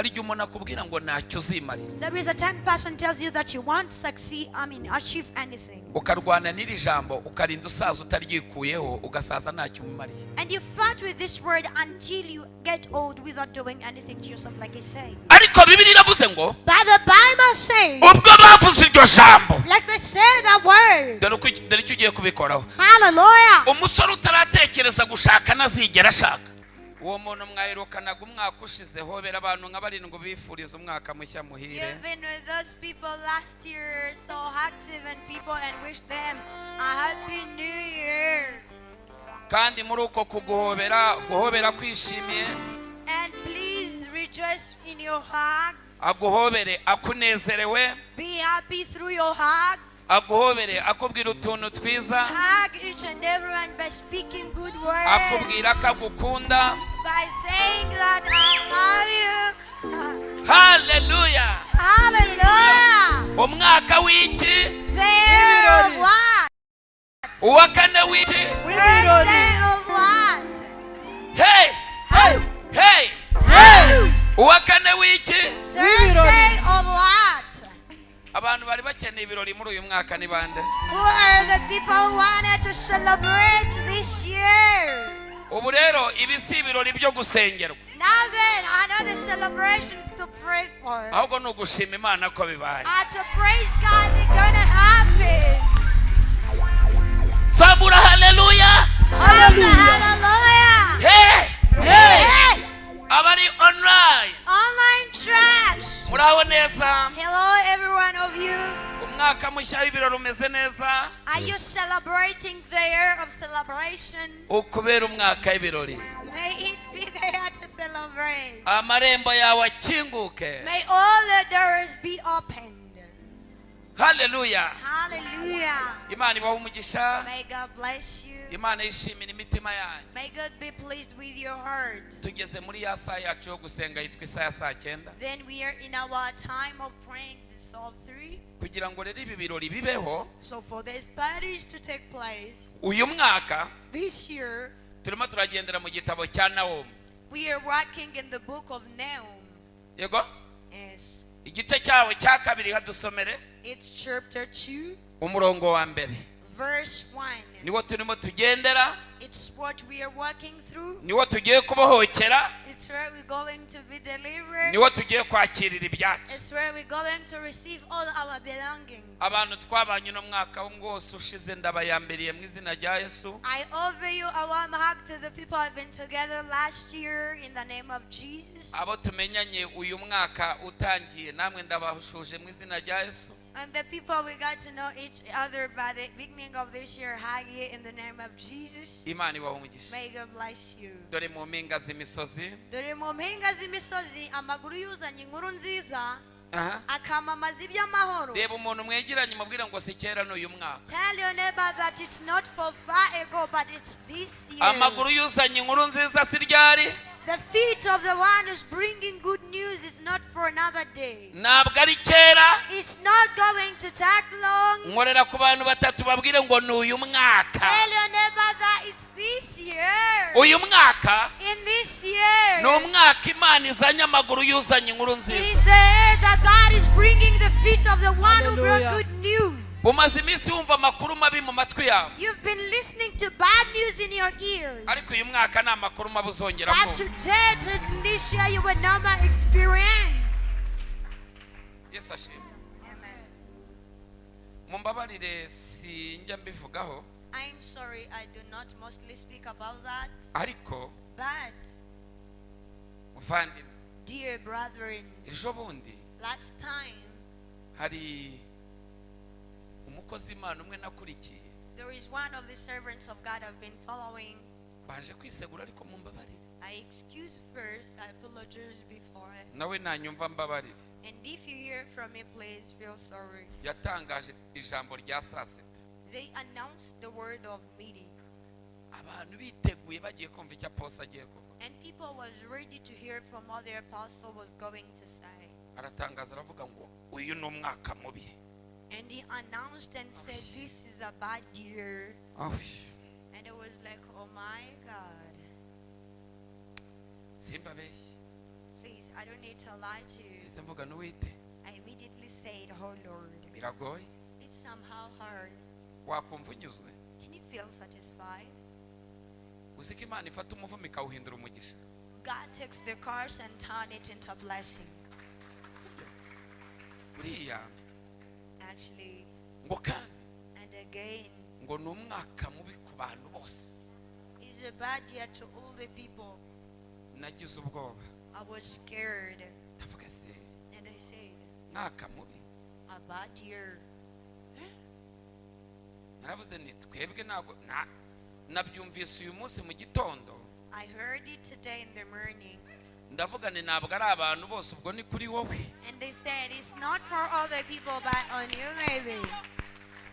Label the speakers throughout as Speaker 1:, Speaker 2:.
Speaker 1: hari igihe umuntu akubwira ngo ntacyo uzimarira.
Speaker 2: There is a time person tells you that you won't succeed, achieve anything.
Speaker 1: Ukarwana n'iri jambo ukarinda usaza utaryikuyeho ugasaza ntacyo umumariye.
Speaker 2: And you fight with this word until you get old without doing anything to yourself, like he said.
Speaker 1: Ariko Bibiliya iravuze ngo
Speaker 2: But the Bible says,
Speaker 1: ubwo bavuze iryo jambo,
Speaker 2: like they said that word.
Speaker 1: dore icyo ugiye kubikoraho.
Speaker 2: Hallelujah.
Speaker 1: Umusore utaratekereza gushaka nazigera ashaka. Uwo muntu mwayirukanaga umwaka ushize, hobera abantu nka barindwi bifuriza umwaka mushya muhire.
Speaker 2: You've been with those people last year, so hug 7 people and wish them a happy new year.
Speaker 1: Kandi muri uko guhobera kwishimiye,
Speaker 2: And please rejoice in your hugs.
Speaker 1: aguhobere akunezerewe,
Speaker 2: Be happy through your hugs.
Speaker 1: aguhobere akubwira utuntu twiza,
Speaker 2: Hug each and everyone by speaking good words,
Speaker 1: akubwira ko agukunda.
Speaker 2: by saying that I love you.
Speaker 1: Hallelujah.
Speaker 2: Hallelujah.
Speaker 1: Umwaka w'iki?
Speaker 2: Day of what?
Speaker 1: Uwa kane w'iki?
Speaker 2: Thursday of what?
Speaker 1: Hey!
Speaker 2: Hey.
Speaker 1: Hey!
Speaker 2: Hey.
Speaker 1: Uwa kane w'iki?
Speaker 2: Thursday of what?
Speaker 1: Abantu bari bakeneye ibirori muri uyu mwaka ni bande?
Speaker 2: Who are the people who wanted to celebrate this year?
Speaker 1: Ubu rero ibi si ibirori byo gusengerwa,
Speaker 2: Now then, another celebrations to pray for.
Speaker 1: ahubwo ni ugushima Imana ko bibaye.
Speaker 2: To praise God, it's gonna happen.
Speaker 1: Sabura haleluya.
Speaker 2: Hallelujah.
Speaker 1: Hey!
Speaker 2: Hey.
Speaker 1: Abari online,
Speaker 2: Online church.
Speaker 1: muraho neza?
Speaker 2: Hello, every one of you.
Speaker 1: Umwaka mushya w'ibirori umeze neza?
Speaker 2: Are you celebrating the year of celebration?
Speaker 1: Ukubera umwaka w'ibirori.
Speaker 2: May it be the year to celebrate.
Speaker 1: Amarembo yawe akinguke.
Speaker 2: May all the doors be opened.
Speaker 1: Haleluya.
Speaker 2: Hallelujah.
Speaker 1: Imana ibahe umugisha.
Speaker 2: May God bless you.
Speaker 1: Imana yishimira imitima yanyu.
Speaker 2: May God be pleased with your hearts.
Speaker 1: Tugeze muri ya saa yacu yo gusenga yitwa isaha ya saa 9.
Speaker 2: Then we are in our time of praying the Psalm 3.
Speaker 1: Kugira ngo rero ibi birori bibeho,
Speaker 2: So for these parties to take place
Speaker 1: uyu mwaka
Speaker 2: this year,
Speaker 1: turimo turagendera mu gitabo cya Nawomi.
Speaker 2: we are working in the book of Nahum.
Speaker 1: Yego?
Speaker 2: Yes.
Speaker 1: Igice cyawe cya kabiri hadusomere
Speaker 2: It's chapter 2,
Speaker 1: umurongo wa mbere.
Speaker 2: verse 1.
Speaker 1: Niwo turimo tugendera,
Speaker 2: It's what we are working through.
Speaker 1: niwo tugiye kubohokera,
Speaker 2: It's where we're going to be delivered.
Speaker 1: niwo tugiye kwakirira ibyacu.
Speaker 2: It's where we're going to receive all our belongings.
Speaker 1: Abantu twabanye no mwaka wose ushize ndabayambiriye mu izina rya Yesu.
Speaker 2: I offer you a warm hug to the people I've been together last year in the name of Jesus.
Speaker 1: Abo tumenyanye uyu mwaka utangiye namwe ndabahuje mu izina rya Yesu.
Speaker 2: And the people we got to know each other by the beginning of this year, hug you in the name of Jesus.
Speaker 1: Imana ibahe umugisha.
Speaker 2: May God bless you.
Speaker 1: Dore mu mpinga z'imisozi.
Speaker 2: Dore mu mpinga z'imisozi amaguru yuzanye inkuru nziza
Speaker 1: Aha.
Speaker 2: akamamaza iby'amahoro.
Speaker 1: Reba umuntu mwegeranye mubwira ngo si kera n'uyu mwaka.
Speaker 2: Tell your neighbor that it's not for far ago, but it's this year.
Speaker 1: Amaguru yuzanye inkuru nziza si ryari?
Speaker 2: The feet of the one who's bringing good news is not for another day.
Speaker 1: Ntabwo ari kera.
Speaker 2: It's not going to take long.
Speaker 1: Nkorera ku bantu batatu babwire ngo ni uyu mwaka.
Speaker 2: Tell your neighbor that it's this year.
Speaker 1: Uyu mwaka
Speaker 2: In this year.
Speaker 1: ni umwaka Imana izanye amaguru yuzanye inkuru
Speaker 2: It
Speaker 1: nziza.
Speaker 2: is the year that God is bringing the feet of the one who brought
Speaker 3: Hallelujah.
Speaker 2: good news.
Speaker 1: Umaze iminsi wumva amakuru mabi mu matwi yawe,
Speaker 2: You've been listening to bad news in your ears.
Speaker 1: ariko uyu mwaka nta makuru mabi uzongera
Speaker 2: But
Speaker 1: kumva.
Speaker 2: today, this year, you will never experience.
Speaker 1: Yesu ashimwe.
Speaker 2: Amen.
Speaker 1: Mumbabarire sinjya mbivugaho,
Speaker 2: I'm sorry, I do not mostly speak about that.
Speaker 1: ariko
Speaker 2: But,
Speaker 1: muvandimwe,
Speaker 2: dear brethren,
Speaker 1: ejo bundi
Speaker 2: last time,
Speaker 1: hari umukozi Imana umwe nakurikiye,
Speaker 2: there is one of the servants of God I've been following.
Speaker 1: baje kwisegura ariko mumbabarire,
Speaker 2: I excuse first, I apologize before.
Speaker 1: nawe nanyumva mbabarire.
Speaker 2: And if you hear from me, please feel sorry.
Speaker 1: Yatangaje ijambo rya saa sita,
Speaker 2: They announced the word of meeting.
Speaker 1: abantu biteguye bagiye kumva icyo aposa agiye kuvuga.
Speaker 2: And people was ready to hear from what the apostle was going to say.
Speaker 1: Aratangaza aravuga ngo uyu ni umwaka mubi.
Speaker 2: And he announced and said, this is a bad year. And it was like, oh my God.
Speaker 1: Simbabeshye,
Speaker 2: Please, I don't need to lie to you.
Speaker 1: mvuga n'uwite
Speaker 2: I immediately said, oh Lord.
Speaker 1: biragoye
Speaker 2: It's somehow hard.
Speaker 1: wakumva unyuzwe
Speaker 2: Can you feel satisfied?
Speaker 1: uziko Imana ifata umuvumo ikawuhindura umugisha
Speaker 2: God takes the curse and turn it into a blessing.
Speaker 1: buriya
Speaker 2: Actually,
Speaker 1: ngo kandi
Speaker 2: and again,
Speaker 1: ngo ni umwaka mubi ku bantu bose
Speaker 2: it's a bad year to all the people.
Speaker 1: nagize ubwoba
Speaker 2: I was scared.
Speaker 1: ndavuga se
Speaker 2: And I said,
Speaker 1: mwaka mubi
Speaker 2: a bad year.
Speaker 1: naravuze nti twebwe ntabwo nabyumvise uyu munsi mu gitondo
Speaker 2: I heard it today in the morning.
Speaker 1: ndavuga ni ntabwo ari abantu bose ubwo ni kuri wowe
Speaker 2: And they said, it's not for other people, but on you maybe.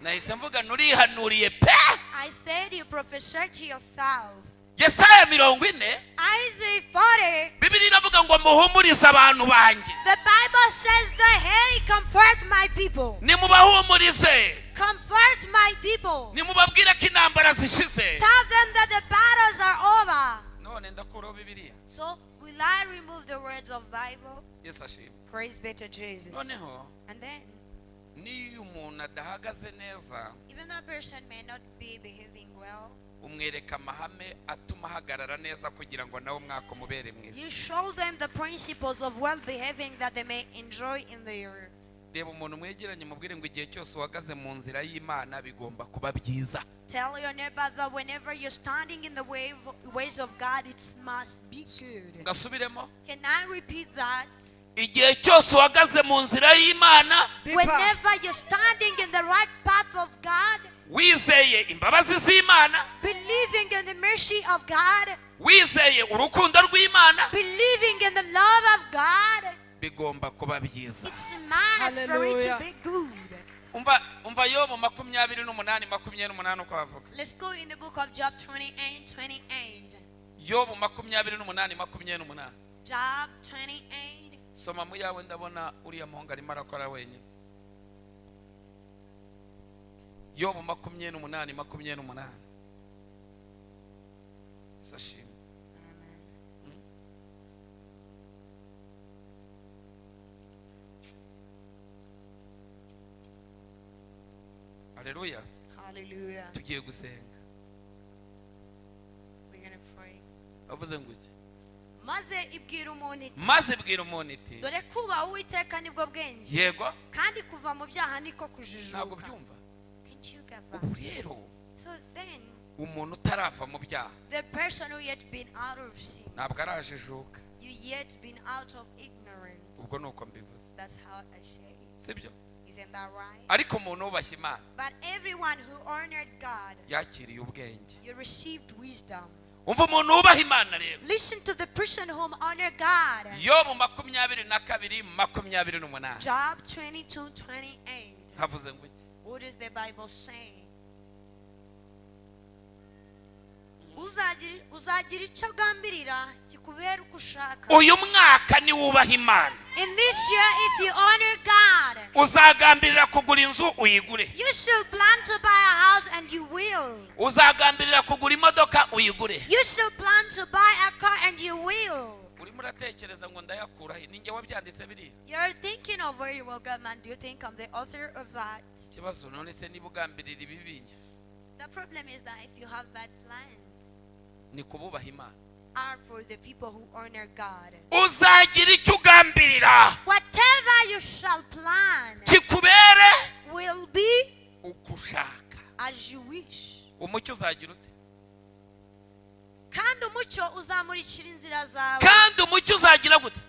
Speaker 1: nahise mvuga nurihanuriye pe
Speaker 2: I said, you prophesied to yourself.
Speaker 1: Yesaya 40
Speaker 2: Isaiah 40,
Speaker 1: Bibiri iravuga ngo muhumurize abantu banjye
Speaker 2: the Bible says that, hey, comfort my people.
Speaker 1: nimubahumurize
Speaker 2: Comfort my people.
Speaker 1: nimubabwire ko intambara zishize
Speaker 2: Tell them that the battles are over.
Speaker 1: none ndakuraho Bibiliya
Speaker 2: So, will I remove the words of Bible?
Speaker 1: Yesu ashimwe
Speaker 2: Praise be to Jesus.
Speaker 1: noneho
Speaker 2: And then,
Speaker 1: niyo umuntu adahagaze neza
Speaker 2: even that person may not be behaving well,
Speaker 1: umwereka amahame atuma ahagarara neza kugira ngo nawe umwaka umubere mwiza
Speaker 2: you show them the principles of well behaving that they may enjoy in the year.
Speaker 1: reba umuntu mwegeranye mubwire ngo igihe cyose uhagaze mu nzira y'Imana bigomba kuba byiza
Speaker 2: Tell your neighbor that whenever you're standing in the ways of God, it must be good.
Speaker 1: ngasubiremo
Speaker 2: Can I repeat that?
Speaker 1: igihe cyose uhagaze mu nzira y'Imana
Speaker 2: Whenever you're standing in the right path of God,
Speaker 1: wizeye imbabazi z'Imana
Speaker 2: believing in the mercy of God,
Speaker 1: wizeye urukundo rw'Imana
Speaker 2: believing in the love of God,
Speaker 1: bigomba kuba byiza
Speaker 2: it's a must for it to be good.
Speaker 1: umva Yobu 28:28 uko bavuga
Speaker 2: Let's go in the book of Job 28:28.
Speaker 1: Yobu 28:28
Speaker 2: Job 28.
Speaker 1: soma mu yawe ndabona uriya muhungu arimo arakora wenyine Yobu 28:28 sashim Hallelujah.
Speaker 2: Hallelujah.
Speaker 1: Tugiye gusenga.
Speaker 2: We're going to pray.
Speaker 1: Avuze nguki?
Speaker 2: Maze ibwira umuntu iti,
Speaker 1: Maze bwira umuntu iti,
Speaker 2: dore kuba Uwiteka nibwo bwenge,
Speaker 1: yego
Speaker 2: kandi kuva mu byaha niko
Speaker 1: ntabwo
Speaker 2: kujijuka.
Speaker 1: byumva.
Speaker 2: Can't you get that?
Speaker 1: Ubu rero
Speaker 2: So then,
Speaker 1: umuntu utarava mu byaha
Speaker 2: the person who yet been out of sin,
Speaker 1: ntabwo arajijuka.
Speaker 2: you yet been out of ignorance.
Speaker 1: Ubwo nuko mbivuze.
Speaker 2: That's how I say it.
Speaker 1: Sibyo?
Speaker 2: Isn't that right?
Speaker 1: Ariko umuntu wubashye Imana
Speaker 2: But everyone who honored God,
Speaker 1: yakiriye ubwenge.
Speaker 2: you received wisdom.
Speaker 1: Umva umuntu wubaha Imana rero.
Speaker 2: Listen to the person whom honored God.
Speaker 1: Yobu 22:28.
Speaker 2: Job 22:28.
Speaker 1: Havuze nguki?
Speaker 2: What is the Bible saying? Uzagira icyo gambirira kikubera uko ushaka.
Speaker 1: Uyu mwaka ni wubaha Imana.
Speaker 2: In this year, if you honor God,
Speaker 1: Uzagambirira kugura inzu uyigure.
Speaker 2: you shall plan to buy a house and you will.
Speaker 1: Uzagambirira kugura imodoka uyigure.
Speaker 2: You shall plan to buy a car and you will.
Speaker 1: Urimo uratekereza ngo ndayakura he? Ninjye wabyanditse biri.
Speaker 2: You're thinking of where you will go, man. Do you think I'm the author of that?
Speaker 1: Kibazo none se niba ugambirira ibibi
Speaker 2: The problem is that if you have bad plans,
Speaker 1: ni kububaha Imana.
Speaker 2: are for the people who honor God.
Speaker 1: Uzagira icyo ugambirira
Speaker 2: Whatever you shall plan
Speaker 1: kikubere
Speaker 2: will be
Speaker 1: uko ushaka.
Speaker 2: as you wish.
Speaker 1: Umucyo uzagira ute?
Speaker 2: Kandi umucyo uzamurikira inzira zawe.
Speaker 1: Kandi umucyo uzagira gute?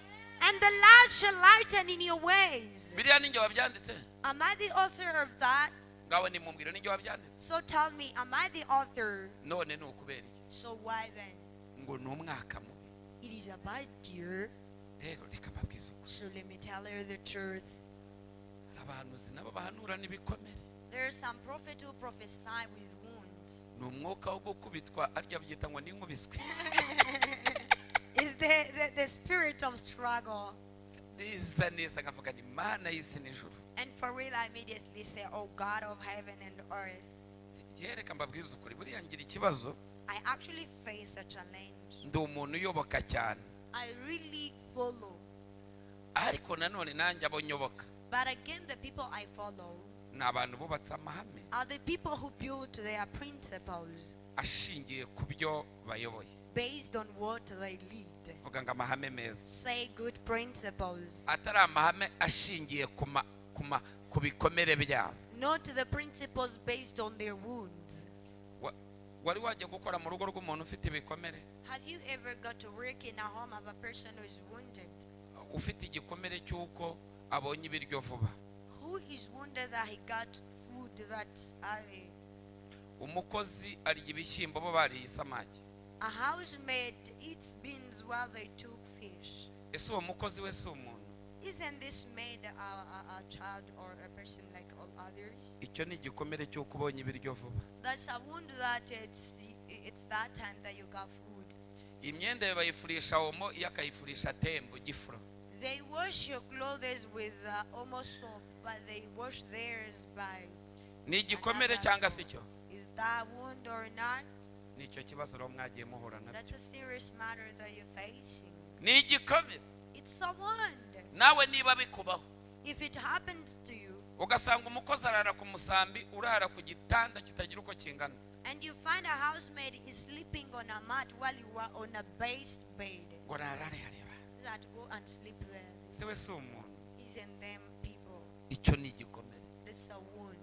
Speaker 2: And the light shall lighten in your ways.
Speaker 1: Biriya ninjye wabyanditse.
Speaker 2: Am I the author of that?
Speaker 1: Ngawe nimumbwire ninjye wabyanditse.
Speaker 2: So tell me, am I the author?
Speaker 1: None ni ukubera iki?
Speaker 2: So why then?
Speaker 1: Ngo ni umwaka mubi.
Speaker 2: It is a bad year.
Speaker 1: Rero reka mbabwize ukuri.
Speaker 2: So let me tell you the truth.
Speaker 1: Abahanuzi nabo bahanura n'ibikomere.
Speaker 2: There are some prophets who prophesy with wounds.
Speaker 1: Ni umwuka wo gukubitwa arya byita ngo ni nkubiswe.
Speaker 2: It's the spirit of struggle.
Speaker 1: Neza neza ngavuga ni Mana y'isi n'ijuru.
Speaker 2: And for real, I immediately say, oh God of heaven and earth.
Speaker 1: Reka mbabwize ukuri buriya ngira ikibazo.
Speaker 2: I actually face a challenge.
Speaker 1: Ndi umuntu uyoboka cyane.
Speaker 2: I really follow.
Speaker 1: ariko nanone nanjye abonyoboka
Speaker 2: But again, the people I follow
Speaker 1: ni abantu bubatse amahame
Speaker 2: are the people who build their principles
Speaker 1: ashingiye ku byo bayoboye.
Speaker 2: based on what they lead.
Speaker 1: Vuga ngo amahame meza,
Speaker 2: Say good principles.
Speaker 1: atari amahame ashingiye ku bikomere byabo.
Speaker 2: Not the principles based on their wounds.
Speaker 1: Wari wajya gukora mu rugo rw'umuntu ufite ibikomere?
Speaker 2: Have you ever got to work in a home of a person who is wounded?
Speaker 1: Ufite igikomere cy'uko abonye ibiryo vuba.
Speaker 2: Who is wounded that he got food that
Speaker 1: Umukozi arya ibishyimbo bo bariye isamaki.
Speaker 2: a housemaid eats beans while they took fish.
Speaker 1: Ese uwo mukozi we si umuntu?
Speaker 2: Isn't this maid a child or a person like all others?
Speaker 1: Icyo ni igikomere cy'uko ubonye ibiryo vuba.
Speaker 2: That's a wound that it's that time that you got food.
Speaker 1: Imyenda bayifurisha omo, yakayifurisha tembo gifuro.
Speaker 2: They wash your clothes with almost soap, but they wash theirs by.
Speaker 1: Ni igikomere cyangwa se cyo?
Speaker 2: Is that wound or not?
Speaker 1: Nicyo kibazo ro mwagiye muhura nacyo.
Speaker 2: That's a serious matter that you're facing.
Speaker 1: Ni igikomere.
Speaker 2: It's a wound.
Speaker 1: Nawe niba bikubaho,
Speaker 2: If it happens to you,
Speaker 1: ugasanga umukozi arara ku musambi, urara ku gitanda kitagira uko kingana,
Speaker 2: and you find a housemaid is sleeping on a mat while you are on a based bed,
Speaker 1: ngo rarare hareba,
Speaker 2: that go and sleep there.
Speaker 1: se we si umuntu.
Speaker 2: Isn't them people?
Speaker 1: Icyo ni igikomere.
Speaker 2: That's a wound.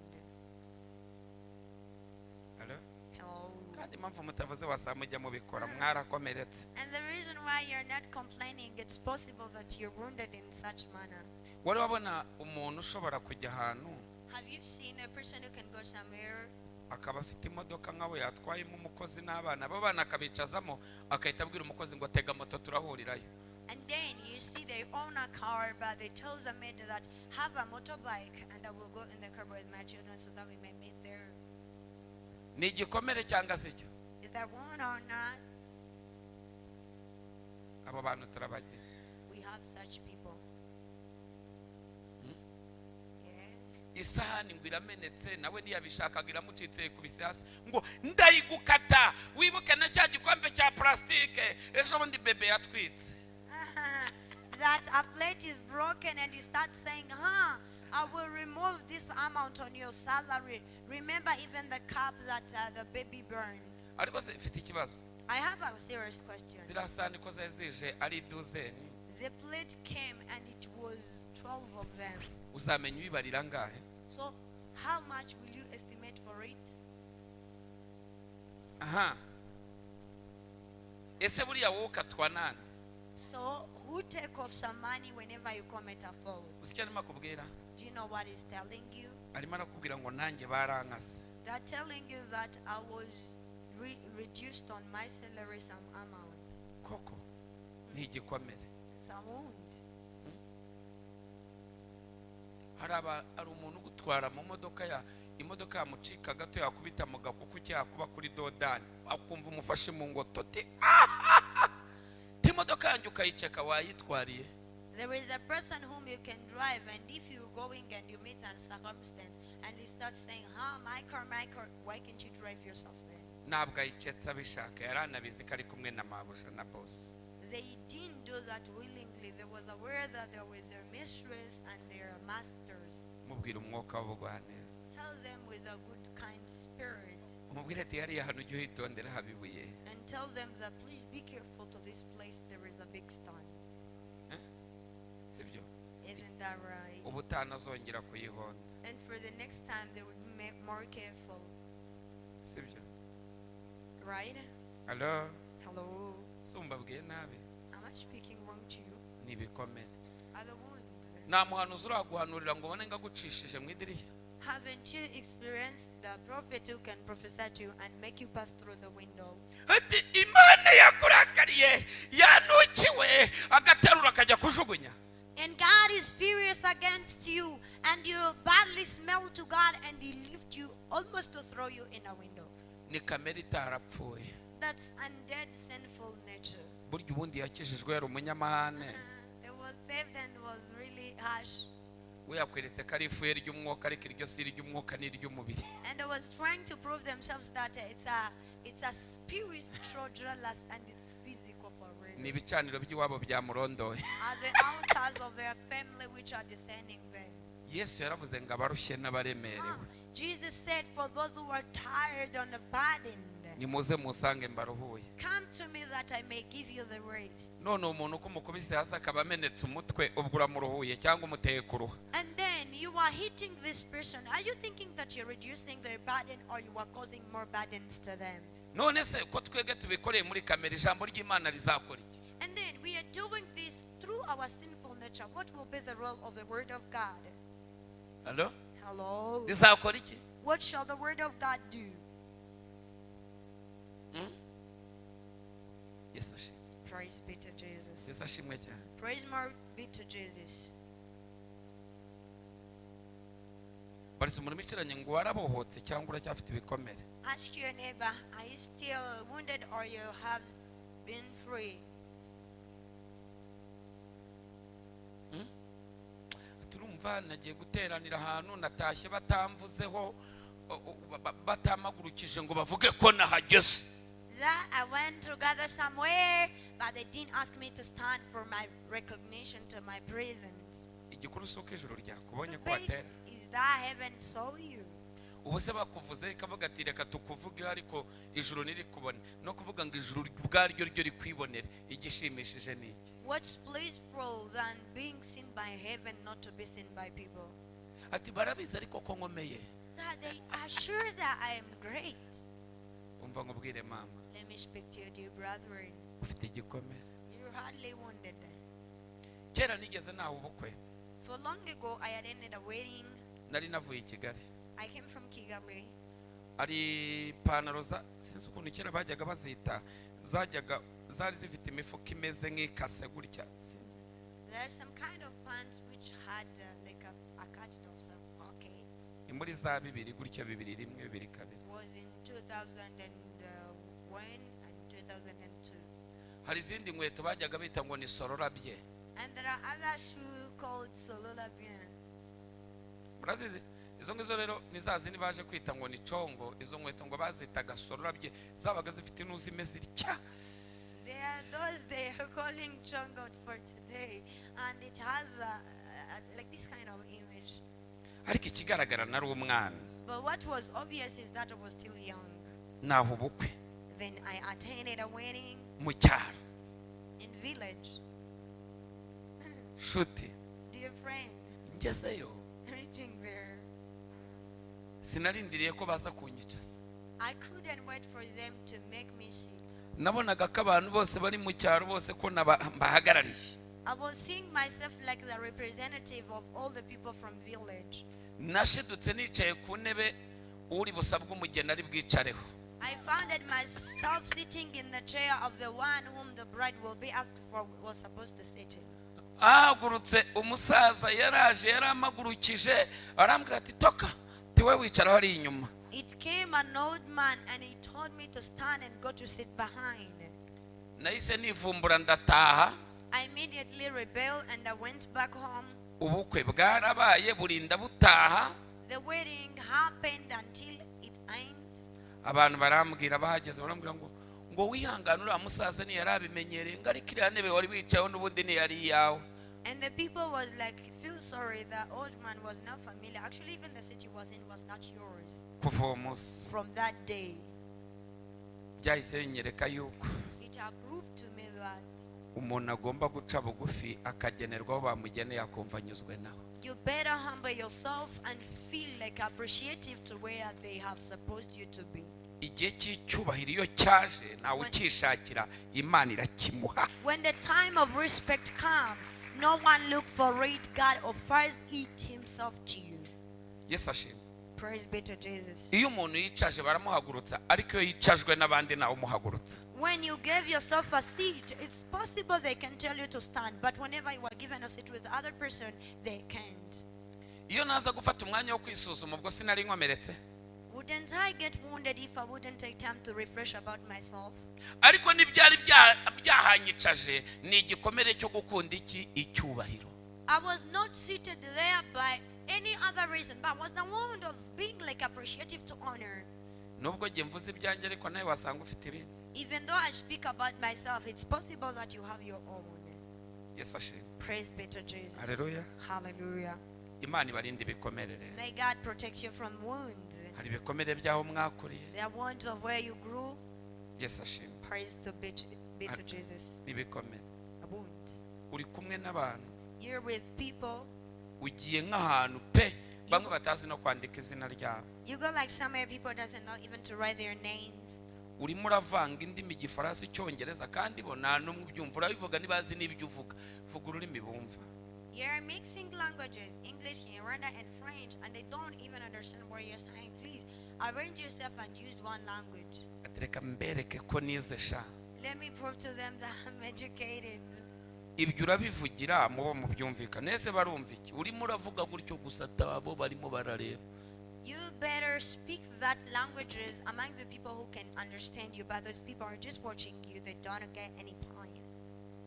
Speaker 1: Hello?
Speaker 2: Hello.
Speaker 1: Kandi impamvu mutavuze wasamujya mubikora, mwarakomeretse.
Speaker 2: And the reason why you're not complaining, it's possible that you're wounded in such manner.
Speaker 1: Wari wabona umuntu ushobora kujya ahantu
Speaker 2: Have you seen a person who can go somewhere
Speaker 1: akaba afite imodoka nk'abo yatwayemo umukozi n'abana, abo bana akabicazamo, akahita abwira umukozi ngo tega moto turahurirayo?
Speaker 2: and then you see they own a car, but they tell the maid that have a motorbike and I will go in the car with my children so that we may meet there?
Speaker 1: Ni igikomere cyangwa se cyo?
Speaker 2: Is that wound or not?
Speaker 1: Abo bantu turabagira.
Speaker 2: We have such people. Yeah.
Speaker 1: Isahani ngo iramenetse, nawe ntiyabishakaga iramucitse kubise hasi ngo ndayigukata, wibuke na cya gikombe cya plastike ejo bundi bebe yatwitse.
Speaker 2: That a plate is broken and you start saying, I will remove this amount on your salary. Remember even the cup that the baby burned.
Speaker 1: Ariko se mfite ikibazo.
Speaker 2: I have a serious question.
Speaker 1: Ziriya sahani ko zazije ari duzeni,
Speaker 2: The plate came and it was 12 of them.
Speaker 1: uzamenya uyibarira ngahe?
Speaker 2: So how much will you estimate for it?
Speaker 1: Aha. Ese buriya wowe ukatwa nande?
Speaker 2: So who take off some money whenever you commit a fault?
Speaker 1: Usikia arimo akubwira?
Speaker 2: Do you know what he's telling you?
Speaker 1: Arimo arakubwira ngo nanjye barankase.
Speaker 2: They're telling you that I was reduced on my salary some amount.
Speaker 1: Koko ni igikomere.
Speaker 2: It's a wound.
Speaker 1: Hari umuntu gutwara mu modoka imodoka yamucika gato yakubita mu gakuku cyakuba kuri dodani, akumva umufashe mu ngotote, imodoka yanjye ukayiceka wayitwariye.
Speaker 2: There is a person whom you can drive, and if you're going and you meet a circumstance and he starts saying, my car, why can't you drive yourself there?
Speaker 1: Ntabwo ayicetse abishaka, yaranabizi ko ari kumwe na mabuja na boss.
Speaker 2: They didn't do that willingly. They was aware that they were their mistress and their masters.
Speaker 1: Mubwira umwuka w'ubugwaneza.
Speaker 2: Tell them with a good, kind spirit.
Speaker 1: Umubwire ati hariya hantu ujye uhitondera habibuye.
Speaker 2: And tell them that please be careful to this place. There is a big stone.
Speaker 1: Sibyo?
Speaker 2: Isn't that right?
Speaker 1: Ubutanazongera kuyihonda.
Speaker 2: And for the next time they would be more careful.
Speaker 1: Sibyo?
Speaker 2: Right?
Speaker 1: Hello?
Speaker 2: Hello?
Speaker 1: Sumbabwiye nabi.
Speaker 2: Am I speaking wrong to you?
Speaker 1: Ni ibikomere.
Speaker 2: Are the wounds?
Speaker 1: Nta muhanuzi uraguhanurira ngo ubone ngagucishije mu idirishya.
Speaker 2: Haven't you experienced the prophet who can prophesy to you and make you pass through the window?
Speaker 1: Ati Imana yakurakariye yanukiwe agaterura akajya kujugunya.
Speaker 2: And God is furious against you and you badly smell to God and he lift you almost to throw you in a window.
Speaker 1: Ni kamere itarapfuye.
Speaker 2: That's undead sinful nature.
Speaker 1: Burya ubundi yakijijwe yari umunyamahane.
Speaker 2: It was saved and was really harsh.
Speaker 1: We yakweretse ko ari ifuye ry'umwuka ariko iryo si iry'umwuka ni iry'umubiri.
Speaker 2: And they was trying to prove themselves that it's a spiritual jealous and it's physical for real.
Speaker 1: ni ibicaniro by'iwabo byamurondoye.
Speaker 2: are the altars of their family which are descending there.
Speaker 1: Yesu yaravuze ngo abarushye n'abaremerewe
Speaker 2: Jesus said, for those who are tired and burdened,
Speaker 1: nimuze musange mbaruhuye.
Speaker 2: come to me that I may give you the rest.
Speaker 1: None umuntu ko mukubise hasi akaba amenetse umutwe ubwo uramuruhuye cyangwa umuteye kuruha?
Speaker 2: And then you are hitting this person. Are you thinking that you're reducing their burden or you are causing more burdens to them?
Speaker 1: None se ko twege tubikoreye muri kamera ijambo ry'Imana rizakora iki?
Speaker 2: And then we are doing this through our sinful nature. What will be the role of the word of God?
Speaker 1: Hello?
Speaker 2: Hello?
Speaker 1: Rizakora iki?
Speaker 2: What shall the word of God do?
Speaker 1: Yesu ashimwe.
Speaker 2: Praise be to Jesus.
Speaker 1: Yesu ashimwe cyane.
Speaker 2: Praise more be to Jesus.
Speaker 1: Barisa umuntu bicaranye ngo warabohotse cyangwa uracyafite ibikomere?
Speaker 2: Ask your neighbor, are you still wounded or you have been free?
Speaker 1: Turumva nagiye guteranira ahantu natashye batamvuzeho batamagurukije ngo bavuge ko nahageze.
Speaker 2: That I went to gather somewhere, but they didn't ask me to stand for my recognition to my presence.
Speaker 1: Igikuru suko ijuru ryakubonye
Speaker 2: The
Speaker 1: ko watera.
Speaker 2: best is that heaven saw you.
Speaker 1: Ubu se bakuvuze ikavuga ati reka tukuvuge ariko ijuru niri kubona no kuvuga ngo ijuru bwaryo ryo rikwibonera igishimishije niki?
Speaker 2: What's blissful than being seen by heaven, not to be seen by people?
Speaker 1: Ati barabizi ariko ko nkomeye.
Speaker 2: That they are sure that I am great.
Speaker 1: Umva ngubwire mama.
Speaker 2: Let me speak to you, dear brethren.
Speaker 1: Ufite igikomere.
Speaker 2: You're hardly wounded.
Speaker 1: Kera nigeze nawe ubukwe.
Speaker 2: For long ago, I attended a wedding.
Speaker 1: Nari navuye I Kigali.
Speaker 2: I came from Kigali.
Speaker 1: Ari panaro sinzi ukuntu kera bajyaga bazita zari zifite imifuka imeze nk'ikase gutya.
Speaker 2: There's some kind of pants which had like a cut of some pockets.
Speaker 1: Imuri za bibiri gutya bibiri rimwe bibiri kabiri.
Speaker 2: It was in 2001 and 2002.
Speaker 1: Hari izindi nkweto bajyaga bita ngo ni sororabye.
Speaker 2: And there are other shoes called Solola Bien.
Speaker 1: Murazizi izo ngizo rero nizazindi baje kwita ngo ni congo, izo nkweto ngo bazitaga sororabye zabaga zifite inuzi imeze itya.
Speaker 2: There are those they are calling chongo for today, and it has like this kind of image.
Speaker 1: Ariko ikigaragara nari umwana.
Speaker 2: But what was obvious is that I was still young.
Speaker 1: Naho ubukwe.
Speaker 2: Then I attended a wedding
Speaker 1: Mu cyaro.
Speaker 2: in village.
Speaker 1: Shuti.
Speaker 2: Dear friend,
Speaker 1: Ngezeyo.
Speaker 2: reaching there,
Speaker 1: Sinarindiriye ko baza kunyicaza.
Speaker 2: I couldn't wait for them to make me sit.
Speaker 1: Nabonaga ko abantu bose bari mu cyaro bose ko bahagarariye.
Speaker 2: I was seeing myself like the representative of all the people from village.
Speaker 1: Nashidutse nicaye ku ntebe uri busabwe umugeni ari bwicareho.
Speaker 2: I found myself sitting in the chair of the one whom the bride will be asked for was supposed to sit in.
Speaker 1: Ahagurutse umusaza yaraje yaramagurukije arambwira ati toka tiwe wicara hari inyuma.
Speaker 2: It came an old man and he told me to stand and go to sit behind.
Speaker 1: Nahise nivumbura ndataha.
Speaker 2: I immediately rebelled and I went back home.
Speaker 1: Ubukwe bwarabaye burinda butaha.
Speaker 2: The wedding happened until it ends.
Speaker 1: Abantu barambwira bahageze barambwira ngo wihangane uriya musaza ni yarabimenyereye ngo ariko iriya ntebe wari wicayeho n'ubundi ni yari iyawe.
Speaker 2: And the people was like, feel sorry, the old man was not familiar. Actually, even the city was in was not yours.
Speaker 1: Kuva uwo munsi
Speaker 2: From that day,
Speaker 1: byahise binyereka yuko
Speaker 2: it approved to me that
Speaker 1: umuntu agomba guca bugufi akagenerwaho bamugeneye akumva anyuzwe nawe.
Speaker 2: you better humble yourself and feel like appreciative to where they have supposed you to be.
Speaker 1: Igihe cy'icyubahiro iyo cyaje nawe ukishakira Imana irakimuha.
Speaker 2: When the time of respect comes, no one look for it. God offers it himself to you.
Speaker 1: Yesu ashimwe.
Speaker 2: Praise be to Jesus.
Speaker 1: Iyo umuntu yicaje baramuhagurutsa ariko iyo yicajwe n'abandi nawe umuhagurutsa.
Speaker 2: When you give yourself a seat, it's possible they can tell you to stand, but whenever you are given a seat with the other person, they can't.
Speaker 1: Iyo naza gufata umwanya wo kwisuzuma ubwo sinari nkomeretse.
Speaker 2: Wouldn't I get wounded if I wouldn't take time to refresh about myself?
Speaker 1: Ariko nibyari byahanyicaje ni igikomere cyo gukunda icyubahiro.
Speaker 2: I was not seated there by any other reason, but was the moment of being like appreciative to honor.
Speaker 1: Nubwo ngiye mvuze ibyanjye ariko nawe wasanga ufite ibindi.
Speaker 2: Even though I speak about myself, it's possible that you have your own.
Speaker 1: Yes, ashimwe.
Speaker 2: Praise be to Jesus.
Speaker 1: Hallelujah.
Speaker 2: Hallelujah.
Speaker 1: Imana ibarinde ibikomere rero.
Speaker 2: May God protect you from wounds.
Speaker 1: Hari ibikomere by'aho mwakuriye.
Speaker 2: There are wounds of where you grew.
Speaker 1: Yes, ashimwe.
Speaker 2: Praise be to Jesus.
Speaker 1: Ibikomere.
Speaker 2: A wound.
Speaker 1: Uri kumwe n'abantu.
Speaker 2: You're with people.
Speaker 1: Ugiye nk'ahantu pe bamwe batazi no kwandika izina ryabo.
Speaker 2: You go like somewhere people doesn't know even to write their names.
Speaker 1: Urimo uravanga indimi igifaransa icyongereza kandi bo nta n'umwe ubyumva urabivuga nibazi n'ibyo uvuga vuga ururimi bumva.
Speaker 2: You're mixing languages, English, Rwanda, and French, and they don't even understand what you're saying. Please arrange yourself and use one language.
Speaker 1: Reka mbereke ko nize sha.
Speaker 2: Let me prove to them that I'm educated.
Speaker 1: Ibyo urabivugira mubo mubyumvikana ese barumva iki urimo uravuga gutyo gusa tabo barimo barareba.
Speaker 2: You better speak that languages among the people who can understand you, but those people are just watching you. They don't get any point.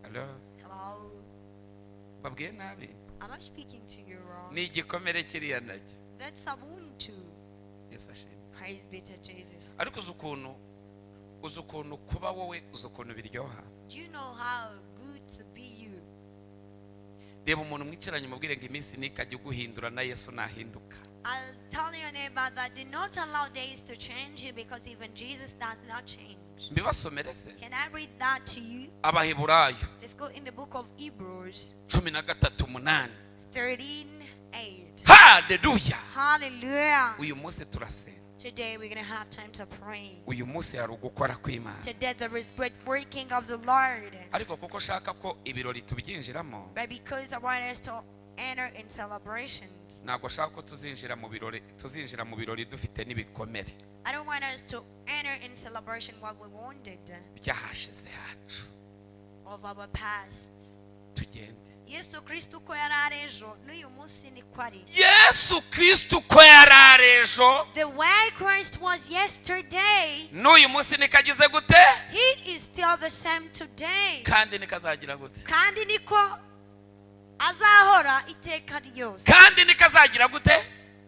Speaker 1: Hello.
Speaker 2: Hello.
Speaker 1: Babwiye nabi.
Speaker 2: Am I speaking to you wrong?
Speaker 1: Ni igikomere kiriya nacyo.
Speaker 2: That's a wound too.
Speaker 1: Yes, ashimwe.
Speaker 2: Praise be to Jesus.
Speaker 1: Ariko uzi ukuntu kuba wowe uzi ukuntu biryoha.
Speaker 2: Do you know how good to be you?
Speaker 1: Reba umuntu mwicaranye mubwire ngo iminsi nikajya guhindura na Yesu nahinduka.
Speaker 2: I'll tell your neighbor that do not allow days to change you, because even Jesus does not change.
Speaker 1: Mbibasomere se.
Speaker 2: Can I read that to you?
Speaker 1: Abaheburayo.
Speaker 2: Let's go in the book of Hebrews
Speaker 1: 13:8.
Speaker 2: 13:8.
Speaker 1: Hallelujah.
Speaker 2: Hallelujah.
Speaker 1: Uyu munsi turasenga.
Speaker 2: Today we're going to have time to pray.
Speaker 1: Uyu munsi hari ugukora kw'Imana.
Speaker 2: Today there is great working of the Lord.
Speaker 1: Ariko kuko shaka ko ibirori tubyinjiramo.
Speaker 2: But because I want us to enter in celebrations,
Speaker 1: Ntabwo shaka ko tuzinjira mu birori dufite n'ibikomere.
Speaker 2: I don't want us to enter in celebration while we're wounded
Speaker 1: Byahashize hacu.
Speaker 2: of our past.
Speaker 1: Tugende.
Speaker 2: Yesu Kristo ko yarari ejo n'uyu munsi ni kwari.
Speaker 1: Yesu Kristo ko yarari ejo.
Speaker 2: The way Christ was yesterday,
Speaker 1: N'uyu munsi nikagize gute?
Speaker 2: He is still the same today.
Speaker 1: Kandi nikazagira gute?
Speaker 2: Kandi niko azahora iteka ryose.
Speaker 1: Kandi nikazagira gute?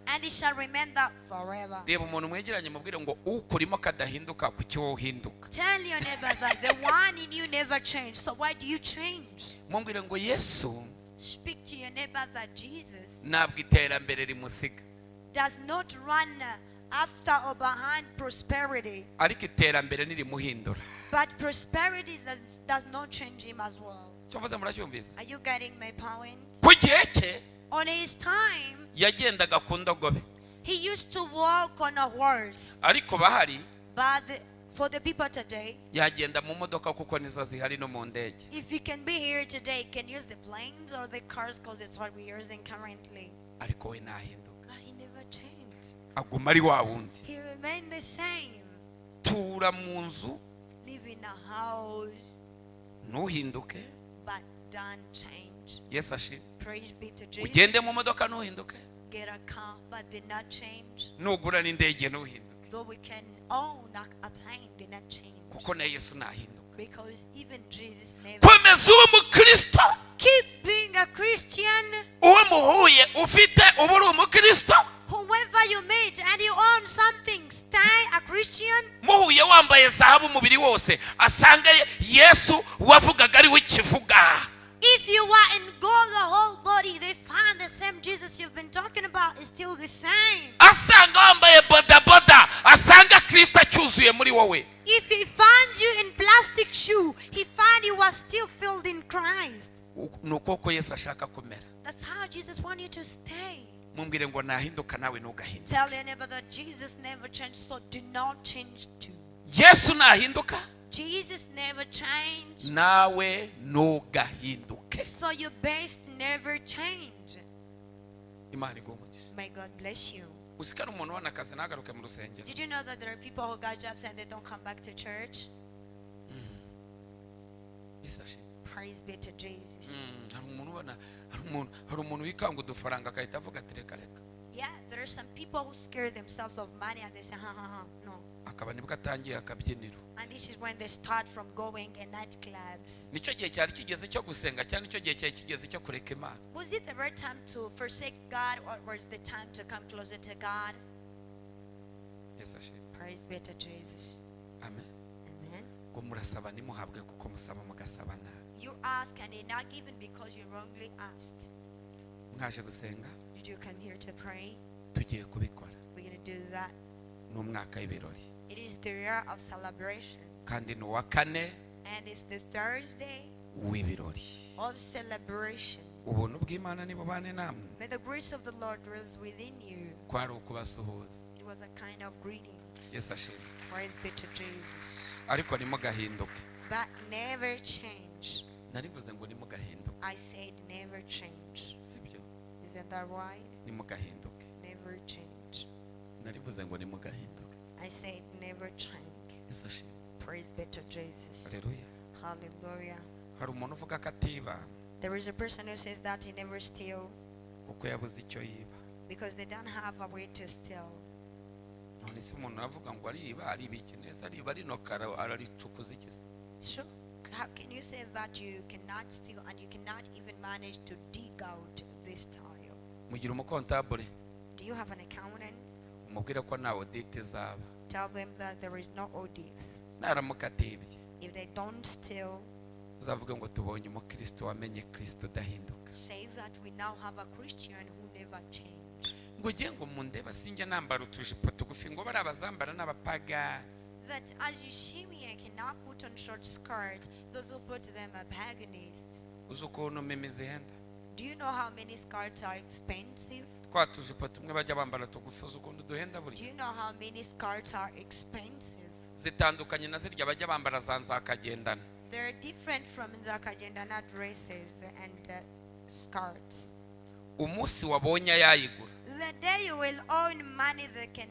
Speaker 2: And He shall remain that forever.
Speaker 1: Reba umuntu mwegeranye mubwire ngo ukurimo kadahinduka ku cyo uhinduka.
Speaker 2: Tell your neighbor that the one in you never changed. So why do you change?
Speaker 1: Mumbwire ngo Yesu
Speaker 2: Speak to your neighbor that Jesus
Speaker 1: ntabwo iterambere rimusiga.
Speaker 2: does not run after or behind prosperity,
Speaker 1: Ariko iterambere nirimuhindura.
Speaker 2: but prosperity does not change Him as well.
Speaker 1: Cyumva muracyumvise?
Speaker 2: Are you getting my point?
Speaker 1: Ku gihe cye
Speaker 2: On His time,
Speaker 1: yagendaga ku ndogobe.
Speaker 2: He used to walk on a horse.
Speaker 1: Ariko bahari
Speaker 2: But for the people today,
Speaker 1: yagenda mu modoka kuko nizo zihari no mu ndege.
Speaker 2: if He can be here today, He can use the planes or the cars, because it's what we're using currently.
Speaker 1: Ariko we nahinduka.
Speaker 2: But He never changed.
Speaker 1: Aguma ari wa wundi.
Speaker 2: He remained the same.
Speaker 1: Tura mu nzu
Speaker 2: Live in a house,
Speaker 1: ntuhinduke.
Speaker 2: but don't change.
Speaker 1: Yesu ashimwe.
Speaker 2: Praise be to Jesus.
Speaker 1: Ugende mu modoka ntuhinduke.
Speaker 2: Get a car, but did not change.
Speaker 1: Nugura n'indege ntuhinduke.
Speaker 2: Though we can own a plane, did not change.
Speaker 1: Kuko na Yesu nahinduka.
Speaker 2: Because even Jesus never.
Speaker 1: Komeza ube umukristo.
Speaker 2: Keep being a Christian.
Speaker 1: Uwo muhuye ufite uba uri umukristo.
Speaker 2: Whoever you meet and you own something, stay a Christian.
Speaker 1: Muhuye wambaye zahabu umubiri wose asanga Yesu wavugaga ari we kivuga.
Speaker 2: If you are in gold, the whole body, they find the same Jesus you've been talking about is still the same.
Speaker 1: Asanga wambaye bodaboda asanga Kristo acyuzuye muri wowe.
Speaker 2: If He finds you in plastic shoe, He find you are still filled in Christ.
Speaker 1: Nuko ko Yesu ashaka kumera.
Speaker 2: That's how Jesus wants you to stay.
Speaker 1: Mumbwire ngo nahinduka nawe ntugahinduke.
Speaker 2: Tell your neighbor that Jesus never changed, so do not change too.
Speaker 1: Yesu nahinduka
Speaker 2: Jesus never changed,
Speaker 1: nawe ntugahinduke.
Speaker 2: so your best never change.
Speaker 1: Imana igumugisha.
Speaker 2: May God bless you.
Speaker 1: Usikana umuntu ubona akazi ntagaruke mu rusengero.
Speaker 2: Did you know that there are people who got jobs and they don't come back to church?
Speaker 1: Yesu ashimwe.
Speaker 2: Praise be to Jesus.
Speaker 1: Hari umuntu ubona hari umuntu wikanga udufaranga akahita avuga ati reka reka.
Speaker 2: Yeah, there are some people who scare themselves of money and they say, no.
Speaker 1: Akaba nibwo atangiye akabyiniro.
Speaker 2: And this is when they start from going in nightclubs.
Speaker 1: Nicyo gihe cyari kigeze cyo gusenga cyane nicyo gihe cyari kigeze cyo kureka Imana.
Speaker 2: Was it the right time to forsake God, or was the time to come closer to God?
Speaker 1: Yesu ashimwe.
Speaker 2: Praise be to Jesus.
Speaker 1: Amen.
Speaker 2: Amen.
Speaker 1: ngo murasaba nimuhabwe kuko musaba mugasaba nabi.
Speaker 2: You ask and you're not given because you wrongly ask.
Speaker 1: Mwaje gusenga?
Speaker 2: Did you come here to pray?
Speaker 1: Tugiye kubikora.
Speaker 2: We're going to do that.
Speaker 1: N'umwaka w'ibirori.
Speaker 2: It is the year of celebration.
Speaker 1: Kandi ni uwa kane
Speaker 2: And it's the Thursday
Speaker 1: w'ibirori.
Speaker 2: of celebration.
Speaker 1: Ubuntu bw'Imana nibubane namwe.
Speaker 2: May the grace of the Lord dwells within you.
Speaker 1: Kwari ukubasuhuza.
Speaker 2: It was a kind of greetings.
Speaker 1: Yesu ashimwe.
Speaker 2: Praise be to Jesus.
Speaker 1: Ariko nimugahinduke.
Speaker 2: But never change.
Speaker 1: Narivuze ngo nimugahinduke.
Speaker 2: I said never change.
Speaker 1: Sibyo?
Speaker 2: Isn't that right?
Speaker 1: Nimugahinduke.
Speaker 2: Never change.
Speaker 1: Narivuze ngo nimugahinduke.
Speaker 2: I said never change.
Speaker 1: Yesu ashimwe.
Speaker 2: Praise be to Jesus.
Speaker 1: Haleluya.
Speaker 2: Hallelujah.
Speaker 1: Hari umuntu uvuga ko atiba
Speaker 2: There is a person who says that he never steal
Speaker 1: kuko yabuze icyo yiba.
Speaker 2: because they don't have a way to steal.
Speaker 1: None se umuntu avuga ngo ariba iki neza ariba rinokara araricukuza iki?
Speaker 2: So how can you say that you cannot steal and you cannot even manage to dig out this tile?
Speaker 1: Mugira umukontabule
Speaker 2: Do you have an accountant?
Speaker 1: umubwire ko ntawe dite zaba.
Speaker 2: Tell them that there is no audit.
Speaker 1: Naramuka atibye
Speaker 2: If they don't steal,
Speaker 1: uzavuge ngo tubonye umukristo wamenye Kristo udahinduka.
Speaker 2: say that we now have a Christian who never changed.
Speaker 1: Ngo ugiye ngo mundeba sinjye nambara utujipo tugufi ngo bari abazambara n'abapaga.
Speaker 2: That as you see me, I cannot put on short skirts. Those who put them are paganists.
Speaker 1: Uzi ukuntu mimi zihenda?
Speaker 2: Do you know how many skirts are expensive?
Speaker 1: Twa tujipo tumwe bajya bambara tugufi uzi ukuntu duhenda
Speaker 2: Do
Speaker 1: buri.
Speaker 2: you know how many skirts are expensive?
Speaker 1: Zitandukanye na zirya bajya bambara za nzakagendana.
Speaker 2: They're different from Zakajendana dresses and skirts.
Speaker 1: Umunsi wabonye yayigura
Speaker 2: The day you will own money that can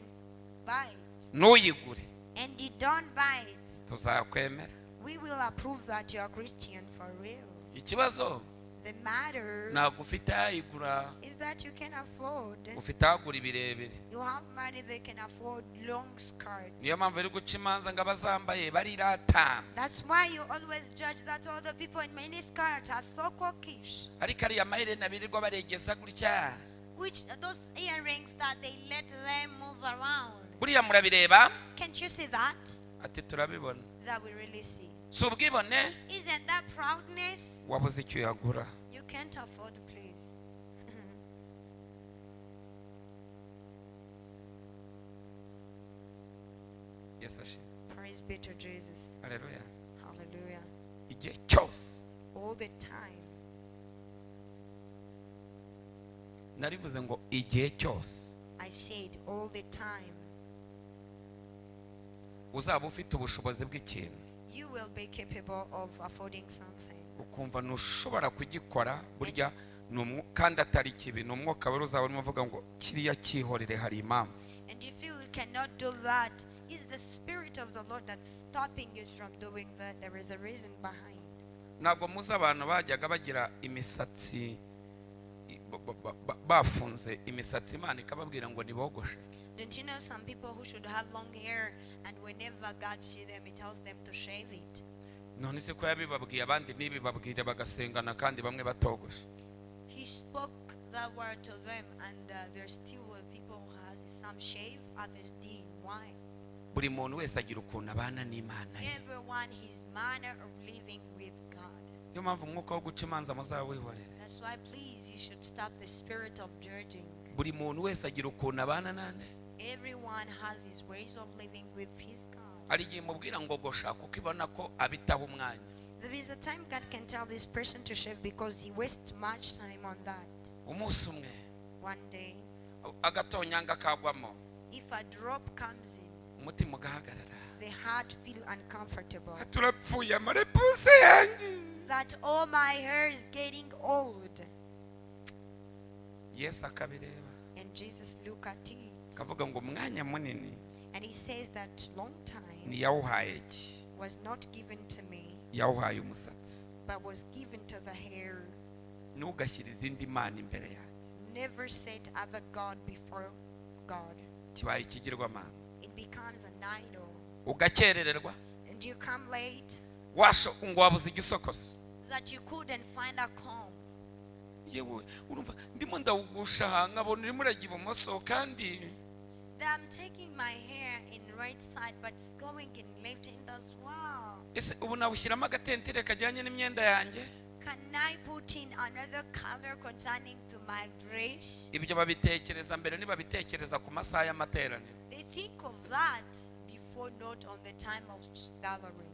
Speaker 2: buy it,
Speaker 1: n'uyigure
Speaker 2: and you don't buy it,
Speaker 1: tuzakwemera.
Speaker 2: we will approve that you are Christian for real.
Speaker 1: Ikibazo
Speaker 2: The matter
Speaker 1: ntabwo ufite ayigura,
Speaker 2: is that you can afford.
Speaker 1: ufite agura ibirebire.
Speaker 2: You have money that can afford long skirts.
Speaker 1: Niyo mpamvu iri guca imanza ngo abazambaye barirata.
Speaker 2: That's why you always judge that all the people in many skirts are so coquettish.
Speaker 1: Ariko ariya maherena birirwa baregeza gutya
Speaker 2: Which those earrings that they let them move around.
Speaker 1: buriya murabireba?
Speaker 2: Can't you see that?
Speaker 1: Ati turabibona.
Speaker 2: That we really see.
Speaker 1: Si ubwibone
Speaker 2: Isn't that proudness?
Speaker 1: wabuze icyo yagura.
Speaker 2: You can't afford, please.
Speaker 1: Yesu ashimwe.
Speaker 2: Praise be to Jesus.
Speaker 1: Haleluya.
Speaker 2: Hallelujah.
Speaker 1: Igihe cyose
Speaker 2: All the time.
Speaker 1: narivuze ngo igihe cyose
Speaker 2: I said all the time.
Speaker 1: uzaba ufite ubushobozi bw'ikintu
Speaker 2: You will be capable of affording something.
Speaker 1: ukumva ntushobora kugikora burya kandi atari kibi ni umwuka wari uzaba urimo uvuga ngo kiriya cyihorere hari impamvu.
Speaker 2: And you feel you cannot do that. It's the Spirit of the Lord that's stopping you from doing that. There is a reason behind.
Speaker 1: Ntabwo muzi abantu bajyaga bagira imisatsi bafunze imisatsi Imana ikababwira ngo nibogoshe.
Speaker 2: Don't you know some people who should have long hair and whenever God sees them, He tells them to shave it?
Speaker 1: None se ko yabibabwiye abandi ntibibabwire bagasengana kandi bamwe batogoshe.
Speaker 2: He spoke the word to them and there's still people who has some shave, others didn't. Why?
Speaker 1: Buri muntu wese agira ukuntu abana n'Imana ye.
Speaker 2: Everyone his manner of living with God.
Speaker 1: Niyo mpamvu umwuka wo guca imanza muzawihorere.
Speaker 2: That's why please you should stop the spirit of judging.
Speaker 1: Buri muntu wese agira ukuntu abana nande.
Speaker 2: Everyone has his ways of living with his God.
Speaker 1: Ari gihe mubwira ngo gosha kuko ibona ko abitaho umwanya.
Speaker 2: There is a time God can tell this person to shave because he wastes much time on that.
Speaker 1: Umunsi umwe
Speaker 2: One day,
Speaker 1: agatonyanga kagwamo
Speaker 2: if a drop comes in,
Speaker 1: umutima ugahagarara.
Speaker 2: the heart feel uncomfortable.
Speaker 1: Turapfuye amarepuse yanjye.
Speaker 2: That all my hair is getting old.
Speaker 1: Yesu akabireba
Speaker 2: And Jesus look at it.
Speaker 1: kavuga ngo umwanya munini
Speaker 2: And he says that long time
Speaker 1: niyawuhaye iki
Speaker 2: was not given to me,
Speaker 1: yawuhaye umusatsi.
Speaker 2: but was given to the hair.
Speaker 1: Ntugashyire izindi mana imbere yanjye.
Speaker 2: Never set other God before God.
Speaker 1: Kibaye ikigirwamana.
Speaker 2: It becomes an idol.
Speaker 1: Ugakerererwa
Speaker 2: And you come late
Speaker 1: ngo wabuze igisokozo.
Speaker 2: that you couldn't find a comb.
Speaker 1: Yewe urumva ndimo ndawugusha nkabona urimo uragira ibumoso kandi
Speaker 2: I'm taking my hair in right side, but it's going in left hand as well.
Speaker 1: ese ubu nawushyiramo agatentire kajyanye n'imyenda yanjye?
Speaker 2: Can I put in another color concerning to my dress?
Speaker 1: Ibyo babitekereza mbere nibabitekereza ku masaha y'amateraniro.
Speaker 2: They think of that before, not on the time of gathering.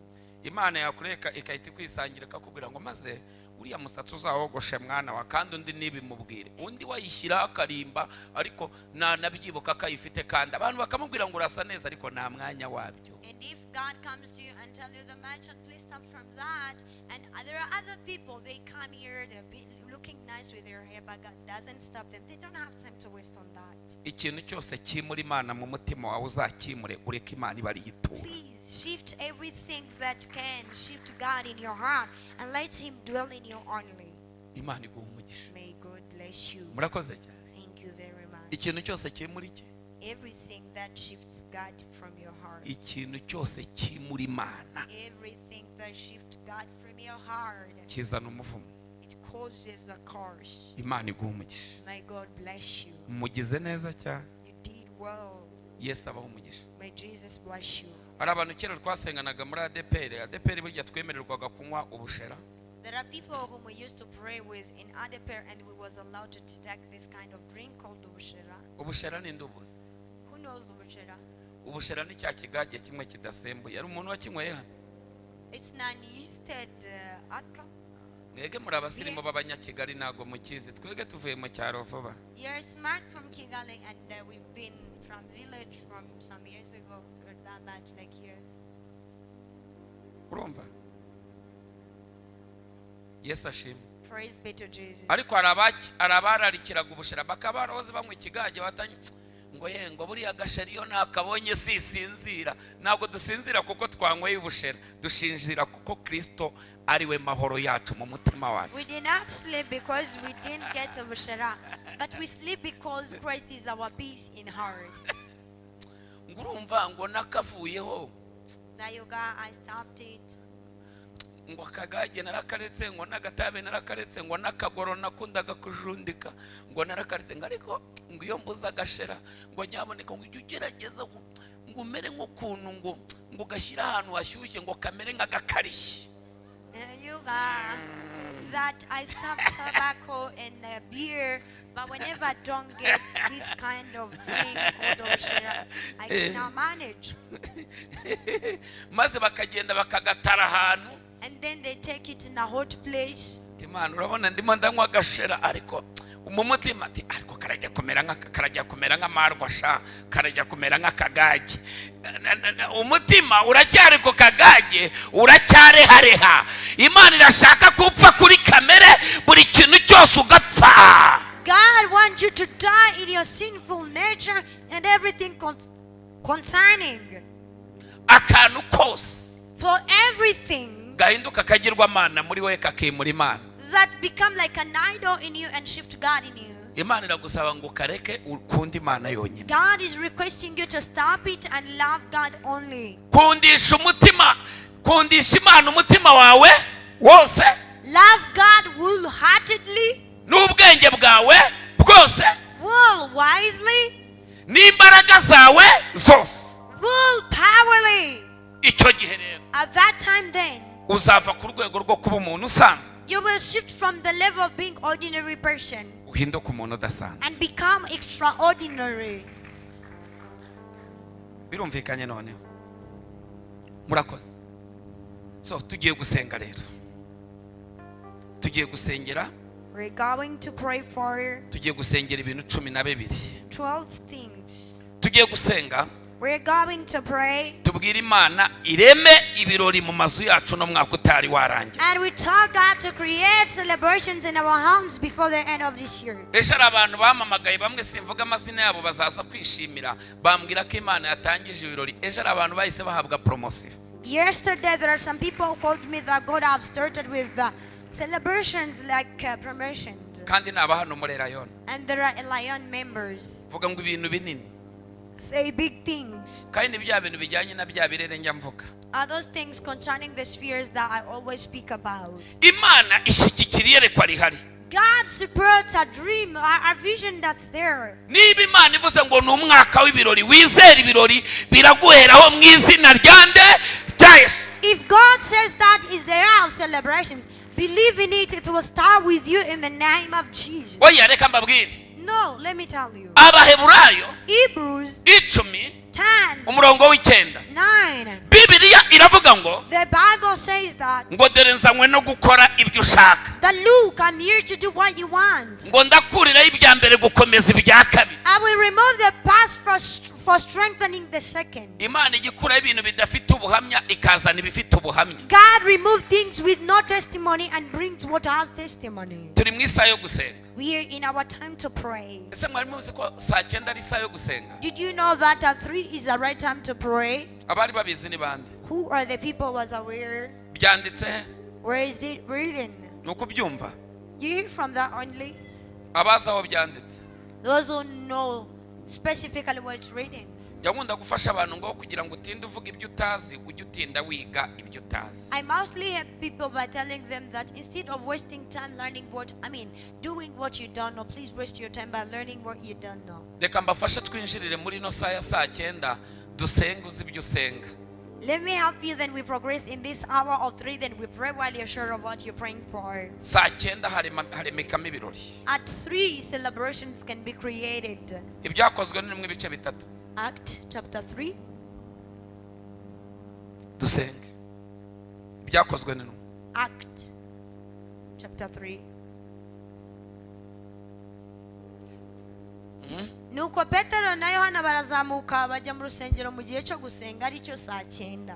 Speaker 1: Imana yakureka ikahita ikwisangira ikakubwira ngo maze uriya musatsi uzawogoshe mwana wa kandi undi nibimubwire, undi wayishyiraho akarimba ariko nabyibuka akayifite kandi abantu bakamubwira ngo urasa neza ariko nta mwanya wabyo.
Speaker 2: And if God comes to you and tell you the merchant, please stop from that, and there are other people, they come here, they're looking nice with their hair, but God doesn't stop them. They don't have time to waste on that.
Speaker 1: Ikintu cyose kimuri Imana mu mutima wawe uzakimure ureke Imana ibari yitura.
Speaker 2: Please shift everything that can shift God in your heart and let Him dwell in you only.
Speaker 1: Imana iguha umugisha.
Speaker 2: May God bless you.
Speaker 1: Murakoze cyane.
Speaker 2: Thank you very much.
Speaker 1: Ikintu cyose kimuri ki?
Speaker 2: Everything that shifts God from your heart.
Speaker 1: Ikintu cyose kimuri Imana
Speaker 2: Everything that shifts God from your heart.
Speaker 1: kizana umuvumo.
Speaker 2: It causes a curse.
Speaker 1: Imana iguha umugisha.
Speaker 2: May God bless you.
Speaker 1: Mugize neza cyane.
Speaker 2: You did well.
Speaker 1: Yesu abaho umugisha.
Speaker 2: May Jesus bless you.
Speaker 1: Hari abantu kera twasenganaga muri ADPR burya twemererwaga kunywa ubushera.
Speaker 2: There are people whom we used to pray with in ADPR, and we was allowed to take this kind of drink called ubushera.
Speaker 1: Ubushera ni ndubuzi.
Speaker 2: Who knows ubushera?
Speaker 1: Ubushera ni cya kigage kimwe kidasembuye. Ari umuntu wakinyweye hano?
Speaker 2: It's non-yeasted alcohol.
Speaker 1: Mwege muri abasirimu b'abanyakigali ntago mukizi. Twege tuvuye mu cyaro vuba.
Speaker 2: You're smart from Kigali, and we've been from village from some years ago. We're that much like years.
Speaker 1: Urumva? Yesu ashimwe.
Speaker 2: Praise be to Jesus.
Speaker 1: Ariko arabararikiraga ubushera bakabaroze bamwe ikigage batanye ngo yengo buriya gashariyo nakabonye sisinzira. Ntabwo dusinzira kuko twanyweye ubushera, dushinjira kuko Kristo ari we mahoro yacu mu mutima wacu.
Speaker 2: We did not sleep because we didn't get ubushera, but we sleep because Christ is our peace in heart.
Speaker 1: Ngurumva ngo nakavuyeho.
Speaker 2: Now you got, I stopped it.
Speaker 1: Ngo akagage narakaretse ngo nagatabe narakaretse ngo nakagoro nakundaga kujundika ngo narakaretse ngariko ngo iyo mbuza gashera ngo nyaboneka ngo ugerageza ngo umere nk'ukuntu ngo gashyira ahantu hashyushye ngo kamere nk'agakarishye.
Speaker 2: You got that I stopped tobacco and beer, but whenever I don't get this kind of drink called ubushera, I cannot manage.
Speaker 1: Maze bakagenda bakagatara ahantu.
Speaker 2: And then they take it in a hot place.
Speaker 1: Imana urabona ndimo ndanywa gashera ariko umumutima ati ariko karajya kumera nk'amarwasha karajya kumera nk'akagage. Umutima uracyari ku kagage uracyarehareha. Imana irashaka kupfa kuri kamere buri kintu cyose ugapfa.
Speaker 2: God wants you to die in your sinful nature and everything concerning.
Speaker 1: Akantu kose.
Speaker 2: For everything
Speaker 1: gahinduka kagirwa mana muri we kakimura Imana.
Speaker 2: That become like an idol in you and shift God in you.
Speaker 1: Imana iragusaba ngo kareke ukundi Imana yonyine.
Speaker 2: God is requesting you to stop it and love God only.
Speaker 1: Kundisha Imana umutima wawe wose.
Speaker 2: Love God wholeheartedly.
Speaker 1: N'ubwenge bwawe bwose.
Speaker 2: Will wisely.
Speaker 1: N'imbaraga zawe zose.
Speaker 2: Will powerly.
Speaker 1: Icyo gihe rero.
Speaker 2: At that time then.
Speaker 1: Uzava ku rwego rwo kuba umuntu usanzwe.
Speaker 2: You will shift from the level of being ordinary person.
Speaker 1: Uhinduka umuntu udasanzwe.
Speaker 2: And become extraordinary.
Speaker 1: Birumvikanye none. Murakoze. So tugiye gusenga rero. Tugiye gusengera.
Speaker 2: We're going to pray for.
Speaker 1: Tugiye gusengera ibintu 12.
Speaker 2: 12 things.
Speaker 1: Tugiye gusenga.
Speaker 2: We're going to pray.
Speaker 1: Tubwire Imana ireme ibirori mu mazu yacu no mwaka utari warangira.
Speaker 2: And we tell God to create celebrations in our homes before the end of this year.
Speaker 1: Eshara abantu bamamagaye bamwe simvuga amazina yabo bazaza kwishimira bambwira ko Imana yatangije ibirori. Eshara abantu bahise bahabwa promotion.
Speaker 2: Yesterday there are some people who called me that God have started with celebrations like promotions.
Speaker 1: Kandi naba hano muri Lion.
Speaker 2: And there are Lion members.
Speaker 1: Vuga ngo ibintu binini.
Speaker 2: Say big things.
Speaker 1: Kandi bya bintu bijyanye na bya birere njya mvuga.
Speaker 2: Are those things concerning the spheres that I always speak about.
Speaker 1: Imana ishyigikira iyerekwa rihari.
Speaker 2: God supports a dream, a vision that's there.
Speaker 1: niba Imana ivuze ngo ni umwaka w'ibirori wizera ibirori biraguheraho mu izina ryande rya Yesu.
Speaker 2: If God says that is the year of celebrations, believe in it, it will start with you in the name of Jesus.
Speaker 1: Oya reka mbabwire,
Speaker 2: No, let me tell you.
Speaker 1: Abaheburayo
Speaker 2: Hebrews
Speaker 1: 10
Speaker 2: 10,
Speaker 1: umurongo w'icyenda
Speaker 2: 9.
Speaker 1: Bibiliya iravuga ngo
Speaker 2: The Bible says that
Speaker 1: ngo dore nzanywe no gukora ibyo ushaka,
Speaker 2: look, I'm here to do what you want.
Speaker 1: ngo ndakuriraho ibya mbere gukomeza ibya kabiri.
Speaker 2: I will remove the past for strengthening the second.
Speaker 1: Imana igikuraho ibintu bidafite ubuhamya ikazana ibifite ubuhamya.
Speaker 2: God removed things with no testimony and brings what has testimony.
Speaker 1: Turi mu isaha yo gusenga.
Speaker 2: We are in our time to pray.
Speaker 1: Ese mwari muzi ko saa 9 ari isaha yo gusenga?
Speaker 2: Did you know that at 3 is the right time to pray?
Speaker 1: Abari babizi ni bande?
Speaker 2: Who are the people was aware?
Speaker 1: Byanditse he?
Speaker 2: Where is it written?
Speaker 1: Nuko byumva.
Speaker 2: You hear from that only?
Speaker 1: Abaza aho byanditse.
Speaker 2: Those who know specifically what it's written.
Speaker 1: Yakunda gufasha abantu ngo kugira ngo utinde uvuga ibyo utazi ujye utinda wiga ibyo utazi.
Speaker 2: I mostly help people by telling them that instead of wasting time doing what you don't know, please waste your time by learning what you don't know.
Speaker 1: Reka mbafashe twinjirire muri no saa ya saa 9 dusenga uzi ibyo usenga.
Speaker 2: Let me help you, then we progress in this hour of 3, then we pray while you're sure of what you're praying for.
Speaker 1: Saa 9 haremekamo ibirori.
Speaker 2: At 3, celebrations can be created.
Speaker 1: Ibyakozwe ni mu bice bitatu.
Speaker 2: Act chapter 3.
Speaker 1: Dusenge. Ibyakozwe ni
Speaker 2: Act chapter 3. Nuko Petero na Yohana barazamuka bajya mu rusengero mu gihe cyo gusenga aricyo saa 9.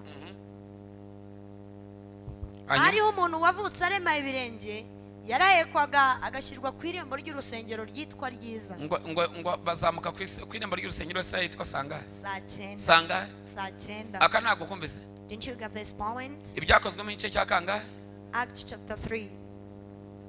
Speaker 2: Hariho umuntu wavutse arema ibirenge, yarahekwaga agashyirwa ku irembo ry'urusengero ryitwa ryiza.
Speaker 1: ngo bazamuka ku irembo ry'urusengero saa yitwa sangahe?
Speaker 2: Saa 9.
Speaker 1: Sangahe?
Speaker 2: Saa 9.
Speaker 1: Aka ntabwo kumvise.
Speaker 2: Didn't you get this point?
Speaker 1: Ibyakozwe mu gice cya kangahe?
Speaker 2: Acts chapter 3.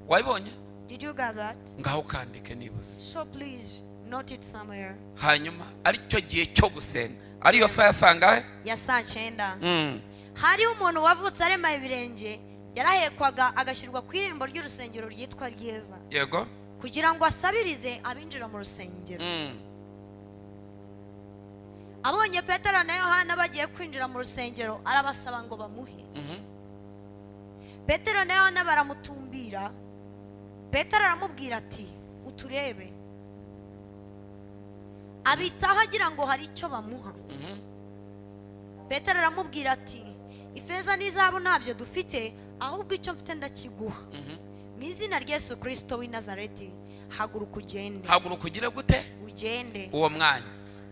Speaker 1: Wayibonye?
Speaker 2: Did you get that?
Speaker 1: Ngaho kandike nibuze.
Speaker 2: So please note it somewhere.
Speaker 1: Hanyuma aricyo gihe cyo gusenga. Ariyo saa ya sangahe?
Speaker 2: Ya saa 9. Hariho umuntu wavutse arema ibirenge, yarahekwaga agashyirwa ku irembo ry'urusengero ryitwa ryiza.
Speaker 1: Yego.
Speaker 2: Kugira ngo asabirize abinjira mu rusengero. Abonye Petero na Yohana bagiye kwinjira mu rusengero, arabasaba ngo bamuhe. Petero na Yohana baramutumbira. Petero aramubwira ati, uturebe. Abitaho agira ngo hari icyo bamuha. Petero aramubwira ati, ifeza n'izahabu ntabyo dufite, ahubwo icyo mfite ndakiguha. Mu izina rya Yesu Kristo w'i Nazareti, haguruka ugende.
Speaker 1: Haguruka ugire gute?
Speaker 2: Ugende.
Speaker 1: Uwo mwanya.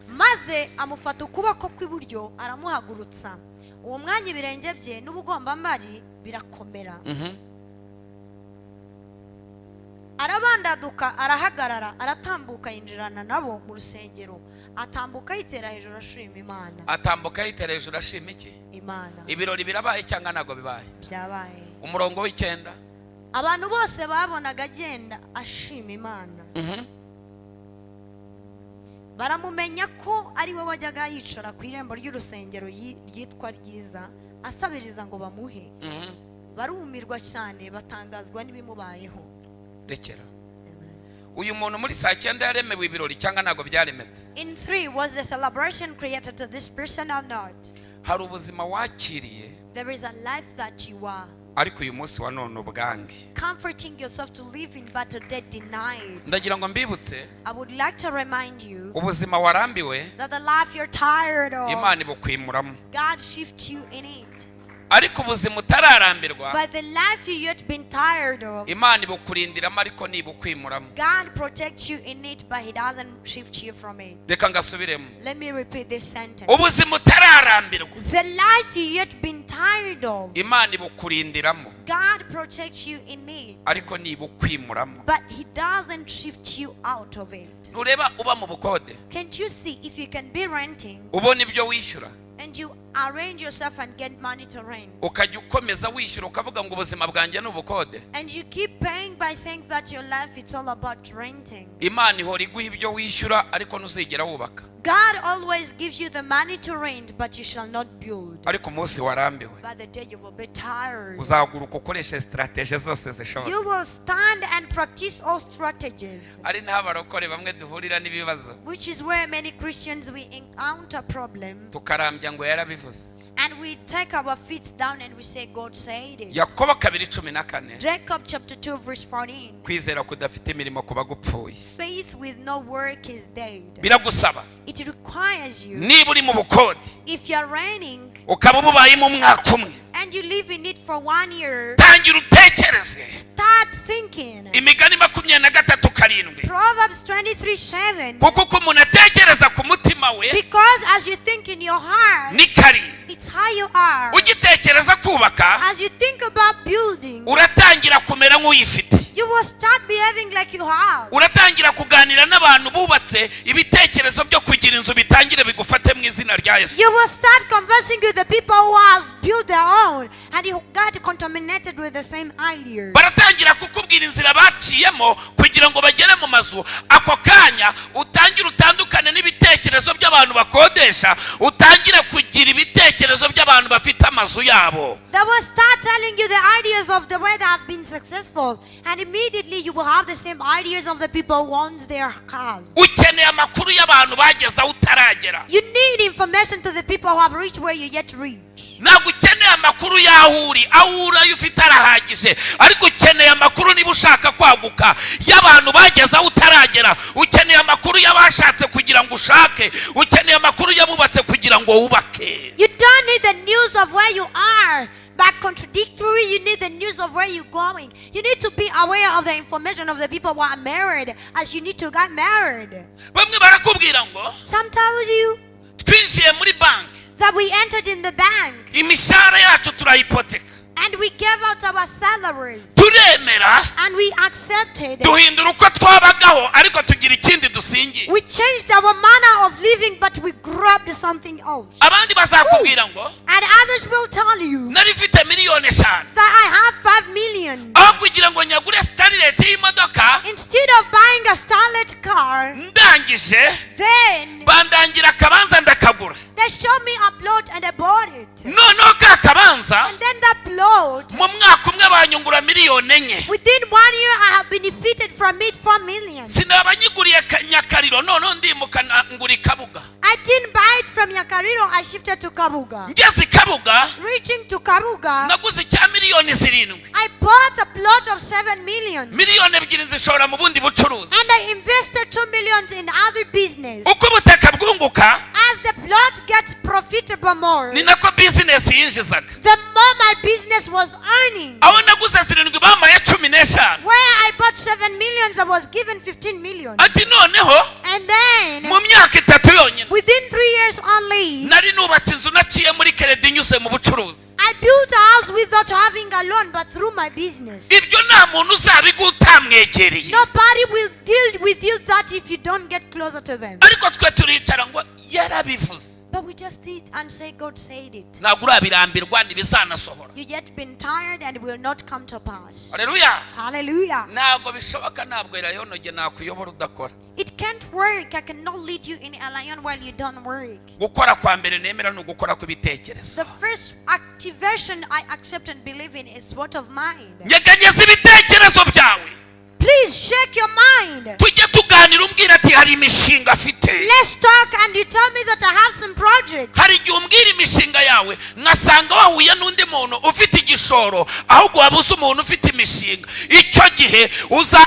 Speaker 2: Maze amufata ukuboko kw'iburyo aramuhagurutsa. Uwo mwanya ibirenge bye n'ubugombambari birakomera. Arabandaduka, arahagarara, aratambuka yinjirana nabo mu rusengero. Atambuka yitera hejuru ashima Imana.
Speaker 1: Atambuka yitera hejuru ashima iki?
Speaker 2: Imana.
Speaker 1: Ibirori birabaye cyangwa ntago bibaye?
Speaker 2: Byabaye.
Speaker 1: Umurongo w'9.
Speaker 2: Abantu bose babonaga agenda ashima Imana. Baramumenya ko ari we wajyaga yicara ku irembo ry'urusengero ryitwa ryiza asabiriza ngo bamuhe. Barumirwa cyane, batangazwa n'ibimubayeho.
Speaker 1: Rekera. Uyu muntu muri saa 9 yaremewe ibirori cyangwa ntago byaremetse?
Speaker 2: In 3, was the celebration created to this person or not?
Speaker 1: Hari ubuzima wakiriye.
Speaker 2: There is a life that you are.
Speaker 1: Ariko uyu munsi wa none ubwange.
Speaker 2: Comforting yourself to live in, but today denied.
Speaker 1: Ndagira ngo mbibutse.
Speaker 2: I would like to remind you
Speaker 1: Ubuzima warambiwe.
Speaker 2: that the life you're tired of,
Speaker 1: Imana ibukwimuramo.
Speaker 2: God shifts you in it.
Speaker 1: Ariko ubuzima utararambirwa.
Speaker 2: But the life you yet been tired of,
Speaker 1: Imana ibukurindiramo ariko nibukwimuramo.
Speaker 2: God protects you in it, but He doesn't shift you from it.
Speaker 1: Reka ngasubiremo.
Speaker 2: Let me repeat this sentence.
Speaker 1: Ubuzima utararambirwa.
Speaker 2: The life you yet been tired of,
Speaker 1: Imana ibukurindiramo.
Speaker 2: God protects you in it,
Speaker 1: Ariko nibukwimuramo.
Speaker 2: but He doesn't shift you out of it.
Speaker 1: Nureba uba mu bukode.
Speaker 2: Can't you see if you can be renting
Speaker 1: Ubona ibyo wishyura.
Speaker 2: and you arrange yourself and get money to rent.
Speaker 1: ukajya ukomeza wishyura ukavuga ngo ubuzima bwanjye ni ubukode.
Speaker 2: And you keep paying by saying that your life it's all about renting.
Speaker 1: Imana ihora iguha ibyo wishyura ariko ntuzigera wubaka.
Speaker 2: God always gives you the money to rent, but you shall not build.
Speaker 1: ariko umunsi warambiwe
Speaker 2: By the day you will be tired.
Speaker 1: uzahaguruka ukoresha strategy zose zishoboka.
Speaker 2: You will stand and practice all strategies,
Speaker 1: ari naho abarokore bamwe duhurira n'ibibazo
Speaker 2: which is where many Christians we encounter problem,
Speaker 1: tukarambya ngo yarabivuze.
Speaker 2: and we take our feet down and we say God said it.
Speaker 1: Yakobo 2:14
Speaker 2: Jacob chapter 2 verse 14.
Speaker 1: kwizera kudafite imirimo kuba gupfuye.
Speaker 2: Faith with no work is dead.
Speaker 1: Biragusaba
Speaker 2: It requires you,
Speaker 1: niba uri mu bukode
Speaker 2: if you are reigning
Speaker 1: ukaba ububayemo umwaka umwe,
Speaker 2: and you live in it for 1 year,
Speaker 1: tangira utekereze
Speaker 2: start thinking.
Speaker 1: Imigani 23:7
Speaker 2: Proverbs 23:7.
Speaker 1: kuko uko umuntu atekereza ku mutima we
Speaker 2: Because as you think in your heart,
Speaker 1: ni kari.
Speaker 2: it's how you are.
Speaker 1: ugitekereza kubaka
Speaker 2: As you think about building,
Speaker 1: uratangira kumera nk'uyifite.
Speaker 2: you will start behaving like you have.
Speaker 1: uratangira kuganira n'abantu bubatse ibitekerezo byo kugira inzu bitangire bigufate mu izina rya Yesu.
Speaker 2: You will start conversing with the people who have built their own, and you got contaminated with the same idea.
Speaker 1: baratangira kukubwira inzira baciyemo kugira ngo bagere mu mazu. ako kanya utangira utandukane n'ibitekerezo by'abantu bakodesha, utangira kugira ibitekerezo by'abantu bafite amazu yabo.
Speaker 2: They will start telling you the ideas of the way they have been successful, and immediately you will have the same ideas of the people who owns their cars.
Speaker 1: ukeneye amakuru y'abantu bageze aho utaragera.
Speaker 2: You need information to the people who have reached where you yet reach.
Speaker 1: ntabwo ukeneye amakuru y'aho uri, aho uri ayo ufite arahagije, ariko ukeneye amakuru niba ushaka kwaguka y'abantu bageze aho utaragera. ukeneye amakuru y'abashatse kugira ngo ushake, ukeneye amakuru y'abubatse kugira ngo wubake.
Speaker 2: You don't need the news of where you are, but contradictory, you need the news of where you're going. You need to be aware of the information of the people who are married, as you need to get married.
Speaker 1: bamwe barakubwira ngo
Speaker 2: Some tell you
Speaker 1: twinjiye muri banki,
Speaker 2: that we entered in the bank
Speaker 1: imishahara yacu turayipoteka,
Speaker 2: and we gave out our salaries
Speaker 1: turemera
Speaker 2: and we accepted.
Speaker 1: duhindura uko twabagaho ariko tugira ikindi dusingiye.
Speaker 2: We changed our manner of living, but we grabbed something else.
Speaker 1: abandi bazakubwira ngo
Speaker 2: And others will tell you
Speaker 1: nari mfite miliyoni 5
Speaker 2: that I have 5 million.
Speaker 1: aho kugira ngo nyagure starlet y'imodoka,
Speaker 2: Instead of buying a starlet car,
Speaker 1: ndangije
Speaker 2: then
Speaker 1: bandangira akabanza ndakagura.
Speaker 2: they showed me a plot and I bought it.
Speaker 1: noneho ka kabanza
Speaker 2: And then that plot,
Speaker 1: mu mwaka umwe banyungura miliyoni 4.
Speaker 2: within 1 year, I have benefited from it 4 million.
Speaker 1: sinaba nyiguriye nyakariro, noneho ndimuka ngura ikabuga.
Speaker 2: I didn't buy it from Yakariro, I shifted to Kabuga.
Speaker 1: ngeze ikabuga
Speaker 2: Reaching to Kabuga,
Speaker 1: naguze icya miliyoni 7.
Speaker 2: I bought a plot of 7 million.
Speaker 1: miliyoni 2 zishora mu bundi bucuruzi.
Speaker 2: And I invested 2 million in other business.
Speaker 1: uko ubutaka bwunguka
Speaker 2: As the plot gets profitable more,
Speaker 1: ni nako bizinesi yinjizaga.
Speaker 2: the more my business was earning.
Speaker 1: aho naguze 7 bamaye 15.
Speaker 2: Where I bought 7 million, I was given 15 million.
Speaker 1: ati noneho
Speaker 2: And then,
Speaker 1: mu myaka 3 yonyine
Speaker 2: within 3 years only,
Speaker 1: nari nubatse inzu naciye muri keredi nyuze mu bucuruzi.
Speaker 2: I built a house without having a loan, but through my business.
Speaker 1: ibyo nta muntu uzabiguha utamwegereye.
Speaker 2: Nobody will deal with you that if you don't get closer to them.
Speaker 1: ariko twe turicara ngo yarabivuze.
Speaker 2: But we just sit and say, God said it.
Speaker 1: ntabwo urabirambirwa ntibizanasohora.
Speaker 2: You yet been tired and will not come to pass.
Speaker 1: haleluya.
Speaker 2: Hallelujah.
Speaker 1: ntabwo bishoboka, ntabwo irayonoge nakuyobora udakora.
Speaker 2: It can't work. I cannot lead you in a lion while you don't work.
Speaker 1: gukora kwa mbere nemera ni ugukora kw'ibitekerezo.
Speaker 2: The first activation I accept and believe in is what of mind.
Speaker 1: nyeganyeza ibitekerezo byawe.
Speaker 2: Please shake your mind.
Speaker 1: tujye tuganira umbwira ati hari imishinga afite.
Speaker 2: Let's talk and you tell me that I have some projects.
Speaker 1: hari igihe umbwira imishinga yawe nkasanga wahuye n'undi muntu ufite igishoro ahubwo wabuze umuntu ufite imishinga. icyo gihe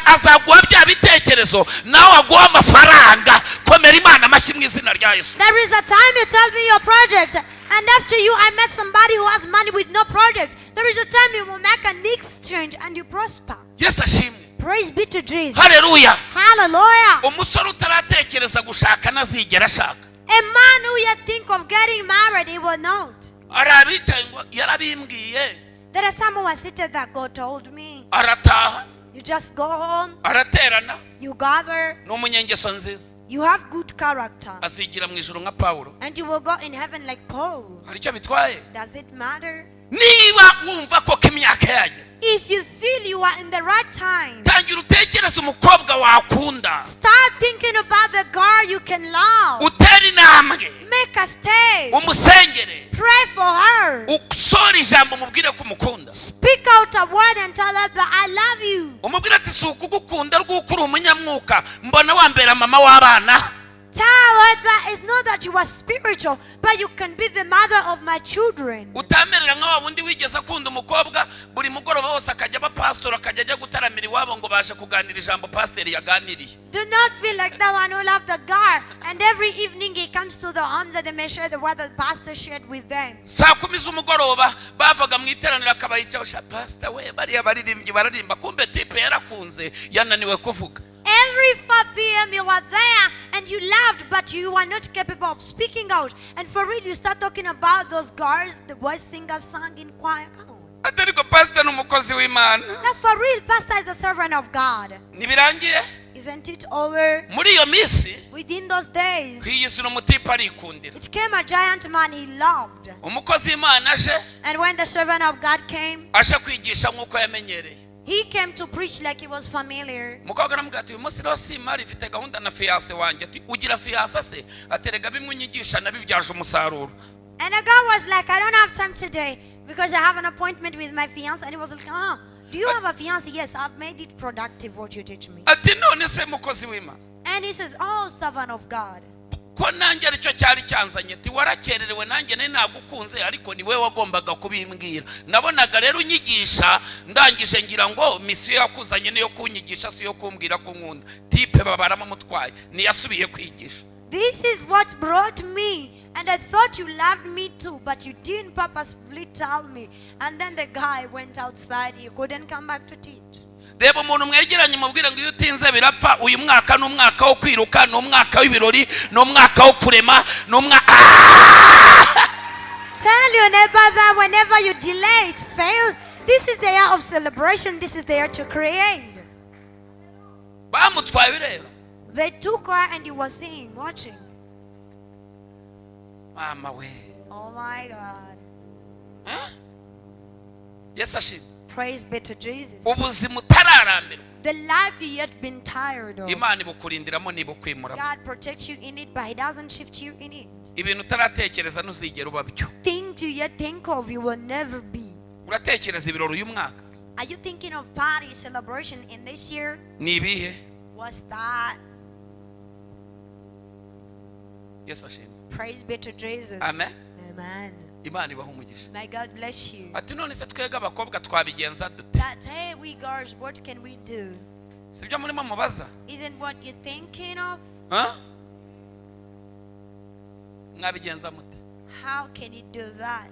Speaker 1: azaguha bya bitekerezo nawe aguha amafaranga. komera Imana amashyi mu izina rya Yesu.
Speaker 2: There is a time you tell me your project, and after you I met somebody who has money with no project. There is a time you will make an exchange and you prosper.
Speaker 1: Yesu ashimwe.
Speaker 2: Praise be to Jesus.
Speaker 1: haleluya.
Speaker 2: Hallelujah.
Speaker 1: umusore utaratekereza gushaka ntazigera ashaka.
Speaker 2: A man who yet think of getting married, he will not.
Speaker 1: hari abicaye ngo yarabimbwiye.
Speaker 2: There are some who are seated that God told me.
Speaker 1: arataha
Speaker 2: You just go home,
Speaker 1: araterana
Speaker 2: you gather,
Speaker 1: ni umunyengeso nziza.
Speaker 2: You have good character.
Speaker 1: asigira mu ijuru nka Pawulo.
Speaker 2: And you will go in heaven like Paul.
Speaker 1: Hari icyo bitwaye?
Speaker 2: Does it matter?
Speaker 1: Niba wumva ko imyaka yageze,
Speaker 2: If you feel you are in the right time,
Speaker 1: tangira utekereze umukobwa wakunda,
Speaker 2: start thinking about the girl you can love.
Speaker 1: utera intambwe,
Speaker 2: Make a stay.
Speaker 1: umusengere,
Speaker 2: Pray for her.
Speaker 1: usore ijambo umubwire ko umukunda,
Speaker 2: Speak out a word and tell her that I love you.
Speaker 1: umubwire ati si ukugukunda rw'uko uri umunyamwuka, mbona wambera mama w'abana.
Speaker 2: Tell her that it's not that you are spiritual, but you can be the mother of my children.
Speaker 1: utamerera nka wa wundi wigeze akunda umukobwa, buri mugoroba wose akajya aba pastor akajya ajya gutaramira iwabo ngo baje kuganira ijambo pastor yaganiriye.
Speaker 2: Do not feel like that one who loved the girl, and every evening he comes to the home that they may share the word that the pastor shared with them.
Speaker 1: saa 10 z'umugoroba bavaga mu iteraniro akabayicaho, sha pastor we bariya baririmbyi bararimba, kumbe tipe yarakunze yananiwe kuvuga.
Speaker 2: Every 4 p.m. you were there and you loved, but you were not capable of speaking out. And for real, you start talking about those girls, the voice singers sang in choir. Come on.
Speaker 1: Atariko pastor n'umukozi w'Imana.
Speaker 2: Now for real, pastor is a servant of God.
Speaker 1: Nibirangiye?
Speaker 2: Isn't it over?
Speaker 1: Muri iyo minsi
Speaker 2: Within those days,
Speaker 1: kwiyisura umutipe arikundira.
Speaker 2: it came a giant man he loved.
Speaker 1: Umukozi w'Imana aje,
Speaker 2: And when the servant of God came,
Speaker 1: aje kwigisha nk'uko yamenyereye.
Speaker 2: he came to preach like he was familiar.
Speaker 1: Umukobwa aramubwira ati uyu munsi rero simari mfite gahunda na fiance wanjye. Ati ugira fiance se? Aterega bimwe unyigisha nabibyaje umusaruro.
Speaker 2: And a girl was like, I don't have time today because I have an appointment with my fiance. And he was like, do you have a fiance? Yes, I've made it productive what you teach me.
Speaker 1: Ati none se mukozi w'Imana,
Speaker 2: And he says, oh, servant of God.
Speaker 1: ko nanjye aricyo cyari cyanzanye, ati warakererewe nanjye nari nagukunze ariko ni we wagombaga kubimbwira. Nabonaga rero unyigisha, ndangije ngira ngo misiyo yakuzanye niyo kunyigisha si yo kumbwira ko nkunda. Tipe babaramo mutwaye niyasubiye kwigisha.
Speaker 2: This is what brought me. And I thought you loved me too, but you didn't purposefully tell me. And then the guy went outside. He couldn't come back to teach.
Speaker 1: Reba umuntu mwegeranye mubwira ngo iyo utinze birapfa. Uyu mwaka ni umwaka wo kwiruka, ni umwaka w'ibirori, ni umwaka wo kurema, ni umwaka.
Speaker 2: Tell your neighbor that whenever you delay, it fails. This is the year of celebration. This is the year to create.
Speaker 1: Bamutwaye bireba.
Speaker 2: They took her and he was seeing, watching.
Speaker 1: Mama we.
Speaker 2: Oh my God.
Speaker 1: Yesu ashimwe.
Speaker 2: Praise be to Jesus.
Speaker 1: Ubuzima utararambirwa,
Speaker 2: The life you yet been tired of,
Speaker 1: Imana ibukurindiramo nibukwimuramo.
Speaker 2: God protects you in it, but He doesn't shift you in it.
Speaker 1: Ibintu utaratekereza ntuzigera uba byo.
Speaker 2: Things you yet think of, you will never be.
Speaker 1: Uratekereza ibirori uyu mwaka?
Speaker 2: Are you thinking of party celebration in this year?
Speaker 1: Ni ibihe?
Speaker 2: What's that?
Speaker 1: Yesu ashimwe.
Speaker 2: Praise be to Jesus.
Speaker 1: Amen.
Speaker 2: Amen.
Speaker 1: Imana ibaha umugisha.
Speaker 2: May God bless you.
Speaker 1: Ati none se twega abakobwa twabigenza dute?
Speaker 2: That, hey, we girls, what can we do?
Speaker 1: Sibyo murimo mubaza?
Speaker 2: Isn't what you're thinking of?
Speaker 1: Mwabigenza mute?
Speaker 2: How can you do that?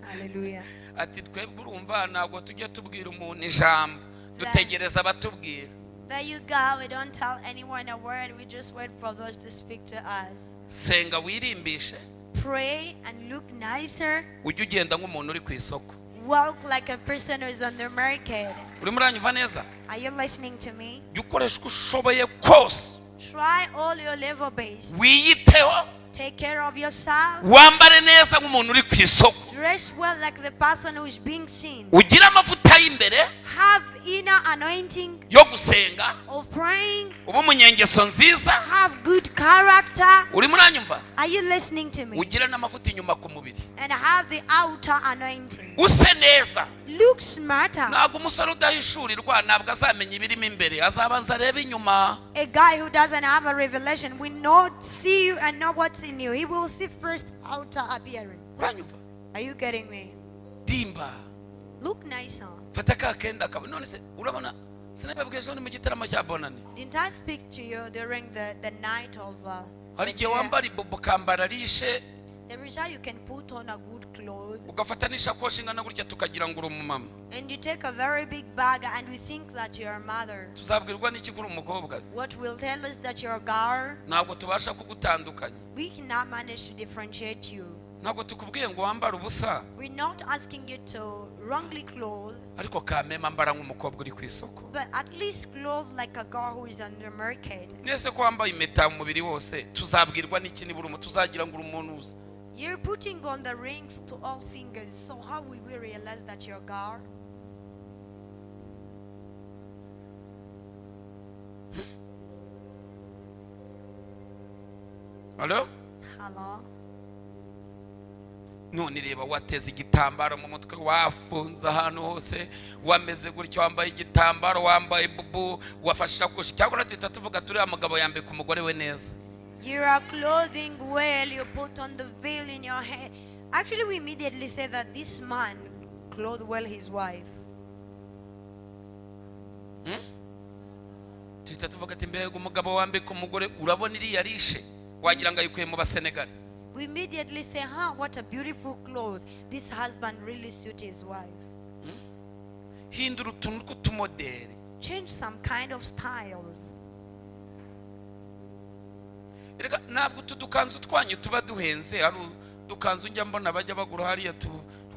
Speaker 2: Hallelujah.
Speaker 1: Ati twebwe urumva ntabwo tujya tubwira umuntu ijambo, dutegereza abatubwira.
Speaker 2: There you go. We don't tell anyone a word. We just wait for those to speak to us.
Speaker 1: Senga wirimbishe.
Speaker 2: Pray and look nicer.
Speaker 1: Ujye ugenda nk'umuntu uri ku isoko.
Speaker 2: Walk like a person who is on the market.
Speaker 1: Urimo uranyumva neza?
Speaker 2: Are you listening to me?
Speaker 1: Jya ukoresha uko ushoboye kose.
Speaker 2: Try all your level base.
Speaker 1: Wiyiteho.
Speaker 2: Take care of yourself.
Speaker 1: Wambare neza nk'umuntu uri ku isoko.
Speaker 2: Dress well like the person who is being seen.
Speaker 1: Ugira amavuta y'imbere.
Speaker 2: Have inner anointing
Speaker 1: yo gusenga.
Speaker 2: of praying.
Speaker 1: Uba umunyengeso nziza.
Speaker 2: Have good character.
Speaker 1: Urimo uranyumva?
Speaker 2: Are you listening to me?
Speaker 1: Ugira n'amavuta inyuma ku mubiri.
Speaker 2: And have the outer anointing.
Speaker 1: Use neza.
Speaker 2: Look smarter.
Speaker 1: Ntabwo umusore udahishurirwa ntabwo azamenya ibirimo imbere, azabanza arebe inyuma.
Speaker 2: A guy who doesn't have a revelation will not see you and know what's in you. He will see first outer appearance.
Speaker 1: Uranyumva?
Speaker 2: Are you getting me?
Speaker 1: Dimba.
Speaker 2: Look nicer.
Speaker 1: Fata ka kenda kawe. None se urabona sinababwiye ejo ni mu gitaramo cya Bonani.
Speaker 2: Didn't I speak to you during the night of
Speaker 1: Hari igihe wambara ibubu kambara rishe.
Speaker 2: there is how you can put on a good clothes
Speaker 1: Ugafata n'ishakoshi ingana gutya tukagira ngo uri umumama.
Speaker 2: and you take a very big bag and we think that you're a mother.
Speaker 1: Tuzabwirwa n'iki kuri umukobwa?
Speaker 2: What will tell us that you're a girl?
Speaker 1: Ntabwo tubasha kugutandukanya.
Speaker 2: We cannot manage to differentiate you.
Speaker 1: ntabwo tukubwiye ngo wambare ubusa,
Speaker 2: We're not asking you to wrongly clothe,
Speaker 1: ariko kamema mbara nk'umukobwa uri ku isoko.
Speaker 2: but at least clothe like a girl who is on the market.
Speaker 1: Nese ko wambaye impeta mu mubiri wose, tuzabwirwa n'iki nibura tuzagira ngo uri umuntu uza?
Speaker 2: You're putting on the rings to all fingers, so how will we realize that you're a girl?
Speaker 1: Hello?
Speaker 2: Hello?
Speaker 1: None reba wateze igitambaro mu mutwe, wafunze ahantu hose, wameze gutyo, wambaye igitambaro, wambaye bubu, wafashe isakoshi, cyangwa tuhita tuvuga turi amagabo yambika umugore we neza.
Speaker 2: You are clothing well, you put on the veil in your head. Actually, we immediately say that this man clothed well his wife.
Speaker 1: Tuhita tuvuga ati mbega umugabo wambika umugore, urabona iriya rishe, wagira ngo ayikuye mu Basenegal.
Speaker 2: We immediately say, what a beautiful cloth. This husband really suits his wife.
Speaker 1: Hindura utuntu tw'utumodeli.
Speaker 2: Change some kind of styles.
Speaker 1: Erega ntabwo tudukanzu twanyu tuba duhenze, hari dukanzu njya mbona bajya bagura hariya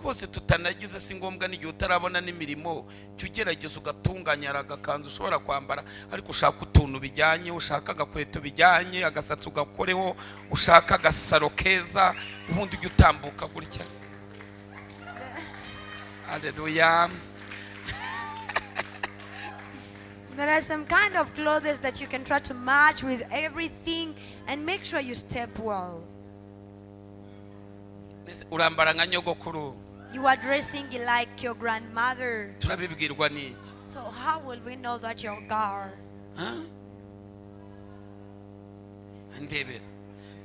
Speaker 1: twose tutanagize, si ngombwa n'igihe utarabona n'imirimo, cyo ugerageza ugatunganya agakanzu ushobora kwambara, ariko ushaka utuntu bijyanye, ushaka agakweto bijyanye, agasatsi ugakoreho, ushaka agasaro keza, ubundi ujya utambuka gutya. Haleluya.
Speaker 2: There are some kind of clothes that you can try to match with everything and make sure you step well.
Speaker 1: Urambara nka nyogokuru.
Speaker 2: You are dressing like your grandmother.
Speaker 1: Turabibwirwa n'iki?
Speaker 2: So how will we know that you're a girl?
Speaker 1: Ndebera.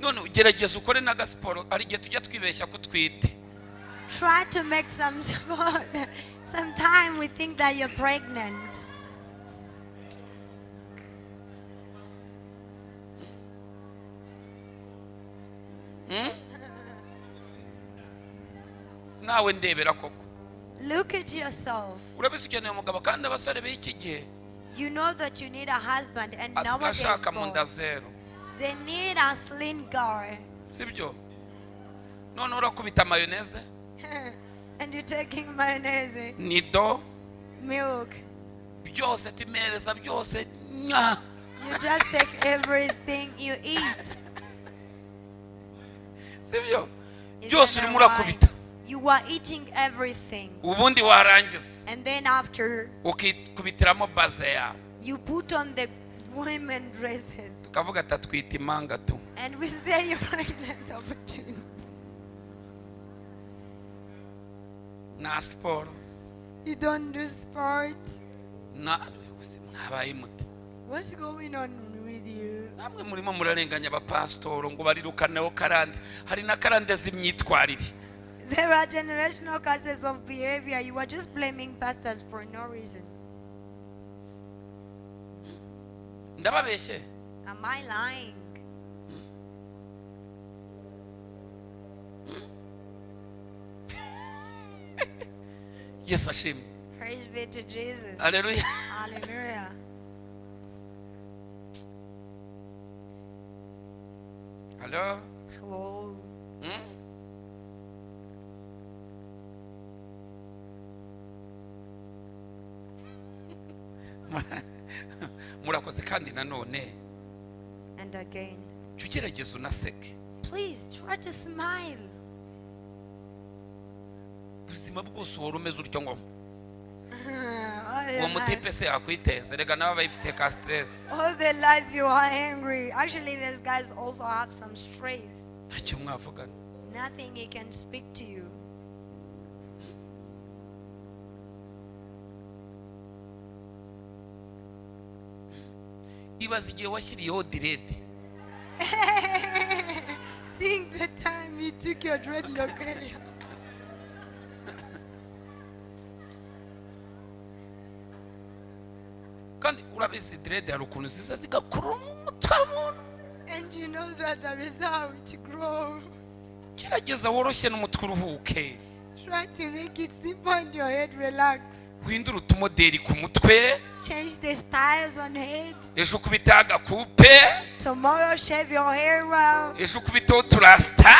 Speaker 1: None ugerageza ukore n'agasiporo, ari gihe tujya twibeshya ko twite.
Speaker 2: Try to make some sport. Sometime we think that you're pregnant.
Speaker 1: Nawe ndebera koko.
Speaker 2: Look at yourself.
Speaker 1: Urabizi ukeneye umugabo kandi abasore b'iki gihe
Speaker 2: You know that you need a husband, and nowadays
Speaker 1: ashaka mu nda
Speaker 2: boys,
Speaker 1: zero.
Speaker 2: they need a slim girl.
Speaker 1: Sibyo? None urakubita mayoneze,
Speaker 2: And you're taking mayonnaise,
Speaker 1: nido,
Speaker 2: milk.
Speaker 1: byose timereza byose. Nya.
Speaker 2: You just take everything you eat.
Speaker 1: Sibyo?
Speaker 2: Is
Speaker 1: Byose
Speaker 2: that
Speaker 1: urimo
Speaker 2: right?
Speaker 1: urakubita.
Speaker 2: You are eating everything.
Speaker 1: Ubundi warangiza
Speaker 2: And then after,
Speaker 1: ukikubitiramo bazeya.
Speaker 2: you put on the women dresses.
Speaker 1: Tukavuga atatwita imanga tu.
Speaker 2: And we say you're pregnant of a twin.
Speaker 1: Na sport.
Speaker 2: You don't do sport.
Speaker 1: Na mwabaye mute.
Speaker 2: What's going on with you?
Speaker 1: Namwe murimo murarenganya abapasitoro ngo barirukaneho karande. Hari na karande z'imyitwarire.
Speaker 2: There are generational causes of behavior. You are just blaming pastors for no reason.
Speaker 1: Ndababeshye.
Speaker 2: Am I lying?
Speaker 1: Yes, ashimwe.
Speaker 2: Praise be to Jesus.
Speaker 1: Haleluya.
Speaker 2: Hallelujah.
Speaker 1: Hello.
Speaker 2: Hello.
Speaker 1: Murakoze kandi nanone
Speaker 2: And again.
Speaker 1: ugerageza unaseke.
Speaker 2: Please try to smile.
Speaker 1: Ubuzima bwose uhora umeze utyo ngo
Speaker 2: All
Speaker 1: uwo
Speaker 2: your
Speaker 1: mutipe
Speaker 2: life-
Speaker 1: se yakwiteza, rega nawe bayifite ka stress.
Speaker 2: all their life you are angry. Actually, these guys also have some stress.
Speaker 1: Ntacyo mwavugana.
Speaker 2: Nothing he can speak to you.
Speaker 1: Ibaza igihe washyiriyeho direde.
Speaker 2: Think the time you took your dreadlock area.
Speaker 1: Kandi urabizi direde hari ukuntu ziza zigakurura umutwe w'umuntu.
Speaker 2: And you know that there is how it grows.
Speaker 1: Gerageza woroshye n'umutwe uruhuke.
Speaker 2: Try to make it simple and your head relax.
Speaker 1: Uhindura utumoderi ku mutwe.
Speaker 2: Change the styles on head.
Speaker 1: Ejo ukubita agakupe.
Speaker 2: Tomorrow shave your hair well.
Speaker 1: Ejo ukubitaho turasita.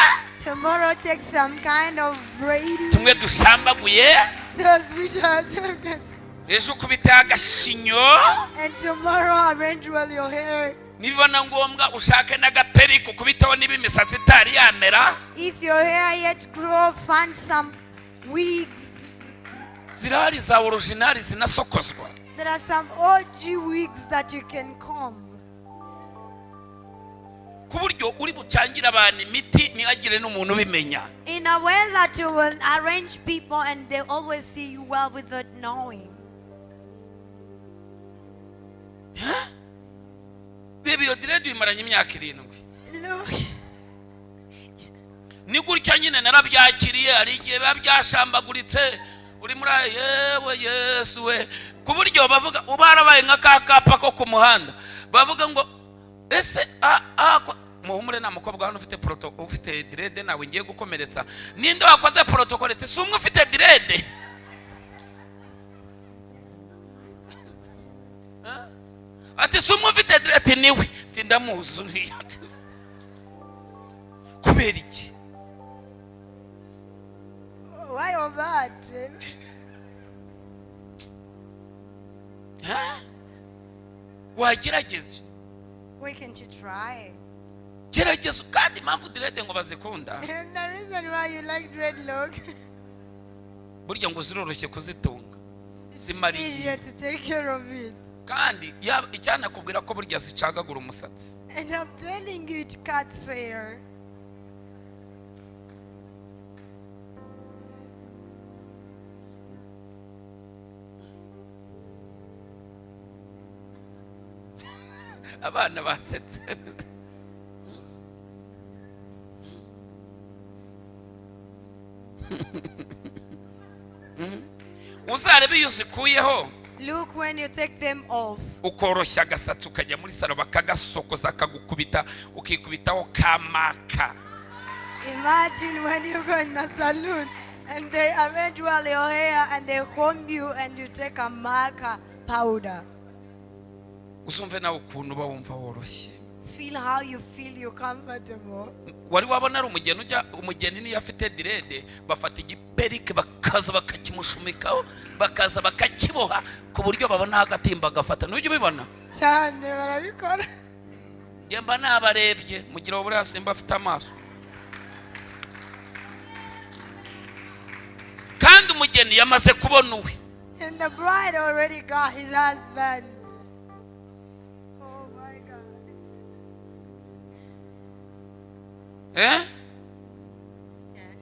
Speaker 2: Tomorrow take some kind of braiding.
Speaker 1: tumwe dushambaguye,
Speaker 2: Those which are
Speaker 1: ejo ukubita agashinyo,
Speaker 2: and tomorrow arrange well your hair.
Speaker 1: nibibona ngombwa ushake n'agaperi kukubitaho niba imisatsi itari yamera.
Speaker 2: If your hair yet grow, find some wigs.
Speaker 1: Zirahari za original zinasokozwa.
Speaker 2: There are some OG wigs that you can comb.
Speaker 1: Ku buryo uri bucangira abantu imiti ntihagire n'umuntu ubimenya.
Speaker 2: In a way that you will arrange people and they always see you well without knowing.
Speaker 1: Reba iyo direde uyimaranye imyaka 7.
Speaker 2: Look.
Speaker 1: Ni gutya nyine narabyakiriye, hari igihe biba byashambaguritse, uri muri yewe Yesu we, ku buryo bavuga ubarabaye nka kakapa ko ku muhanda, bavuga ngo ese muhumure nta mukobwa hano ufite direde nawe ngiye gukomeretsa, ninde wakoze protocol ati sumwe ufite direde? Ati sumwe ufite direde? Ati niwe. Ati ndamuzi. Kubera iki?
Speaker 2: Why all that?
Speaker 1: Wagerageze.
Speaker 2: Why can't you try?
Speaker 1: Gerageza kandi impamvu direde ngo bazikunda.
Speaker 2: And the reason why you like dreadlock,
Speaker 1: Burya ngo ziroroshye kuzitunga.
Speaker 2: it's
Speaker 1: Zimariye.
Speaker 2: easier to take care of it.
Speaker 1: Kandi icyanakubwira ko burya zicagagura umusatsi.
Speaker 2: And I'm telling you, it cuts hair.
Speaker 1: Abana basetse. Uzarebe iyo uzikuyeho,
Speaker 2: Look when you take them off.
Speaker 1: ukoroshya agasatsi ukajya muri salo bakagasokoza akagukubita, ukikubitaho kamaka.
Speaker 2: Imagine when you go in the salon and they arrange well your hair and they comb you and you take a marker powder.
Speaker 1: Uzumve nawe ukuntu uba wumva woroshye.
Speaker 2: Feel how you feel you're comfortable.
Speaker 1: Wari wabona ari umugeni niyo afite direde, bafata igiperike bakaza bakakimushumikaho, bakaza bakakiboha ku buryo babona agatimba gafata. Nujye ubibona?
Speaker 2: Cyane barabikora.
Speaker 1: Gemba nabarebye mugira ubure asimba afite amaso. Kandi umugeni yamaze kubona uwe.
Speaker 2: And the bride already got his husband. Oh my God.
Speaker 1: Eh?
Speaker 2: Yes.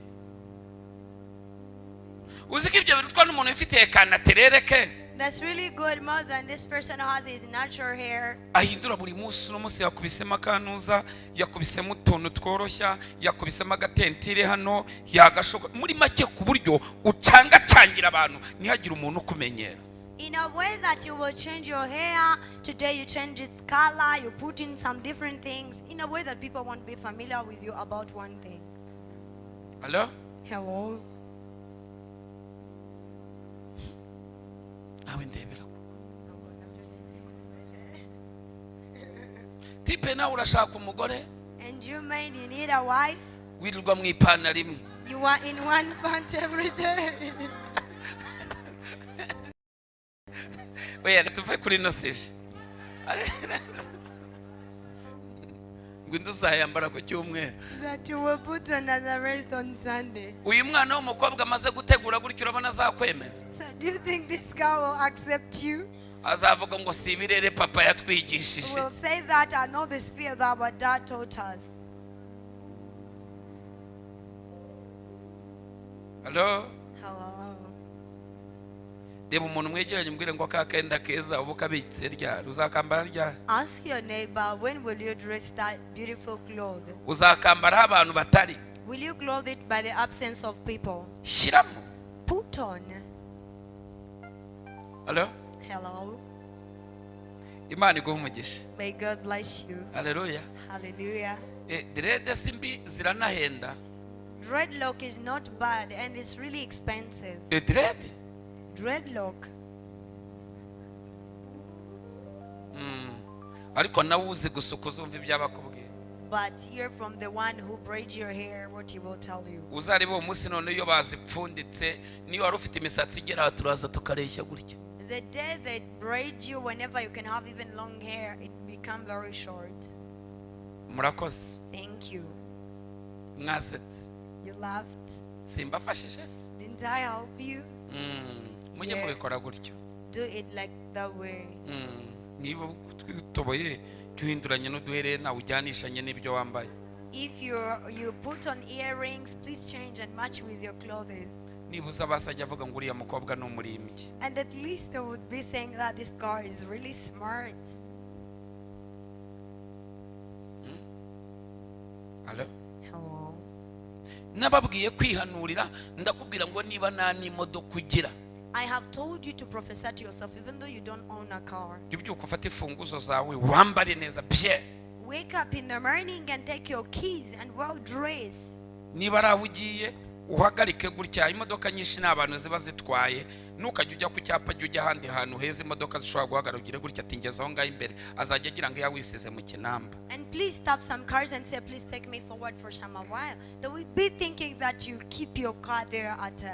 Speaker 1: Uziko ibyo birutwa n'umuntu ufite kanaterere ke.
Speaker 2: That's really good more than this person who has his natural hair.
Speaker 1: Ahindura buri munsi n'umunsi yakubisemo akanuza, yakubisemo utuntu tworoshya, yakubisemo agatentire hano, yagashoka muri make ku buryo ucangacangira abantu ntihagire umuntu ukumenyera.
Speaker 2: In a way that you will change your hair. Today you change its color, you put in some different things. In a way that people won't be familiar with you about one thing.
Speaker 1: Hello?
Speaker 2: Hello?
Speaker 1: Awe ndebera. Tipe nawe urashaka umugore?
Speaker 2: And you need a wife?
Speaker 1: Wirirwa mu ipantaro imwe.
Speaker 2: You are in one pant every day.
Speaker 1: Oya tuve kuri noseje. Ngo uzayambara ku cyumweru.
Speaker 2: That you will put on as a rest on Sunday.
Speaker 1: Uyu mwana w'umukobwa amaze gutegura gutyo urabona azakwemera.
Speaker 2: So do you think this girl will accept you?
Speaker 1: Azavuga ngo si ibirere papa yatwigishije.
Speaker 2: Will say that I know this fear that our dad taught us.
Speaker 1: Hello?
Speaker 2: Hello?
Speaker 1: Deba umuntu mwegeranye umbwire ngo akakenda keza ubu kabitse ryari, uzakambara ryari?
Speaker 2: Ask your neighbor, when will you dress that beautiful cloth?
Speaker 1: Uzakambara abantu batari?
Speaker 2: Will you clothe it by the absence of people?
Speaker 1: Shiramo.
Speaker 2: Put on.
Speaker 1: Hello?
Speaker 2: Hello?
Speaker 1: Imana iguhe umugisha.
Speaker 2: May God bless you.
Speaker 1: Haleluya.
Speaker 2: Hallelujah.
Speaker 1: Direde simbi ziranahenda.
Speaker 2: Dreadlock is not bad and it's really expensive.
Speaker 1: Direde?
Speaker 2: Dreadlock.
Speaker 1: Ariko nawe uzi gusuka uzumva ibyabakubwiye.
Speaker 2: but hear from the one who braids your hair what he will tell you.
Speaker 1: uzareba uwo munsi none iyo bazipfunditse niyo wari ufite imisatsi igera aha turaza tukareshya gutya.
Speaker 2: The day they braid you, whenever you can have even long hair, it becomes very short.
Speaker 1: Murakoze.
Speaker 2: Thank you.
Speaker 1: Mwasetse.
Speaker 2: You laughed.
Speaker 1: Simbafashije se?
Speaker 2: Didn't I help you?
Speaker 1: Mujye mubikora gutyo.
Speaker 2: Do it like that way.
Speaker 1: Niba twitoboye tuhinduranye n'uduherena ujyanishanye n'ibyo wambaye.
Speaker 2: If you put on earrings, please change and match with your clothes.
Speaker 1: Nibuza basajya avuga ngo uriya mukobwa ni umurimbyi.
Speaker 2: And at least they would be saying that this girl is really smart.
Speaker 1: Hello?
Speaker 2: Hello.
Speaker 1: Nababwiye kwihanurira ndakubwira ngo niba nta n'imodoka ugira.
Speaker 2: I have told you to prophesy to yourself even though you don't own a car.
Speaker 1: Byuko ufate imfunguzo zawe wambare neza bye.
Speaker 2: Wake up in the morning and take your keys and well dress.
Speaker 1: Niba araho ugiye uhagarike gutya imodoka nyinshi n'abantu ziba zitwaye nukajya ujya ku cyapa ujya ahandi hantu heza imodoka zishobora guhagarukira gutya atingeza aho ngaho imbere azajya agira ngo yawisize mu kinamba.
Speaker 2: And please stop some cars and say please take me forward for some while. They will be thinking that you keep your car there at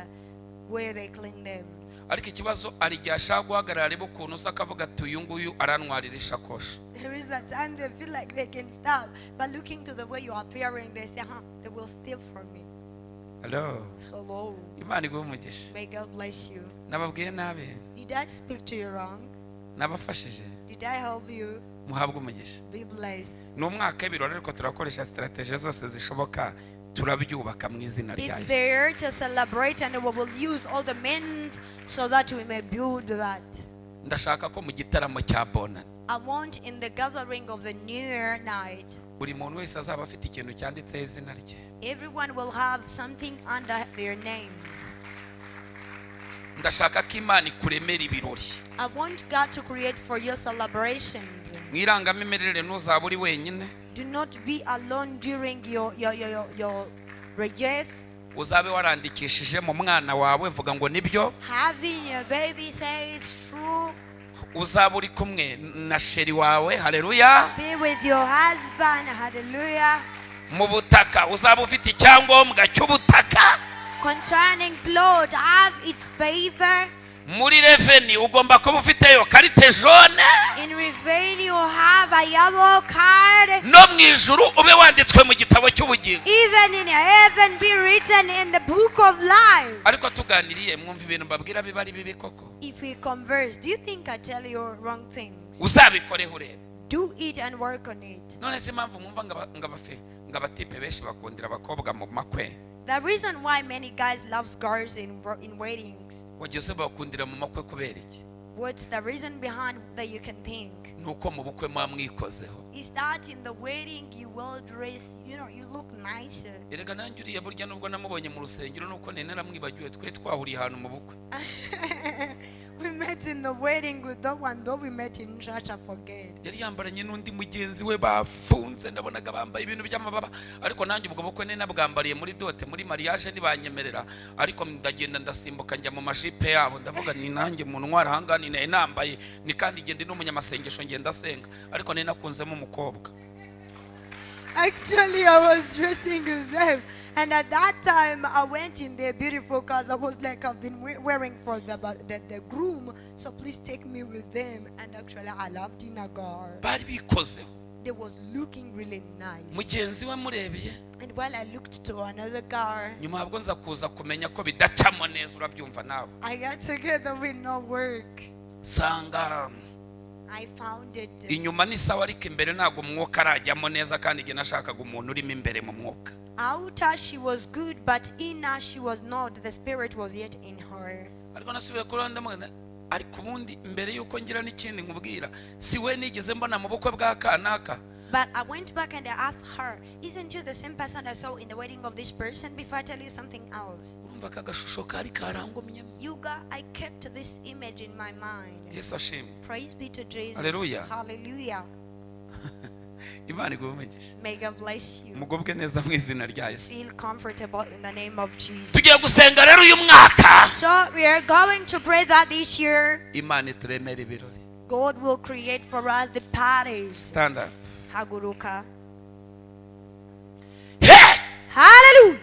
Speaker 2: where they clean them.
Speaker 1: Ariko ikibazo ari gihe ashaka guhagarara areba ukuntu usa akavuga ati uyu nguyu arantwarira ishakoshi.
Speaker 2: There is a time they feel like they can stop, but looking to the way you are appearing, they say, they will steal from me.
Speaker 1: Hello.
Speaker 2: Hello.
Speaker 1: Imana iguhe umugisha.
Speaker 2: May God bless you.
Speaker 1: Nababwiye nabi.
Speaker 2: Did I speak to you wrong?
Speaker 1: Nabafashije.
Speaker 2: Did I help you?
Speaker 1: Muhabwe umugisha.
Speaker 2: Be blessed.
Speaker 1: N'umwaka w'ibirori ariko turakoresha strategies zose zishoboka turabyubaka mu izina rya
Speaker 2: It's
Speaker 1: Yesu.
Speaker 2: there to celebrate and we will use all the means so that we may build that.
Speaker 1: Ndashaka ko mu gitaramo cya Bonani
Speaker 2: I want in the gathering of the New Year night,
Speaker 1: buri muntu wese azaba afite ikintu cyanditseho izina rye.
Speaker 2: everyone will have something under their names.
Speaker 1: Ndashaka ko Imana ikuremera ibirori.
Speaker 2: I want God to create for your celebrations.
Speaker 1: Mwirangamimerere ntuzaba uri wenyine.
Speaker 2: Do not be alone during your rejoice.
Speaker 1: Uzabe warandikishije mu mwana wawe vuga ngo nibyo.
Speaker 2: Having your baby say it's true.
Speaker 1: Uzaba uri kumwe na sheri wawe. Haleluya.
Speaker 2: Be with your husband. Hallelujah.
Speaker 1: Mu butaka uzaba ufite icyangombwa cy'ubutaka.
Speaker 2: Concerning blood, have its paper.
Speaker 1: Muri revenue ugomba kuba ufiteyo karite jaune.
Speaker 2: In revenue, have a yellow card.
Speaker 1: No mu ijuru ube wanditswe mu gitabo cy'ubugingo.
Speaker 2: Even in heaven, be written in the book of life.
Speaker 1: Ariko tuganiriye mwumva ibintu mbabwira biba ari bibi koko.
Speaker 2: If we converse, do you think I tell you wrong things?
Speaker 1: Uzabikoreho urebe.
Speaker 2: Do it and work on it.
Speaker 1: None se impamvu mwumva ngabatipe benshi bakundira abakobwa mu makwe.
Speaker 2: The reason why many guys love girls in weddings.
Speaker 1: Wageze bakundira mu makwe kubera iki?
Speaker 2: What's the reason behind that you can think?
Speaker 1: Nuko mu bukwe mwamwikozeho.
Speaker 2: Is that in the wedding you well dressed, you look nicer.
Speaker 1: Erega nanjye uriya burya nubwo namubonye mu rusengero nuko nene naramwibagiwe twe twahuriye ahantu mu bukwe.
Speaker 2: We met in the wedding with that one, though we met in church, I forget.
Speaker 1: Yari yambaranye n'undi mugenzi we bafunze ndabonaga bambaye ibintu by'amababa ariko nanjye ubwo bukwe nene nabwambariye muri dote muri mariage nibanyemerera ariko ndagenda ndasimbuka njya mu majipe yabo ndavuga ni nanjye umuntu ntwara hangani naye nambaye ni kandi ngende n'umunyamasengesho ngenda senga ariko nene nakunzemo umukobwa.
Speaker 2: Actually, I was dressing with them, and at that time, I went in their beautiful cars. I was like, I've been wearing for the groom, so please take me with them. And actually, I loved in a car.
Speaker 1: Bari bikozeho.
Speaker 2: They was looking really nice.
Speaker 1: Mugenzi we murebye.
Speaker 2: And while I looked to another car,
Speaker 1: nyuma habwo nza kuza kumenya ko bidacamo neza urabyumva nawe.
Speaker 2: I got together with no work.
Speaker 1: Sanga
Speaker 2: I found it.
Speaker 1: Inyuma ni sawa ariko imbere ntago umwuka arajyamo neza kandi igihe nashakaga umuntu urimo imbere mu mwuka.
Speaker 2: Outer she was good, but inner she was not. The spirit was yet in her.
Speaker 1: Ariko nasubiye kuranda mwana ariko ubundi imbere yuko ngira n'ikindi nkubwira si we nigeze mbona mu bukwe bwa kanaka.
Speaker 2: But I went back and I asked her, isn't you the same person I saw in the wedding of this person? Before I tell you something else.
Speaker 1: Urumva kagashusho kari karangomyemo.
Speaker 2: I kept this image in my mind.
Speaker 1: Yesu ashimwe.
Speaker 2: Praise be to Jesus.
Speaker 1: Hallelujah.
Speaker 2: Hallelujah.
Speaker 1: Imana iguhe.
Speaker 2: May God bless you.
Speaker 1: Mugobwe neza mu izina rya Yesu.
Speaker 2: Feel comfortable in the name of Jesus.
Speaker 1: Tugiye gusenga rero uyu mwaka.
Speaker 2: So we are going to pray that this year
Speaker 1: Imana ituremere ibirori.
Speaker 2: God will create for us the parties.
Speaker 1: Stand up.
Speaker 2: Haguruka. Hallelujah.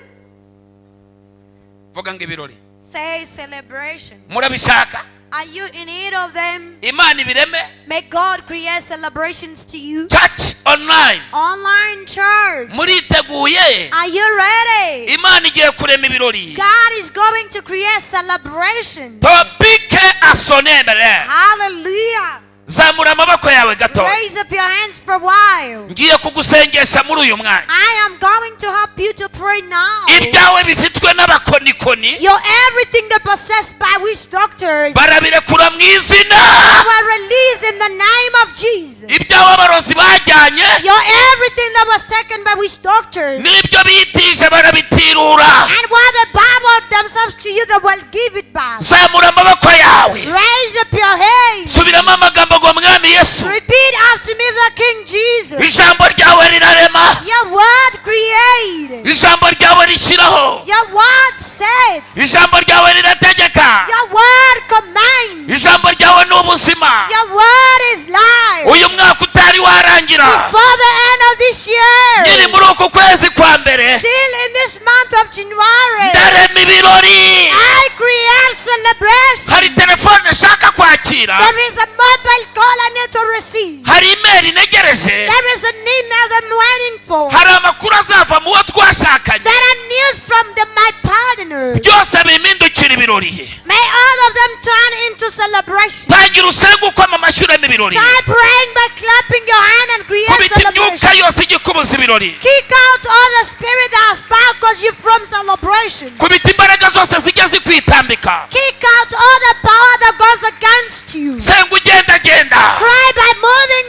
Speaker 1: vuga ngo ibirori
Speaker 2: Say celebration.
Speaker 1: murabishaka
Speaker 2: Are you in need of them?
Speaker 1: imana ibireme
Speaker 2: May God create celebrations to you.
Speaker 1: church online
Speaker 2: Online church.
Speaker 1: muriteguye
Speaker 2: Are you ready?
Speaker 1: imana igiye kurema ibirori
Speaker 2: God is going to create celebration.
Speaker 1: topike asonembere
Speaker 2: Hallelujah.
Speaker 1: zamura amaboko yawe gato
Speaker 2: Raise up your hands for a while.
Speaker 1: ngiye kugusengesha muri uyu mwanya
Speaker 2: I am going to help you to pray now.
Speaker 1: ibyawe bifitwe n'abakonikoni
Speaker 2: Your everything that possessed by witch doctors
Speaker 1: barabirekura mu izina
Speaker 2: were released in the name of Jesus.
Speaker 1: ibyawe abarozi bajyanye
Speaker 2: Your everything that was taken by witch doctors
Speaker 1: n'ibyo bitije barabitirura
Speaker 2: and what the Bible themselves to you, they will give it back.
Speaker 1: zamura amaboko yawe
Speaker 2: Raise up your hands.
Speaker 1: subiramo amagambo ngo mwami yesu
Speaker 2: Repeat after me, the King Jesus.
Speaker 1: ijambo ryawe rirarema
Speaker 2: Your word created.
Speaker 1: ijambo ryawe rishyiraho
Speaker 2: Your word sets.
Speaker 1: ijambo ryawe rirategeka
Speaker 2: Your word commands.
Speaker 1: ijambo ryawe ni ubuzima
Speaker 2: Your word is life.
Speaker 1: uyu mwaka utari warangira
Speaker 2: Before the end of this
Speaker 1: nyiri
Speaker 2: year,
Speaker 1: muri uku kwezi kwa mbere
Speaker 2: still in this month of January,
Speaker 1: ndarema ibirori
Speaker 2: I create celebration.
Speaker 1: hari telefone nshaka kwakira
Speaker 2: There is a mobile call I need to receive.
Speaker 1: hari imeri ntegereje
Speaker 2: There is an email I'm waiting for.
Speaker 1: hari amakuru azava mu wo twashakanye
Speaker 2: There are news from my partner.
Speaker 1: byose bimpindukira ibirori
Speaker 2: May all of them turn into celebration.
Speaker 1: tangira usenge ukoma amashyi urema ibirori
Speaker 2: Start praying by clapping your hand and create
Speaker 1: kubita imyuka
Speaker 2: celebration.
Speaker 1: yose igikubuza ibirori
Speaker 2: Kick out all the spirit that has bound you from celebration.
Speaker 1: kubita imbaraga zose zijya zikwitambika
Speaker 2: Kick out all the power that goes against you.
Speaker 1: senga ugendagenda
Speaker 2: Pray by moving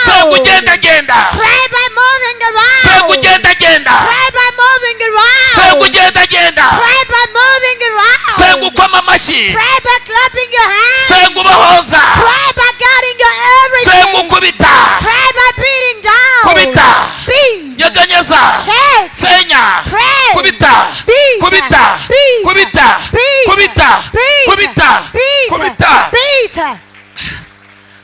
Speaker 1: senga
Speaker 2: around.
Speaker 1: ugendagenda
Speaker 2: Pray by moving
Speaker 1: senga
Speaker 2: around.
Speaker 1: ugendagenda
Speaker 2: Pray by moving
Speaker 1: senga
Speaker 2: around.
Speaker 1: ugendagenda
Speaker 2: Pray by moving
Speaker 1: senga
Speaker 2: around.
Speaker 1: ukoma amashyi
Speaker 2: Pray by clapping your hands.
Speaker 1: senga ubahoza
Speaker 2: Pray by getting your
Speaker 1: senga
Speaker 2: everything.
Speaker 1: ukubita
Speaker 2: Pray by beating down.
Speaker 1: kubita
Speaker 2: Beat.
Speaker 1: nyeganyeza
Speaker 2: Shake.
Speaker 1: senya
Speaker 2: Pray.
Speaker 1: kubita
Speaker 2: Beat.
Speaker 1: kubita
Speaker 2: Beat.
Speaker 1: kubita
Speaker 2: Beat.
Speaker 1: kubita
Speaker 2: Beat.
Speaker 1: kubita
Speaker 2: Beat.
Speaker 1: kubita
Speaker 2: Beat.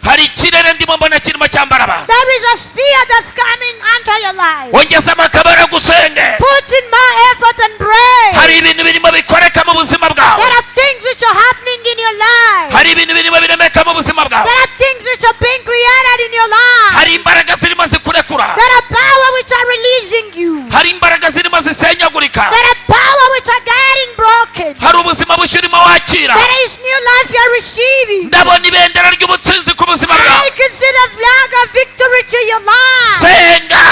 Speaker 1: hari ikirere ndimo mbona kirimo cyambara abantu
Speaker 2: There is a sphere that's coming under your life.
Speaker 1: wongeza amakabara gusenge
Speaker 2: Put in more effort and pray.
Speaker 1: hari ibintu birimo bikoreka mu buzima bwawe
Speaker 2: There are things which are happening in your life.
Speaker 1: hari ibintu birimo biremeka mu buzima bwawe
Speaker 2: There are things which are being created in your life.
Speaker 1: hari imbaraga zirimo zikurekura
Speaker 2: There are power which are releasing you.
Speaker 1: hari imbaraga zirimo zisenyagurika
Speaker 2: There are power which are getting broken.
Speaker 1: hari ubuzima bushya urimo wakira
Speaker 2: There is new life you are receiving.
Speaker 1: ndabona ibendera ry'ubutsinzi ku buzima
Speaker 2: I
Speaker 1: bwawe
Speaker 2: can see the flag of victory to your life.
Speaker 1: senga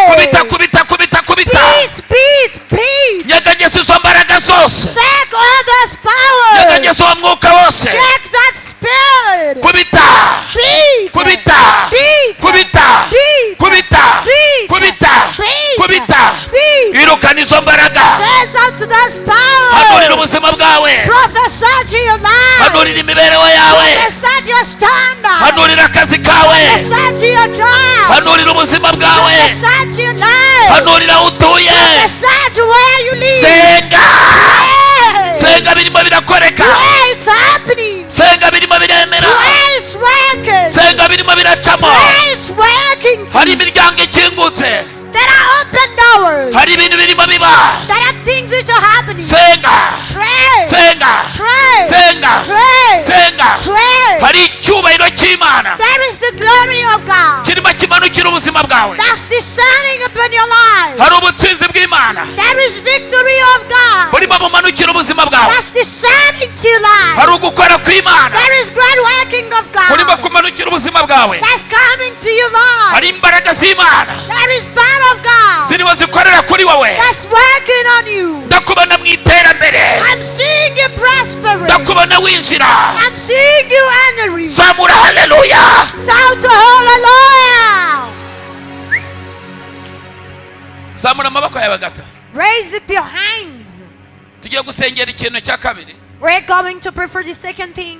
Speaker 1: kubita
Speaker 2: Pray.
Speaker 1: kubita kubita kubita
Speaker 2: Peace, peace, peace.
Speaker 1: nyeganyeza izo mbaraga zose
Speaker 2: Check all those powers.
Speaker 1: nyeganyeza uwo mwuka wose
Speaker 2: Check that spirit.
Speaker 1: kubita
Speaker 2: Beat.
Speaker 1: kubita
Speaker 2: Beat.
Speaker 1: kubita
Speaker 2: Beat.
Speaker 1: kubita
Speaker 2: Beat.
Speaker 1: kubita
Speaker 2: Beat.
Speaker 1: kubita
Speaker 2: Beat.
Speaker 1: irukana izo mbaraga
Speaker 2: Praise out to those
Speaker 1: hanurira
Speaker 2: powers.
Speaker 1: ubuzima bwawe
Speaker 2: Prophesy to your life.
Speaker 1: hanurira imibereho yawe
Speaker 2: Prophesy to your standard.
Speaker 1: hanurira akazi kawe
Speaker 2: Prophesy to your job.
Speaker 1: hanurira ubuzima bwawe
Speaker 2: Prophesy to your life.
Speaker 1: hanurira aho utuye
Speaker 2: Prophesy to where you live.
Speaker 1: senga
Speaker 2: Pray.
Speaker 1: senga birimo birakoreka
Speaker 2: Pray, it's happening.
Speaker 1: senga birimo biremera
Speaker 2: Pray, it's working.
Speaker 1: senga birimo biracamo
Speaker 2: Pray, it's working.
Speaker 1: hari imiryango ikingutse
Speaker 2: There are open doors.
Speaker 1: hari ibintu birimo biba
Speaker 2: There are things which are happening.
Speaker 1: senga
Speaker 2: Pray.
Speaker 1: senga
Speaker 2: Pray.
Speaker 1: senga
Speaker 2: Pray.
Speaker 1: senga
Speaker 2: Pray.
Speaker 1: hari icyubahiro cy'imana
Speaker 2: There is the glory of God.
Speaker 1: kirimo kimanukira ubuzima bwawe
Speaker 2: That's descending upon your life.
Speaker 1: hari ubutsinzi bw'imana
Speaker 2: There is victory of God.
Speaker 1: burimo bumanukira ubuzima bwawe
Speaker 2: That's descending to your life.
Speaker 1: hari ugukora kw'imana
Speaker 2: There is great working of
Speaker 1: burimo
Speaker 2: God.
Speaker 1: kumanukira ubuzima bwawe
Speaker 2: That's coming to your life.
Speaker 1: hari imbaraga z'imana
Speaker 2: There is power of God.
Speaker 1: zirimo zikorera kuri wowe
Speaker 2: That's working on you.
Speaker 1: ndakubona mu iterambere
Speaker 2: I'm seeing you prospering.
Speaker 1: ndakubona winjira
Speaker 2: I'm seeing you entering.
Speaker 1: zamura haleluya
Speaker 2: Shout to hallelujah.
Speaker 1: zamura amaboko yawe gato
Speaker 2: Raise up your hands.
Speaker 1: tugiye gusengera ikintu cya kabiri
Speaker 2: We're going to pray for the second thing.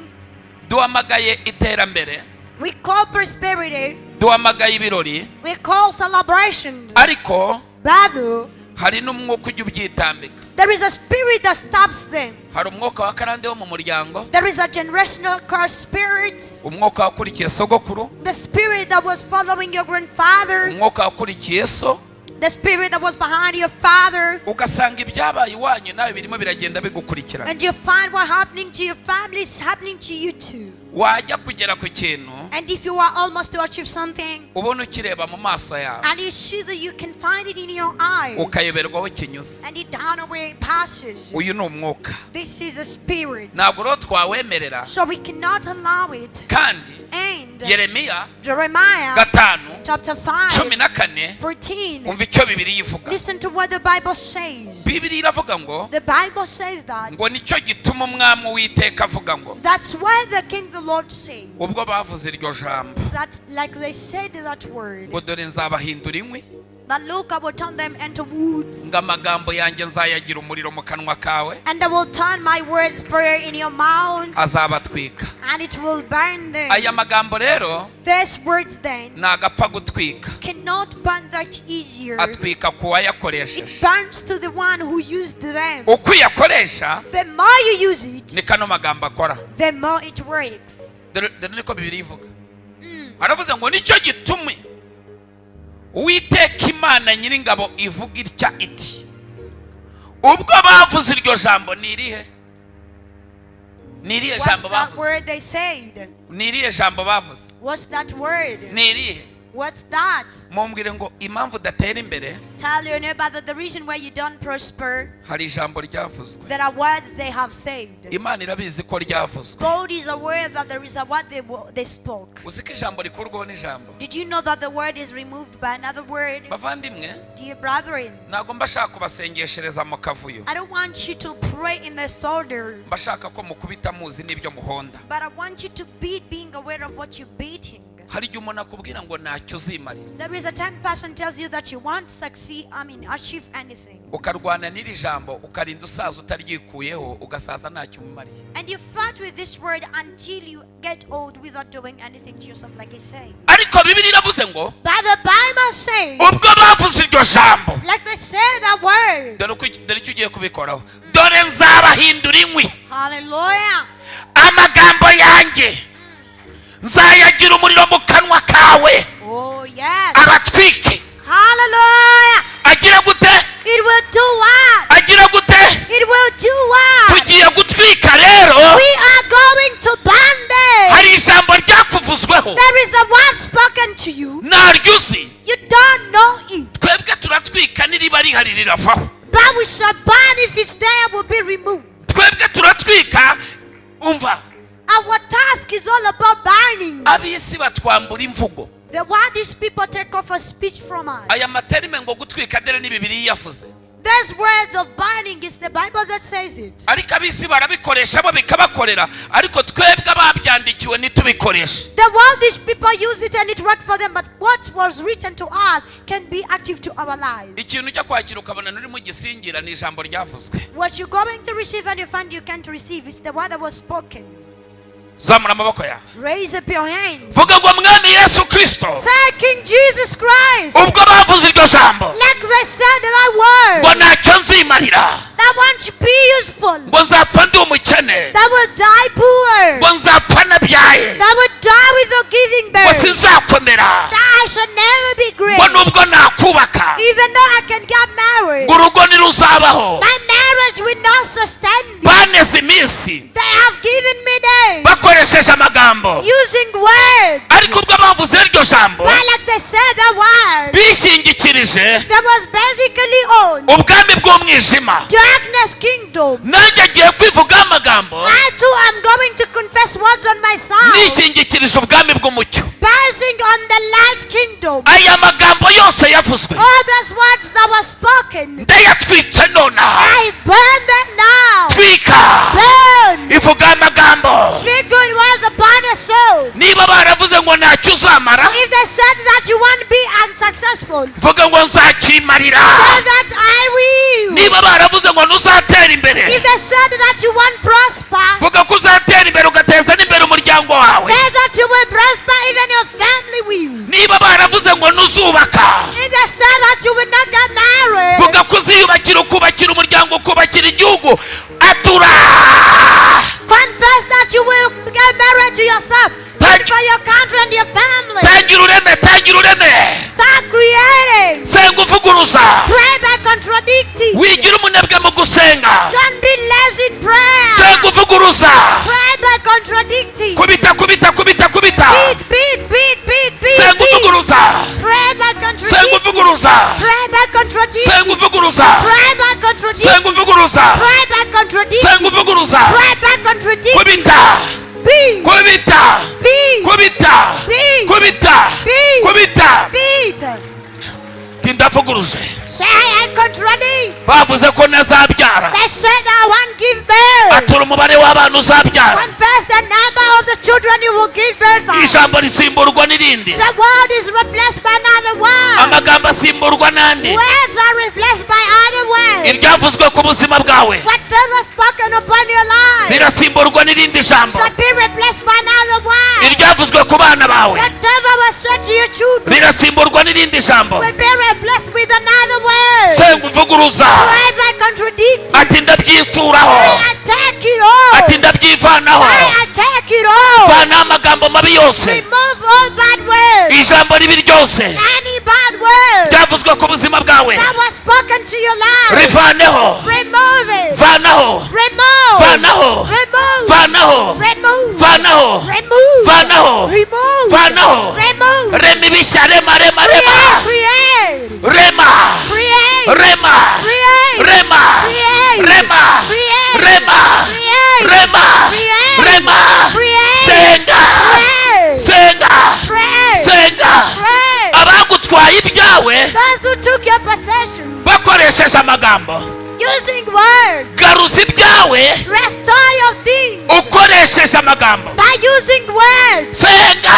Speaker 1: duhamagaye iterambere
Speaker 2: We call prosperity.
Speaker 1: duhamagaye ibirori
Speaker 2: We call celebrations.
Speaker 1: ariko
Speaker 2: Battle.
Speaker 1: hari n'umwuka ujya ubyitambika
Speaker 2: There is a spirit that stops them.
Speaker 1: hari umwuka wa karande wo mu muryango
Speaker 2: There is a generational curse spirit.
Speaker 1: umwuka wakurikiye sogokuru
Speaker 2: The spirit that was following your grandfather.
Speaker 1: umwuka wakurikiye so
Speaker 2: The spirit that was behind your father.
Speaker 1: ugasanga ibyabaye iwanyu nawe birimo biragenda bigukurikirana.
Speaker 2: And you find what happening to your family is happening to you too.
Speaker 1: Wajya kugera ku kintu
Speaker 2: And if you are almost to achieve something,
Speaker 1: ubona ukireba mu maso yawe
Speaker 2: and you see that you can find it in your eyes,
Speaker 1: ukayoberwa aho kinyuze,
Speaker 2: and it down away passes.
Speaker 1: uyu ni umwuka.
Speaker 2: This is a spirit.
Speaker 1: Ntabwo rero twawemerera.
Speaker 2: So we cannot allow it.
Speaker 1: Kandi
Speaker 2: And
Speaker 1: Yeremiya
Speaker 2: Jeremiah
Speaker 1: 5
Speaker 2: chapter 5
Speaker 1: 14
Speaker 2: 14.
Speaker 1: umva icyo Bibiliya ivuga.
Speaker 2: Listen to what the Bible says.
Speaker 1: Bibiliya iravuga ngo
Speaker 2: The Bible says that.
Speaker 1: ngo nicyo gituma umwami Uwiteka avuga ngo
Speaker 2: That's why the King the Lord says
Speaker 1: ubwo bavuze iryo jambo
Speaker 2: that, like they said that word,
Speaker 1: ngo dore nzabahindura inkwi,
Speaker 2: that look, I will turn them into woods,
Speaker 1: ngo amagambo yanjye nzayagira umuriro mu kanwa kawe,
Speaker 2: and I will turn my words fire in your mouth,
Speaker 1: azabatwika.
Speaker 2: and it will burn them.
Speaker 1: Aya magambo rero
Speaker 2: These words then
Speaker 1: nagapfa gutwika,
Speaker 2: cannot burn that easier.
Speaker 1: atwika ku
Speaker 2: It
Speaker 1: wayakoresheje.
Speaker 2: burns to the one who used them.
Speaker 1: Uko uyakoresha
Speaker 2: The more you use it,
Speaker 1: ni kano magambo akora.
Speaker 2: the more it works.
Speaker 1: Dore niko Bibiliya ivuga. Aravuze ngo nicyo gituma Uwiteka Imana Nyiringabo ivuga itya iti, ubwo bavuze iryo jambo ni irihe? Ni irihe
Speaker 2: What's
Speaker 1: jambo
Speaker 2: that
Speaker 1: bavuze?
Speaker 2: word they said?
Speaker 1: Ni irihe jambo bavuze?
Speaker 2: What's that word?
Speaker 1: Ni irihe?
Speaker 2: What's that?
Speaker 1: Mumbwire ngo impamvu udatera imbere,
Speaker 2: Tell your neighbor that the reason why you don't prosper,
Speaker 1: hari ijambo ryavuzwe.
Speaker 2: there are words they have said.
Speaker 1: Imana irabizi ko ryavuzwe.
Speaker 2: God is aware that there is a word they spoke.
Speaker 1: Uzi ko ijambo rikurwaho n'ijambo.
Speaker 2: Did you know that the word is removed by another word?
Speaker 1: Bavandimwe,
Speaker 2: Dear brethren,
Speaker 1: ntabwo mbashaka kubasengeshereza mu kavuyo,
Speaker 2: I don't want you to pray in the disorder,
Speaker 1: mbashaka ko mukubita muzi n'ibyo muhonda.
Speaker 2: but I want you to be being aware of what you're beating.
Speaker 1: Hari igihe umuntu akubwira ngo ntacyo uzimarira,
Speaker 2: There is a time person tells you that you won't succeed, achieve anything.
Speaker 1: ukarwana n'iri jambo ukarinda usaza utaryikuyeho, ugasaza ntacyo umumariye.
Speaker 2: And you fight with this word until you get old without doing anything to yourself, like he's saying.
Speaker 1: Ariko Bibiliya iravuze ngo
Speaker 2: But the Bible says,
Speaker 1: ubwo bavuze iryo jambo,
Speaker 2: like they said that word.
Speaker 1: dore icyo ugiye kubikoraho, dore nzabahindura inkwi,
Speaker 2: Hallelujah.
Speaker 1: amagambo yanjye nzayagira umuriro mu kanwa kawe,
Speaker 2: Oh, yes.
Speaker 1: abatwike.
Speaker 2: Hallelujah.
Speaker 1: Agira gute?
Speaker 2: It will do what?
Speaker 1: Agira gute?
Speaker 2: It will do what?
Speaker 1: Tugiye gutwika rero.
Speaker 2: We are going to burn them.
Speaker 1: Hari ijambo ryakuvuzweho,
Speaker 2: There is a word spoken to you.
Speaker 1: ntaryo uzi.
Speaker 2: You don't know it.
Speaker 1: Twebwe turatwika n'iriba rihari riravaho.
Speaker 2: But we shall burn if it's there, will be removed.
Speaker 1: Twebwe turatwika, umva,
Speaker 2: Our task is all about burning.
Speaker 1: ab'isi batwambura imvugo.
Speaker 2: The word these people take off a speech from us.
Speaker 1: Aya materime ngo gutwika dore ni Bibiliya yavuze.
Speaker 2: These words of burning is the Bible that says it.
Speaker 1: Ariko ab'isi barabikoresha bo bikabakorera, ariko twebwe ababyandikiwe ntitubikoreshe.
Speaker 2: The word these people use it and it worked for them, but what was written to us can be active to our lives.
Speaker 1: Ikintu ujya kwakira ukabona nuri mu gisingira ni ijambo ryavuzwe.
Speaker 2: What you're going to receive and you find you can't receive is the word that was spoken.
Speaker 1: Zamura amaboko yawe,
Speaker 2: Raise up your hands.
Speaker 1: vuga ngo mwami Yesu Kristo,
Speaker 2: Say, King Jesus Christ,
Speaker 1: ubwo bavuze iryo jambo
Speaker 2: like they said that word,
Speaker 1: ngo ntacyo nzimarira,
Speaker 2: that won't be useful,
Speaker 1: ngo nzapfa ndi umukene,
Speaker 2: that will die poor,
Speaker 1: ngo nzapfa nabyaye,
Speaker 2: that will die without giving
Speaker 1: ngo
Speaker 2: birth,
Speaker 1: sinzakomera,
Speaker 2: that I shall never be great,
Speaker 1: ngo nubwo nakubaka,
Speaker 2: even though I can get married,
Speaker 1: ngo urugo ntiruzabaho.
Speaker 2: my marriage will not sustain me.
Speaker 1: Baneze iminsi
Speaker 2: They have given me days
Speaker 1: bakoresheje amagambo,
Speaker 2: using words,
Speaker 1: ariko ubwo bavuze iryo jambo
Speaker 2: but like they said that word,
Speaker 1: bishingikirije
Speaker 2: that was basically on
Speaker 1: ubwami bw'umwijima.
Speaker 2: darkness kingdom.
Speaker 1: Nanjye agiye kwivugaho amagambo
Speaker 2: I too am going to confess words on myself,
Speaker 1: nishingikirije ubwami bw'umucyo.
Speaker 2: basing on the light kingdom.
Speaker 1: Aya magambo yose yavuzwe
Speaker 2: All those words that were spoken,
Speaker 1: ndayatwitse nonaha.
Speaker 2: I burn them now.
Speaker 1: Twika,
Speaker 2: Burn.
Speaker 1: ivuga amagambo.
Speaker 2: Speak good words upon your soul.
Speaker 1: Niba baravuze ngo ntacyo uzamara,
Speaker 2: If they said that you won't be unsuccessful,
Speaker 1: vuga ngo nzakimarira.
Speaker 2: say that I will.
Speaker 1: Niba baravuze ngo ntuzatera imbere,
Speaker 2: If they said that you won't prosper,
Speaker 1: vuga ko uzatera imbere ugateza n'imbere umuryango wawe.
Speaker 2: say that you will prosper, even your family will.
Speaker 1: Niba baravuze ngo ntuzubaka,
Speaker 2: If they said that you will not get married,
Speaker 1: vuga ko uziyubakira, ukubakira umuryango, ukubakira igihugu. Atura,
Speaker 2: confess that you will get married to yourself,
Speaker 1: Thank-
Speaker 2: for your country and your family.
Speaker 1: tangira ureme, tangira ureme.
Speaker 2: Start creating.
Speaker 1: Senga uvuga uvuguruza.
Speaker 2: Pray by contradicting.
Speaker 1: Wigira umunebwe mu gusenga.
Speaker 2: Don't be lazy in prayer.
Speaker 1: Senga uvuguruza.
Speaker 2: Pray by contradicting.
Speaker 1: Kubita kubita kubita kubita.
Speaker 2: Beat.
Speaker 1: Senga uvuguruza.
Speaker 2: Pray by
Speaker 1: Senga
Speaker 2: contradicting.
Speaker 1: uvuguruza.
Speaker 2: Pray by contradicting.
Speaker 1: Senga uvuguruza.
Speaker 2: Pray by contradicting.
Speaker 1: Senga uvuguruza.
Speaker 2: Pray by contradicting.
Speaker 1: Senga uvuguruza.
Speaker 2: Pray by contradicting.
Speaker 1: Kubita.
Speaker 2: Beat.
Speaker 1: Kubita.
Speaker 2: Beat.
Speaker 1: Kubita.
Speaker 2: Beat.
Speaker 1: Kubita.
Speaker 2: Beat.
Speaker 1: Kubita.
Speaker 2: Beat.
Speaker 1: Tindavuguruze.
Speaker 2: Say I contradict.
Speaker 1: Bavuze ko nazabyara.
Speaker 2: They said I won't give birth.
Speaker 1: Atura umubare w'abantu uzabyara.
Speaker 2: Confess the number of the children you will give birth of.
Speaker 1: Ijambo risimburwa n'irindi.
Speaker 2: The word is replaced by another word.
Speaker 1: Amagambo asimburwa n'andi.
Speaker 2: Words are replaced by other words.
Speaker 1: Iryavuzwe ku buzima bwawe
Speaker 2: Whatever spoken upon your life
Speaker 1: rirasimburwa n'irindi jambo.
Speaker 2: shall be replaced by another word.
Speaker 1: Iryavuzwe ku bana bawe
Speaker 2: Whatever was said to your children
Speaker 1: rirasimburwa n'irindi jambo.
Speaker 2: will be replaced with another word.
Speaker 1: Senga uvuguruza.
Speaker 2: Pray by contradicting.
Speaker 1: Ati ndabyituraho.
Speaker 2: I take it all.
Speaker 1: Ati ndabyivanaho.
Speaker 2: I take it all.
Speaker 1: Vana amagambo mabi yose.
Speaker 2: Remove all bad words.
Speaker 1: Ijambo ribi ryose
Speaker 2: Any bad word
Speaker 1: ryavuzwe ku buzima bwawe
Speaker 2: that was spoken to your life.
Speaker 1: rivaneho.
Speaker 2: Remove it.
Speaker 1: Vanaho.
Speaker 2: Remove.
Speaker 1: Vanaho.
Speaker 2: Remove.
Speaker 1: Vanaho.
Speaker 2: Remove.
Speaker 1: Vanaho.
Speaker 2: Remove.
Speaker 1: Vanaho.
Speaker 2: Remove.
Speaker 1: Vanaho.
Speaker 2: Remove.
Speaker 1: Rema ibishya. Rema rema rema.
Speaker 2: Create.
Speaker 1: Rema.
Speaker 2: Create.
Speaker 1: Rema.
Speaker 2: Create.
Speaker 1: Rema.
Speaker 2: Create.
Speaker 1: Rema.
Speaker 2: Create.
Speaker 1: Rema.
Speaker 2: Create.
Speaker 1: Rema.
Speaker 2: Create.
Speaker 1: Rema.
Speaker 2: Create.
Speaker 1: Senga.
Speaker 2: Pray.
Speaker 1: Senga.
Speaker 2: Pray.
Speaker 1: Senga.
Speaker 2: Pray.
Speaker 1: Abagutwaye ibyawe
Speaker 2: Those who took your possession
Speaker 1: bakoresheje amagambo.
Speaker 2: using words.
Speaker 1: Garuza ibyawe
Speaker 2: Restore your things
Speaker 1: ukoresheje amagambo.
Speaker 2: by using words.
Speaker 1: Senga.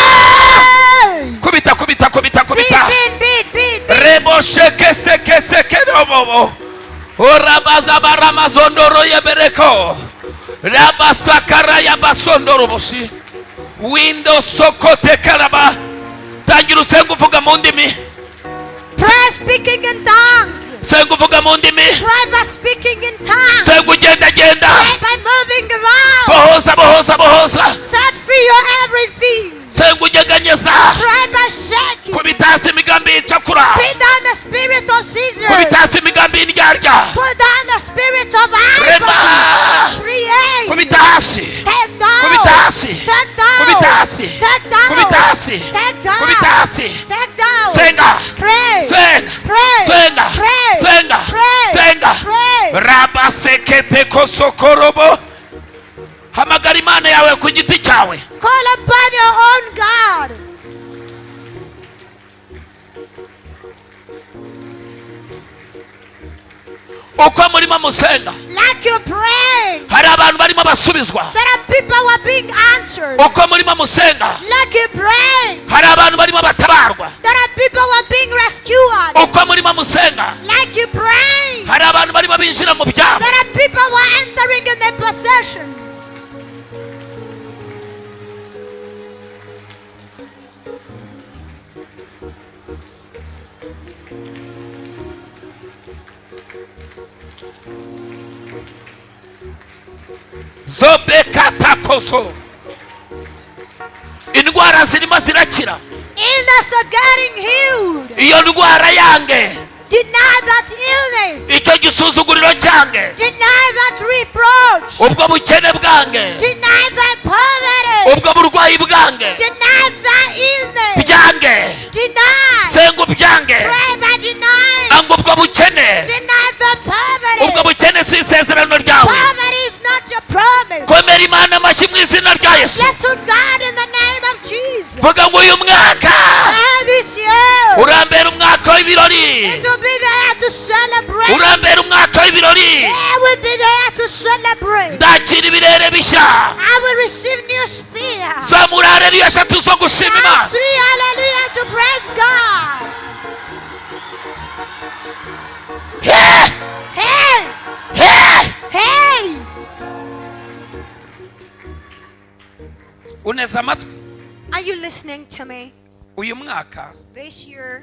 Speaker 2: Pray.
Speaker 1: Kubita kubita kubita kubita.
Speaker 2: Beat.
Speaker 1: Rebo sheke seke seke robo. Orabaza baramazondoro yebereko. Rabasakara yabasondoro boshi. Windows sokote karaba. Tangira usenga uvuga mu ndimi.
Speaker 2: Pray speaking in tongues.
Speaker 1: Senga uvuga mu ndimi.
Speaker 2: Pray by speaking in tongues.
Speaker 1: Senga ugenda genda.
Speaker 2: Pray by moving around.
Speaker 1: Bohoza bohoza bohoza.
Speaker 2: Set free your everything.
Speaker 1: Senga ugeganyeza.
Speaker 2: Pray by shaking.
Speaker 1: Kubita hasi imigambi y'icakura.
Speaker 2: Put down the spirit of Caesar.
Speaker 1: Kubita hasi imigambi y'indyarya.
Speaker 2: Put down the spirit of
Speaker 1: Rema.
Speaker 2: Ivan. Create.
Speaker 1: Kubita hasi.
Speaker 2: Take down.
Speaker 1: Kubita hasi.
Speaker 2: Take down.
Speaker 1: Kubita hasi.
Speaker 2: Take down.
Speaker 1: Kubita hasi.
Speaker 2: Take down.
Speaker 1: Kubita hasi.
Speaker 2: Take down.
Speaker 1: Senga.
Speaker 2: Pray.
Speaker 1: Senga.
Speaker 2: Pray.
Speaker 1: Senga.
Speaker 2: Pray.
Speaker 1: Senga.
Speaker 2: Pray.
Speaker 1: Senga.
Speaker 2: Pray.
Speaker 1: Raba sekete kosokorobo. Hamagara Imana yawe ku giti cyawe.
Speaker 2: Call upon your own God.
Speaker 1: Uko murimo musenga
Speaker 2: Like you're praying.
Speaker 1: hari abantu barimo basubizwa.
Speaker 2: There are people who are being answered.
Speaker 1: Uko murimo musenga
Speaker 2: Like you're praying.
Speaker 1: hari abantu barimo batabarwa.
Speaker 2: There are people who are being rescued.
Speaker 1: Uko murimo musenga
Speaker 2: Like you're praying.
Speaker 1: hari abantu barimo binjira mu byabo.
Speaker 2: There are people who are entering in their possessions.
Speaker 1: Zobekatakoso. Indwara zirimo zirakira.
Speaker 2: Illness are getting healed.
Speaker 1: Iyo ndwara yange,
Speaker 2: Deny that illness.
Speaker 1: icyo gisuzuguriro cyange,
Speaker 2: Deny that reproach.
Speaker 1: ubwo bukene bwange,
Speaker 2: Deny that poverty.
Speaker 1: ubwo burwayi bwange,
Speaker 2: Deny that illness.
Speaker 1: byange.
Speaker 2: Deny.
Speaker 1: Senga ubyange.
Speaker 2: Pray by denying.
Speaker 1: Anga ubwo bukene.
Speaker 2: Deny the poverty.
Speaker 1: Ubwo bukene si isezerano ryawe.
Speaker 2: Poverty is not your promise.
Speaker 1: Komera Imana amashyi mu izina rya Yesu.
Speaker 2: Let to God in the name of Jesus.
Speaker 1: Vuga ngo uyu mwaka
Speaker 2: And this year,
Speaker 1: urambera umwaka w'ibirori.
Speaker 2: it will be there to celebrate.
Speaker 1: Urambera umwaka w'ibirori.
Speaker 2: I will be there to celebrate.
Speaker 1: Ndakira ibirere bishya.
Speaker 2: I will receive new sphere.
Speaker 1: Zamura haleluya eshatu zo gushima
Speaker 2: Times
Speaker 1: Imana.
Speaker 2: 3, hallelujah, to praise God.
Speaker 1: Hey!
Speaker 2: Hey,
Speaker 1: Hey!
Speaker 2: hey.
Speaker 1: Uneza amatwi.
Speaker 2: Are you listening to me?
Speaker 1: Uyu mwaka
Speaker 2: This year,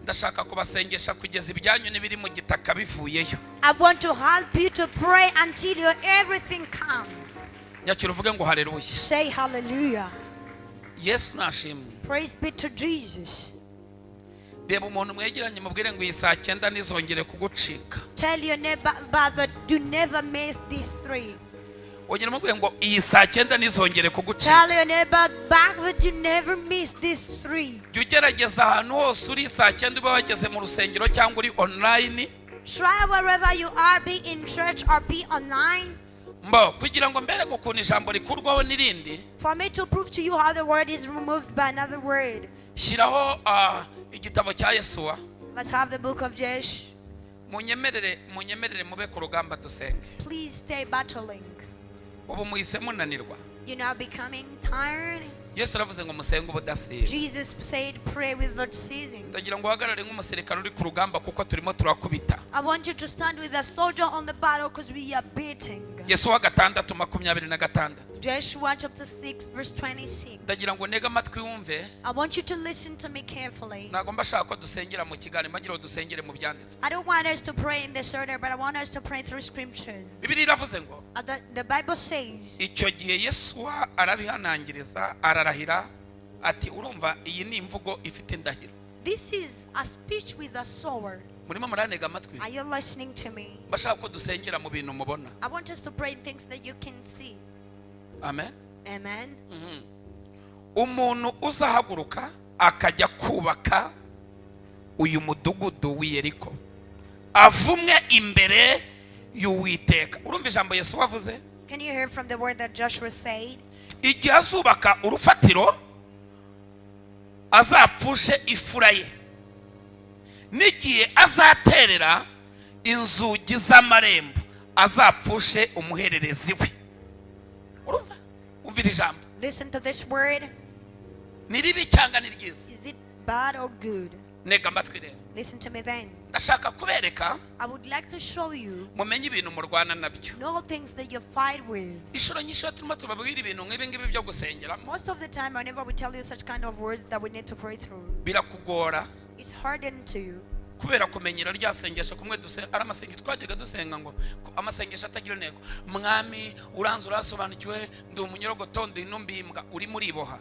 Speaker 1: ndashaka kubasengesha kugeza ibyanyu n'ibiri mu gitaka bivuyeyo.
Speaker 2: I want to help you to pray until your everything comes.
Speaker 1: Nyakira uvuge ngo haleluya.
Speaker 2: Say hallelujah.
Speaker 1: Yesu nashimwe.
Speaker 2: Praise be to Jesus.
Speaker 1: reba umuntu mwegeranye mubwire ngo iyi saa 9 nizongere kugucika.
Speaker 2: Tell your neighbor that do never miss these 3.
Speaker 1: Ongera mubwire ngo iyi saa 9 nizongere kugucika.
Speaker 2: Tell your neighbor back that you never miss these 3.
Speaker 1: Jya ugerageza ahantu hose uri saa 9 uba wageze mu rusengero cyangwa uri online.
Speaker 2: Try wherever you are, be in church or be online.
Speaker 1: Mbo kugira ngo mbere gukuna ijambo rikurwaho nirindi.
Speaker 2: For me to prove to you how the word is removed by another word.
Speaker 1: Shiraho igitabo cya Yesuwa.
Speaker 2: Let's have the book of Josh.
Speaker 1: Munyemerere mube ku rugamba dusenge.
Speaker 2: Please stay battling.
Speaker 1: Ubu muhise munanirwa.
Speaker 2: You're now becoming tired.
Speaker 1: Yesu aravuze ngo musenge ubudasiba.
Speaker 2: Jesus said pray without ceasing.
Speaker 1: Ndagira ngo uhagarare nk'umusirikare uri ku rugamba kuko turimo turakubita.
Speaker 2: I want you to stand with a soldier on the battle because we are beating.
Speaker 1: Yesuwa 6:26.
Speaker 2: Joshua chapter 6 verse 26.
Speaker 1: Ndagira ngo ntege amatwi wumve.
Speaker 2: I want you to listen to me carefully.
Speaker 1: Ntago mbashaka ko dusengera mu kiganiro mbagira dusengere mu byanditswe.
Speaker 2: I don't want us to pray in the order, but I want us to pray through scriptures.
Speaker 1: Bibiliya iravuze ngo
Speaker 2: The Bible says
Speaker 1: icyo gihe Yesuwa arabihanangiriza ararahira ati urumva iyi ni imvugo ifite indahiro.
Speaker 2: This is a speech with a sword.
Speaker 1: Murimo muranega amatwi.
Speaker 2: Are you listening to me?
Speaker 1: Mbashaka ko dusengera mu bintu mubona.
Speaker 2: I want us to pray in things that you can see.
Speaker 1: Amen.
Speaker 2: Amen.
Speaker 1: Umuntu uzahaguruka akajya kubaka uyu mudugudu w'Yeriko avumwe imbere y'Uwiteka. Urumva ijambo Yesu wavuze?
Speaker 2: Can you hear from the word that Joshua said?
Speaker 1: Igihe azubaka urufatiro azapfushe ifura ye n'igihe azaterera inzugi z'amarembo azapfushe umuhererezi we. Urumva? Umvira ijambo.
Speaker 2: Listen to this word.
Speaker 1: Ni ribi cyangwa ni ryiza?
Speaker 2: Is it bad or good?
Speaker 1: Nega amatwi rero.
Speaker 2: Listen to me then.
Speaker 1: Ndashaka kubereka
Speaker 2: I would like to show you
Speaker 1: mumenye ibintu murwana nabyo.
Speaker 2: no things that you fight with.
Speaker 1: Ishuro nyinshi turimo tubabwira ibintu nk'ibi ngibi byo gusengeramo.
Speaker 2: Most of the time, whenever we tell you such kind of words that we need to pray through,
Speaker 1: Birakugora
Speaker 2: it's hardened to you.
Speaker 1: kubera kumenyera rya sengesho kumwe ari amasengesho twajyaga dusenga ngo amasengesho atagira intego. Mwami uranze urasobanukiwe ndi umunyorogoto ndi numbimbwa uri muri boha.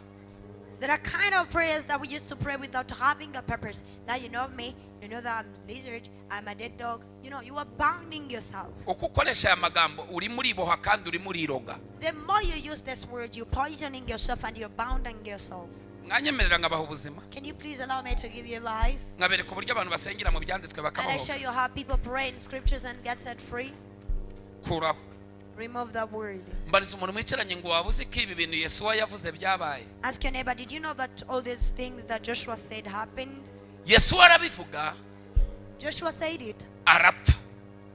Speaker 2: There are kind of prayers that we used to pray without having a purpose. Now you know me, you know that I'm a lizard, I'm a dead dog. You know, you are bounding yourself.
Speaker 1: Uko ukoresha aya magambo uri muri boha kandi uri muri iroga.
Speaker 2: The more you use this word, you're poisoning yourself and you're bounding yourself.
Speaker 1: Mwanyemerera ngabaha ubuzima.
Speaker 2: Can you please allow me to give you life?
Speaker 1: Ngabereka uburyo abantu basengera mu byanditswe
Speaker 2: And I
Speaker 1: bakabaho.
Speaker 2: show you how people pray in scriptures and get set free.
Speaker 1: Kuraho.
Speaker 2: Remove that word.
Speaker 1: Mbariza umuntu mwicaranye ngo wabuze ko ibi bintu Yesuwa yavuze byabaye.
Speaker 2: Ask your neighbor, did you know that all these things that Joshua said happened?
Speaker 1: Yesuwa arabivuga
Speaker 2: Joshua said it,
Speaker 1: arapfa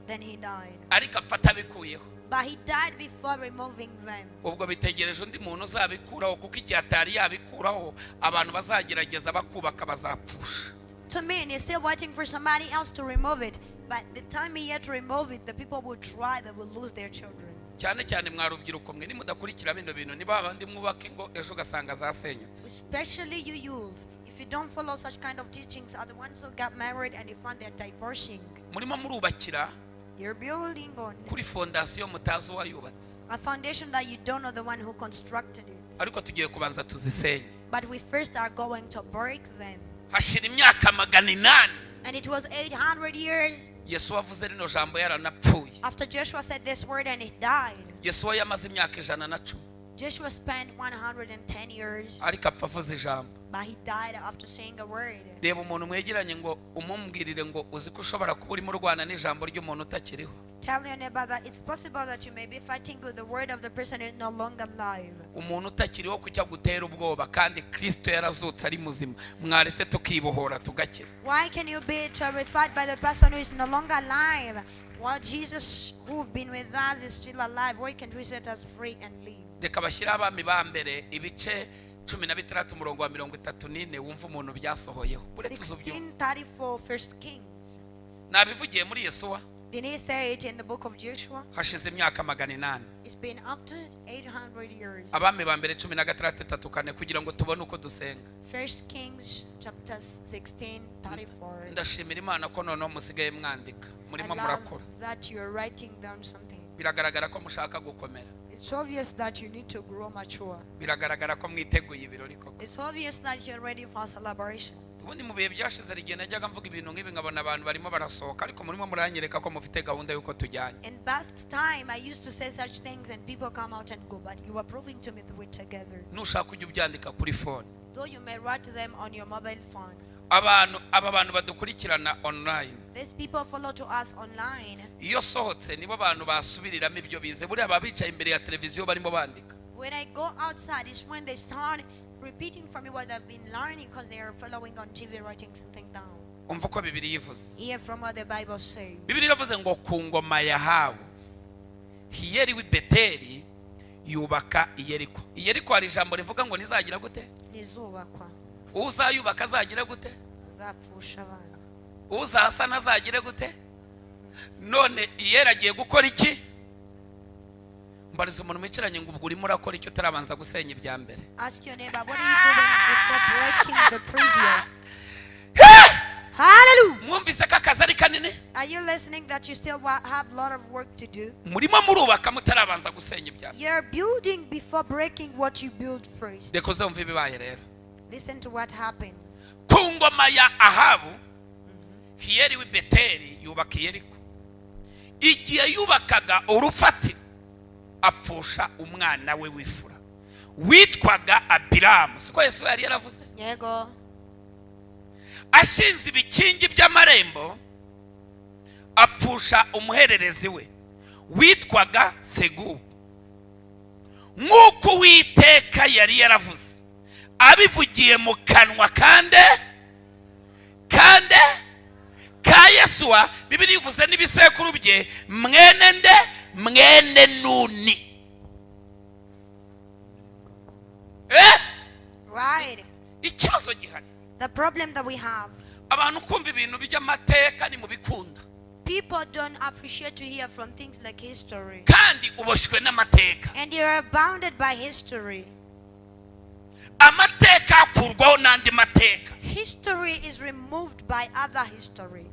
Speaker 2: then he died.
Speaker 1: ariko apfa atabikuyeho.
Speaker 2: But he died before removing them.
Speaker 1: Ubwo bitegereje undi muntu uzabikuraho kuko igihe atari yabikuraho abantu bazagerageza bakubaka bazapfusha.
Speaker 2: To me, and he's still waiting for somebody else to remove it. But the time he yet to remove it, the people will try, they will lose their children.
Speaker 1: Cyane cyane mwarubyiruko mwe nimudakurikira bino bintu niba abandi mwubaka ingo ejo gasanga zasenyutse.
Speaker 2: Especially you youth. If you don't follow such kind of teachings, are the ones who got married and you find they're divorcing.
Speaker 1: Murimo murubakira
Speaker 2: You're building on
Speaker 1: kuri fondasiyo mutazi uwayubatse.
Speaker 2: a foundation that you don't know the one who constructed it.
Speaker 1: Ariko tugiye kubanza tuzisenye.
Speaker 2: But we first are going to break them.
Speaker 1: Hashira imyaka 800.
Speaker 2: And it was 800 years
Speaker 1: Yesu wavuze rino jambo yaranapfuye.
Speaker 2: after Joshua said this word and he died.
Speaker 1: Yesu yamaze imyaka 110.
Speaker 2: Joshua spent 110 years,
Speaker 1: Ariko apfa avuze ijambo.
Speaker 2: but he died after saying a word.
Speaker 1: Reba umuntu mwegeranye ngo umumbwirire ngo uzi ko ushobora kuba urimo urwana n'ijambo ry'umuntu utakiriho.
Speaker 2: Tell your neighbor that it's possible that you may be fighting with the word of the person who is no longer alive.
Speaker 1: Umuntu utakiriho kujya gutera ubwoba kandi Kristo yarazutse ari muzima. Mwaretse tukibohora tugakira.
Speaker 2: Why can you be terrified by the person who is no longer alive? While Jesus, who's been with us, is still alive. Why can't we set us free and live?
Speaker 1: Reka bashyira abami ba mbere ibice 16 umurongo wa 34 wumva umuntu byasohoyeho. Uretse uzubyo.
Speaker 2: 16:34 First Kings.
Speaker 1: Nabivugiye muri Yesuwa.
Speaker 2: Didn't he say it in the book of Joshua?
Speaker 1: Hashize imyaka 800.
Speaker 2: It's been up to 800 years.
Speaker 1: Abami ba mbere 16:34 kugira ngo tubone uko dusenga.
Speaker 2: First Kings chapter 16:34.
Speaker 1: Ndashimira Imana ko noneho musigaye mwandika.
Speaker 2: I
Speaker 1: Murimo
Speaker 2: love
Speaker 1: murakora.
Speaker 2: that you're writing down something.
Speaker 1: Biragaragara ko mushaka gukomera.
Speaker 2: It's It's obvious that you need to grow mature.
Speaker 1: biragaragara ko mwiteguye ibirori koko.
Speaker 2: It's obvious that you're ready for celebration.
Speaker 1: ubundi mu bihe byashize igihe najyaga mvuga ibintu nk'ibi nkabona abantu barimo barasohoka ariko murimo muranyereka ko mufite gahunda y'uko tujyanye.
Speaker 2: In past time, I used to say such things and people come out and go, but you are proving to me that we're together.
Speaker 1: nushaka kujya ubyandika kuri phone.
Speaker 2: Though you may write them on your mobile phone.
Speaker 1: aba bantu badukurikirana online.
Speaker 2: These people follow to us online.
Speaker 1: iyo sohotse nibo bantu basubiriramo ibyo bize buriya babicaye imbere ya televiziyo barimo bandika.
Speaker 2: When I go outside, it's when they start repeating for me what I've been learning because they are following on TV, writing something down.
Speaker 1: umva uko Bibiliya ivuze.
Speaker 2: Hear from what the Bible says.
Speaker 1: Bibiliya iravuze ngo ku ngoma yahawe Hiyeri w'i Beteli yubaka Iyeriko. Iyeriko hari ijambo rivuga ngo nizagira gute?
Speaker 2: Nizubakwa.
Speaker 1: Uzayubaka azagira gute?
Speaker 2: Uzapfusha abana.
Speaker 1: Uzasana azagira gute? None Iyeri agiye gukora iki? mbariza umuntu mwicaranye ngo ubwo urimo urakora icyo utarabanza gusenya ibya mbere.
Speaker 2: Ask your neighbor, what are you doing before breaking the previous? Hallelujah.
Speaker 1: Mwumvise ko akazi ari kanini?
Speaker 2: Are you listening that you still have a lot of work to do?
Speaker 1: Murimo murubaka mutarabanza gusenya ibya.
Speaker 2: You're building before breaking what you build first.
Speaker 1: Reka uzumva ibibaye rero.
Speaker 2: Listen to what happened.
Speaker 1: Ku ngoma ya Ahabu Hiyeri w'i Beteli yubaka Iyeriko. Igihe yubakaga urufatiro apfusha umwana we w'ifura witwaga Abiramu. Siko Yesu yari yaravuze?
Speaker 2: Yego.
Speaker 1: Ashinze ibikingi by'amarembo apfusha umuhererezi we witwaga Segubu. Nk'uko Uwiteka yari yaravuze abivugiye mu kanwa kande ka Yesuwa. Bibiliya ivuze n'ibisekuru bye mwene nde? Mwene Nuni.
Speaker 2: Right.
Speaker 1: Ikibazo gihari.
Speaker 2: The problem that we have.
Speaker 1: Abantu kumva ibintu by'amateka ni mu bikunda.
Speaker 2: People don't appreciate to hear from things like history.
Speaker 1: Kandi uboshywe n'amateka.
Speaker 2: And you are bounded by history.
Speaker 1: Amateka akurwaho n'andi mateka.
Speaker 2: History is removed by other history.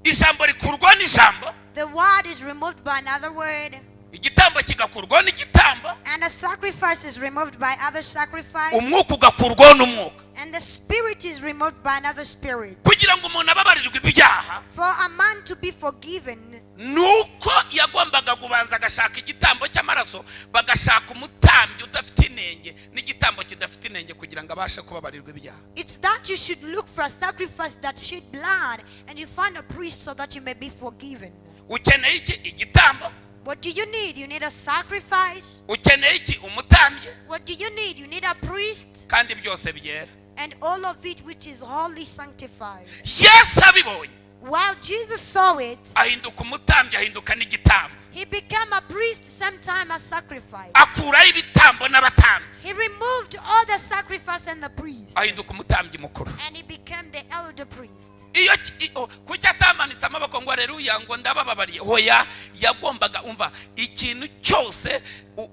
Speaker 1: Ijambo rikurwaho n'ijambo.
Speaker 2: The word is removed by another word.
Speaker 1: Igitambo kigakurwaho n'igitambo.
Speaker 2: And the sacrifice is removed by other sacrifice.
Speaker 1: Umwuka ugakurwaho n'umwuka.
Speaker 2: And the spirit is removed by another spirit.
Speaker 1: Kugira ngo umuntu ababarirwe ibyaha.
Speaker 2: For a man to be forgiven.
Speaker 1: Nuko yagombaga kubanza agashaka igitambo cy'amaraso bagashaka umutambyi udafite inenge n'igitambo kidafite inenge kugira ngo abashe kubabarirwa ibyaha.
Speaker 2: It's that you should look for a sacrifice that shed blood and you find a priest so that you may be forgiven.
Speaker 1: Ukeneye iki? Igitambo.
Speaker 2: What do you need? You need a sacrifice.
Speaker 1: Ukeneye iki? Umutambyi.
Speaker 2: What do you need? You need a priest.
Speaker 1: Kandi byose byera.
Speaker 2: And all of it which is wholly sanctified.
Speaker 1: Yesu abibonye.
Speaker 2: While Jesus saw it,
Speaker 1: ahinduka umutambyi ahinduka n'igitambo.
Speaker 2: he became a priest, sometime a sacrifice.
Speaker 1: Akuraho ibitambo n'abatambyi.
Speaker 2: He removed all the sacrifice and the priest.
Speaker 1: Ahinduka umutambyi mukuru.
Speaker 2: And he became the elder priest.
Speaker 1: Iyo kuki atamanitse amaboko ngo haleluya ngo ndabababariye. Hoya yagombaga umva ikintu cyose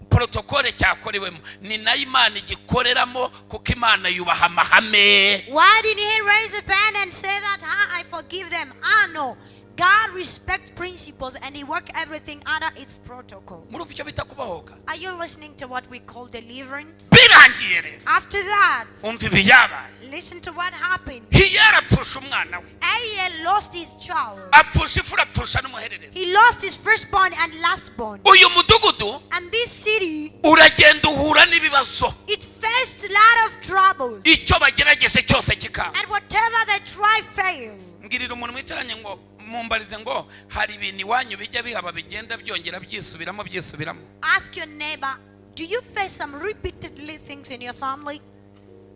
Speaker 1: protokole cyakorewemo ni nayo Imana igikoreramo kuko Imana yubaha amahame.
Speaker 2: Why did he raise a pen and say that I forgive them? No. God respects principles and he works everything under its protocol.
Speaker 1: Murumva icyo bita kubohoka?
Speaker 2: Are you listening to what we call deliverance?
Speaker 1: Birangiye rero.
Speaker 2: After that,
Speaker 1: umva ibyabaye.
Speaker 2: listen to what happened.
Speaker 1: Hiyeri apfusha umwana we.
Speaker 2: Ahel lost his child.
Speaker 1: Apfusha ifura apfusha n'umuhererezi.
Speaker 2: He lost his firstborn and lastborn.
Speaker 1: Uyu mudugudu
Speaker 2: And this city,
Speaker 1: uragenda uhura n'ibibazo.
Speaker 2: it faced a lot of troubles.
Speaker 1: Icyo bagerageje cyose kikaba.
Speaker 2: And whatever they try failed.
Speaker 1: Ngirira umuntu mwicaranye ngo mumbarize ngo hari ibintu iwanyu bijya bihaba bigenda byongera byisubiramo.
Speaker 2: Ask your neighbor, do you face some repeatedly things in your family?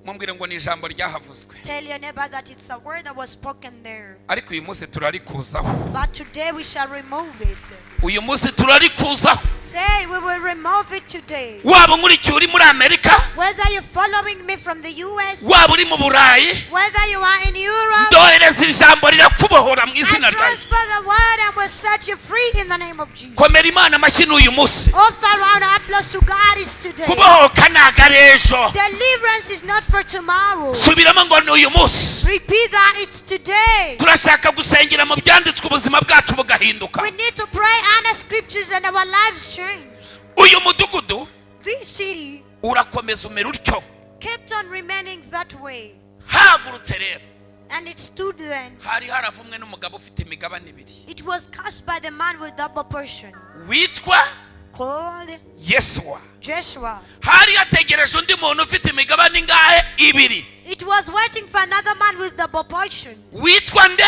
Speaker 1: Mumbwire ngo ni ijambo ryahavuzwe.
Speaker 2: Tell your neighbor that it's a word that was spoken there.
Speaker 1: Ariko uyu munsi turarikuzaho.
Speaker 2: But today we shall remove it.
Speaker 1: Uyu munsi turarikuzaho.
Speaker 2: Say we will remove it today.
Speaker 1: Waba nkurikiye uri muri Amerika,
Speaker 2: Whether you're following me from the US,
Speaker 1: waba uri mu Burayi,
Speaker 2: whether you are in Europe,
Speaker 1: ndohereza ijambo rirakubohora mu
Speaker 2: I
Speaker 1: izina rya Yesu.
Speaker 2: transfer the word and will set you free in the name of Jesus.
Speaker 1: Komera Imana amashyi n'uyu munsi.
Speaker 2: Offer round of applause to God is today.
Speaker 1: Kubohoka ntago ari ejo.
Speaker 2: Deliverance is not for tomorrow.
Speaker 1: Subiramo ngo ni uyu munsi.
Speaker 2: Repeat that, it's today.
Speaker 1: Turashaka gusengera mu byanditswe ubuzima bwacu bugahinduka.
Speaker 2: We need to pray under scriptures and our lives change.
Speaker 1: uyu mudugudu
Speaker 2: this city
Speaker 1: urakomeza umera utyo.
Speaker 2: kept on remaining that way.
Speaker 1: Hagurutse rero,
Speaker 2: And it stood then.
Speaker 1: hari haravumwe n'umugabo ufite imigabane ibiri
Speaker 2: It was cast by the man with double portion,
Speaker 1: witwa
Speaker 2: called
Speaker 1: Yesuwa.
Speaker 2: Joshua.
Speaker 1: Hari hategereje undi muntu ufite imigabane ingahe? Ibiri.
Speaker 2: It was waiting for another man with double portion,
Speaker 1: Witwa nde?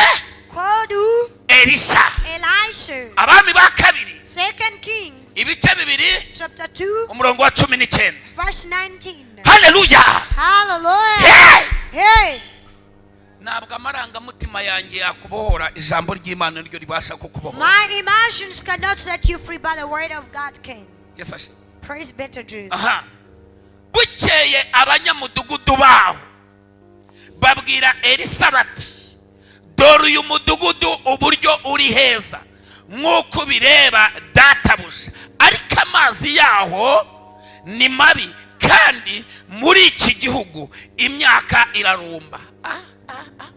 Speaker 2: called who?
Speaker 1: Elisha.
Speaker 2: Elisha.
Speaker 1: Abami ba kabiri
Speaker 2: 2 Kings
Speaker 1: ibice bibiri
Speaker 2: chapter 2
Speaker 1: umurongo wa 19.
Speaker 2: verse 19.
Speaker 1: Haleluya.
Speaker 2: Hallelujah. Hey.
Speaker 1: Ntabwo amarangamutima yanjye yakubohora, ijambo ry'Imana niryo ribasha kukubohora.
Speaker 2: My emotions cannot set you free, but the word of God can.
Speaker 1: Yes, ashe.
Speaker 2: Praise be to Jesus.
Speaker 1: Aha. Bukeye abanyamudugudu baho babwira Elisa bati, dore uyu mudugudu uburyo uri heza nk'uko bireba databuja, ariko amazi yaho ni mabi, kandi muri iki gihugu imyaka irarumba.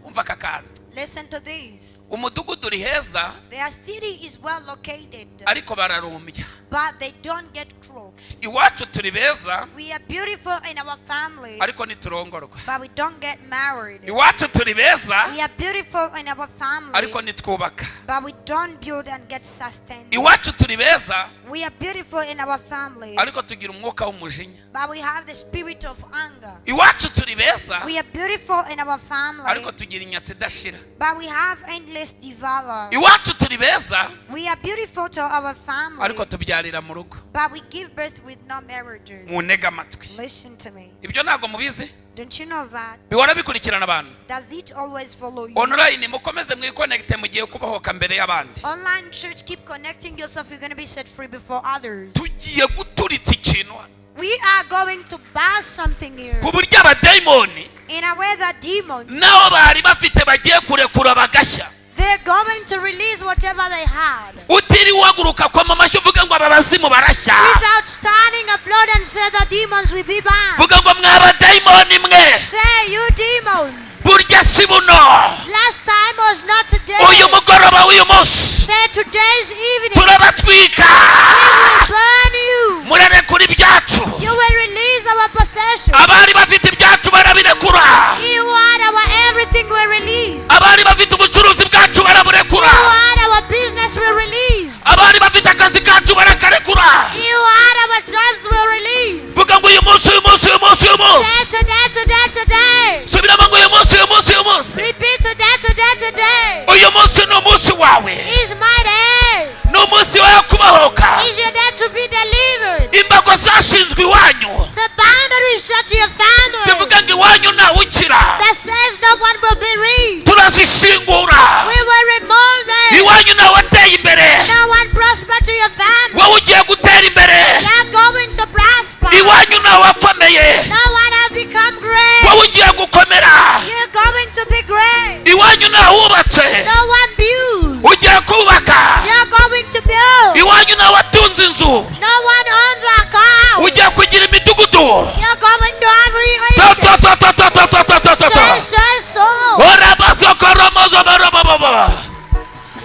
Speaker 1: Umva kakana.
Speaker 2: Listen to this.
Speaker 1: Umudugudu uri heza,
Speaker 2: Their city is well located,
Speaker 1: ariko bararumbya.
Speaker 2: but they don't get crops.
Speaker 1: Iwacu turi beza,
Speaker 2: We are beautiful in our family,
Speaker 1: ariko niturongorwa.
Speaker 2: but we don't get married.
Speaker 1: Iwacu turi beza,
Speaker 2: We are beautiful in our family,
Speaker 1: ariko nitwubaka.
Speaker 2: but we don't build and get sustained.
Speaker 1: Iwacu turi beza,
Speaker 2: We are beautiful in our family,
Speaker 1: ariko tugira umwuka w'umujinya.
Speaker 2: but we have the spirit of anger.
Speaker 1: Iwacu turi beza,
Speaker 2: We are beautiful in our family,
Speaker 1: ariko tugira inyatsi idashira.
Speaker 2: but we have endless devour.
Speaker 1: Iwacu turi beza,
Speaker 2: We are beautiful to our family,
Speaker 1: ariko tubyarira mu rugo.
Speaker 2: but we give birth with no marriages.
Speaker 1: Muntege amatwi.
Speaker 2: Listen to me.
Speaker 1: Ibyo ntabwo mubizi,
Speaker 2: Don't you know that?
Speaker 1: bihora bikurikirana abantu.
Speaker 2: Does it always follow you?
Speaker 1: Online mukomeze mwikonekite mugiye kubohoka mbere y'abandi.
Speaker 2: Online church, keep connecting yourself. You're going to be set free before others.
Speaker 1: Tugiye guturitsa ikintu
Speaker 2: We are going to burst something here
Speaker 1: ku buryo abadayimoni
Speaker 2: in a way that demons,
Speaker 1: nabo bari bafite bagiye kurekura bagashya.
Speaker 2: they're going to release whatever they had.
Speaker 1: Utiri waguruka kwa amashyi uvuga ngo abazimu barashya.
Speaker 2: Without standing, applaud and say the demons will be bound.
Speaker 1: Vuga ngo mwabadayimoni mwe,
Speaker 2: Say, you demons.
Speaker 1: burya si buno.
Speaker 2: Last time was not today.
Speaker 1: Uyu mugoroba w'uyu munsi
Speaker 2: Say today's evening.
Speaker 1: turabatwika.
Speaker 2: We will burn you.
Speaker 1: Murarekura ibyacu.
Speaker 2: You will release our possession.
Speaker 1: Abari bafite ibyacu barabirekura.
Speaker 2: You want our everything will release.
Speaker 1: Abari bafite ubucuruzi bwacu
Speaker 2: You
Speaker 1: baraburekura.
Speaker 2: want our business will release.
Speaker 1: Abari bafite akazi kacu barakarekura.
Speaker 2: You want our jobs will release.
Speaker 1: Vuga ngo uyu munsi, uyu munsi, uyu munsi, uyu munsi.
Speaker 2: Say today, today, today.
Speaker 1: Subiramo ngo uyu munsi, uyu munsi, uyu munsi.
Speaker 2: Repeat today, today, today.
Speaker 1: Uyu munsi ni umunsi wawe.
Speaker 2: Is my day.
Speaker 1: Ni umunsi wawe kubahoka.
Speaker 2: Is your day to be delivered.
Speaker 1: Imbago zashinzwe iwanyu
Speaker 2: The boundaries set to your family
Speaker 1: zivuga ngo iwanyu ntawe ukira.
Speaker 2: that says no one will be reached.
Speaker 1: Turazishingura.
Speaker 2: We will remove them.
Speaker 1: Iwanyu ntawe ateye imbere.
Speaker 2: No one prosper to your family.
Speaker 1: Wowe ugiye gutera imbere.
Speaker 2: You're going to prosper.
Speaker 1: Iwanyu ntawe akomeye.
Speaker 2: No one has become great.
Speaker 1: Wowe ugiye gukomera.
Speaker 2: You're going to be great.
Speaker 1: Iwanyu ntawe wubatse.
Speaker 2: No one builds.
Speaker 1: Ugiye kubaka.
Speaker 2: You're going to build.
Speaker 1: Iwanyu ntawe atunze inzu.
Speaker 2: No one owns a car.
Speaker 1: Ugiye kugira imidugudu.
Speaker 2: You're going to have
Speaker 1: Ta, ta,
Speaker 2: real
Speaker 1: ta, ta, ta, ta, ta, ta, ta, ta, ta.
Speaker 2: so.
Speaker 1: Orabasokoromozobarababa.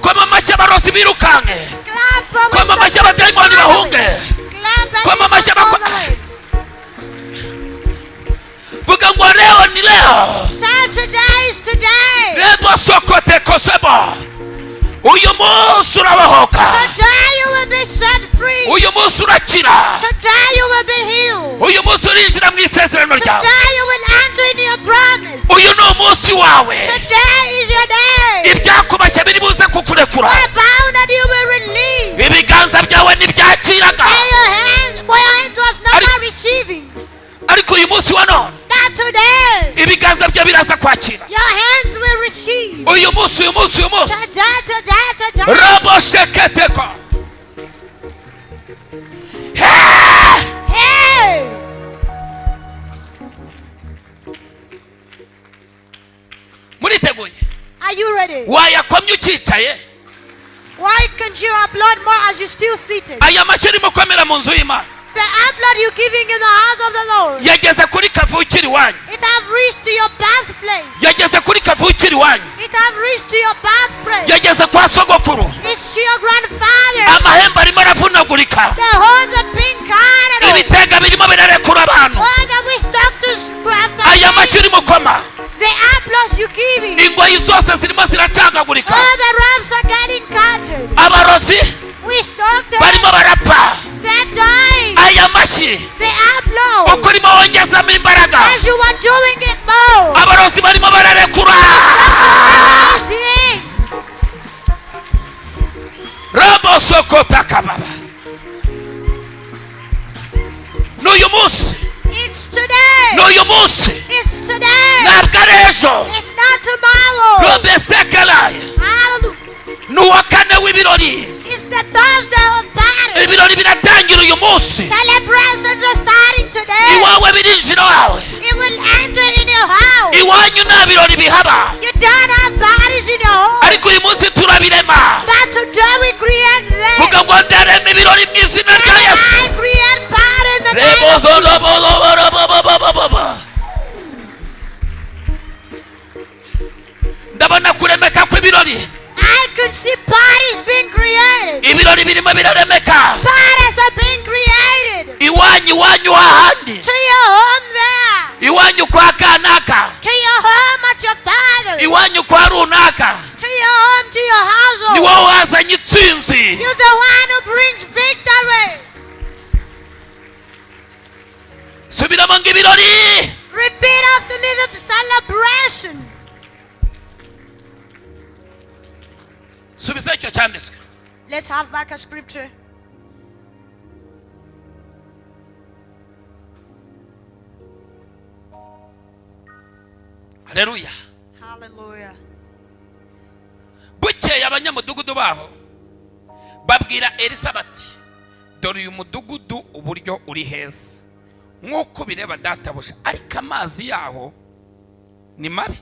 Speaker 1: Koma amashyi abarozi birukanke.
Speaker 2: Clap for
Speaker 1: Koma
Speaker 2: wisdom
Speaker 1: amashyi
Speaker 2: and
Speaker 1: abadayimoni
Speaker 2: knowledge.
Speaker 1: bahunge.
Speaker 2: Clap and
Speaker 1: Koma amashyi
Speaker 2: wisdom
Speaker 1: abako-
Speaker 2: knowledge.
Speaker 1: Vuga ngo leo ni leo.
Speaker 2: Say today is today.
Speaker 1: Lebo sokote kosebo. Uyu munsi urabahoka.
Speaker 2: Today you will be set free.
Speaker 1: Uyu munsi urakira.
Speaker 2: Today you will be healed.
Speaker 1: Uyu munsi urinjira mu isezerano ryawe.
Speaker 2: Today you will enter in your promise.
Speaker 1: Uyu ni umunsi wawe.
Speaker 2: Today is your day.
Speaker 1: Ibyakubashye biri buze kukurekura.
Speaker 2: Where bound you will release.
Speaker 1: Ibiganza byawe ntibyakiraga.
Speaker 2: Where your hands was not receiving.
Speaker 1: Ariko uyu munsi wa none
Speaker 2: That today
Speaker 1: ibiganza byawe biraza kwakira.
Speaker 2: your hands will receive.
Speaker 1: Uyu munsi, uyu munsi, uyu munsi.
Speaker 2: Today, today, today.
Speaker 1: Rabo sheketeko. Hey!
Speaker 2: Hey!
Speaker 1: Muriteguye?
Speaker 2: Are you ready?
Speaker 1: Wayakomye ukicaye.
Speaker 2: Why can't you applaud more as you're still seated?
Speaker 1: Aya mashyi urimo kwemera mu nzu y'Imana.
Speaker 2: The applaud you're giving in the house of the Lord,
Speaker 1: Yageze kuri kavukire iwanyu.
Speaker 2: it have reached to your birthplace.
Speaker 1: Yageze kuri kavukire ikiri wanyu,
Speaker 2: It have reached to your birthplace.
Speaker 1: yageze kwa sogokuru,
Speaker 2: It's to your grandfather.
Speaker 1: amahembe arimo aravunagurika,
Speaker 2: The horns are being cut off.
Speaker 1: ibitega birimo birarekura abantu,
Speaker 2: All the witch doctors craft
Speaker 1: aya mashyi urimo ukoma,
Speaker 2: the applause you give it.
Speaker 1: ingoyi zose zirimo ziracagagurika,
Speaker 2: All the ramps are getting cutted.
Speaker 1: abarozi
Speaker 2: Witch doctors,
Speaker 1: barimo barapfa,
Speaker 2: they're dying.
Speaker 1: aya mashyi
Speaker 2: The applause.
Speaker 1: uko urimo wongezamo imbaraga,
Speaker 2: As you are doing it more.
Speaker 1: abarozi barimo bararekura,
Speaker 2: Amazing.
Speaker 1: rabo sokota kababa. N'uyu munsi,
Speaker 2: It's today.
Speaker 1: n'uyu munsi,
Speaker 2: It's today.
Speaker 1: ntabwo ari ejo,
Speaker 2: It's not tomorrow.
Speaker 1: robe sekalaye,
Speaker 2: Hallelujah.
Speaker 1: n'uwa kane w'ibirori,
Speaker 2: It's the Thursday of battle.
Speaker 1: ibirori biratangira uyu munsi,
Speaker 2: Celebrations are starting today.
Speaker 1: iwawe birinjira wawe,
Speaker 2: It will enter in your house.
Speaker 1: iwanyu nta birori bihaba,
Speaker 2: You don't have bodies in your home.
Speaker 1: ariko uyu munsi turabirema,
Speaker 2: But today we create them.
Speaker 1: vuga ngo ndarema ibirori mu izina rya Yesu.
Speaker 2: I create power in the name of
Speaker 1: Rebozo robo. Ndabona kuremeka kw'ibirori,
Speaker 2: I could see parties being created.
Speaker 1: ibirori birimo biraremeka,
Speaker 2: Parties are being created.
Speaker 1: iwanyu hahandi,
Speaker 2: To your home there.
Speaker 1: iwanyu kwa kanaka,
Speaker 2: To your home at your father.
Speaker 1: iwanyu kwa runaka,
Speaker 2: To your home, to your
Speaker 1: ni
Speaker 2: household.
Speaker 1: wowe wazanye itsinzi.
Speaker 2: You're the one who brings victory.
Speaker 1: Subiramo ngo ibirori,
Speaker 2: Repeat after me the celebration.
Speaker 1: subiza icyo cyanditswe.
Speaker 2: Let's have back a scripture.
Speaker 1: Haleluya.
Speaker 2: Hallelujah.
Speaker 1: Bukeye abanyamudugudu baho babwira Elisa bati, dore uyu mudugudu uburyo uri heza, nk'uko bireba databuja, ariko amazi yaho ni mabi.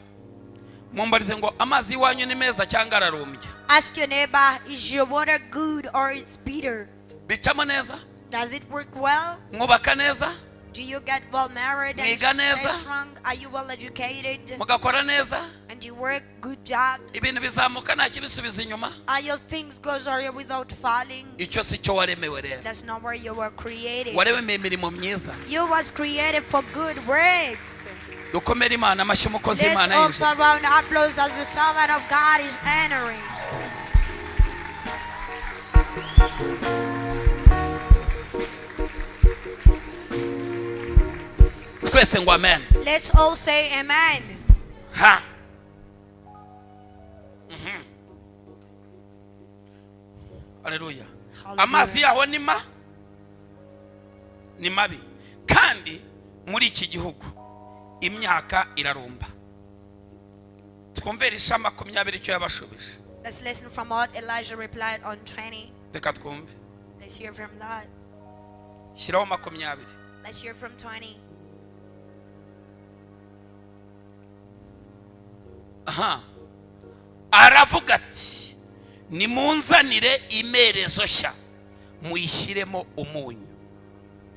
Speaker 1: Mumbarize ngo amazi y'iwanyu ni meza cyangwa ararumbya?
Speaker 2: Ask your neighbor, is your water good or it's bitter?
Speaker 1: Bicamo neza?
Speaker 2: Does it work well?
Speaker 1: Mwubaka neza?
Speaker 2: Do you get well married and
Speaker 1: Mwiga neza?
Speaker 2: strong? Are you well educated?
Speaker 1: Mugakora neza?
Speaker 2: And you work good jobs?
Speaker 1: Ibintu bizamuka nta kibisubiza inyuma?
Speaker 2: Are your things goes or without falling?
Speaker 1: Icyo si cyo waremewe rero.
Speaker 2: That's not where you were created.
Speaker 1: Waremewe imirimo myiza.
Speaker 2: You was created for good works.
Speaker 1: Dukomere Imana amashyi umukozi
Speaker 2: Let's
Speaker 1: Imana
Speaker 2: offer
Speaker 1: yinjira.
Speaker 2: a round of applause as the servant of God is entering.
Speaker 1: Twese ngo amen.
Speaker 2: Let's all say amen.
Speaker 1: Ha. Haleluya. Amazi yaho ni mabi, kandi muri iki gihugu imyaka irarumba. Twumvira isha 20 icyo yabashubije.
Speaker 2: Let's listen from what Elijah replied on 20.
Speaker 1: Reka twumve.
Speaker 2: Let's hear from that.
Speaker 1: Shyiraho 20.
Speaker 2: Let's hear from 20.
Speaker 1: Aha. Aravuga ati, nimunzanire imerezo sha muyishyiremo umunyu.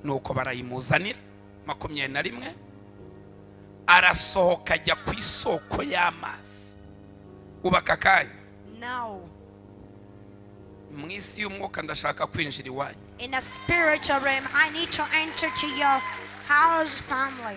Speaker 1: Nuko barayimuzanira. 21. Arasohoka ajya ku isoko y'amazi. Ubaka kanya.
Speaker 2: Now,
Speaker 1: Mu isi y'umwuka ndashaka kwinjira iwanyu.
Speaker 2: in a spiritual realm, I need to enter to your house family.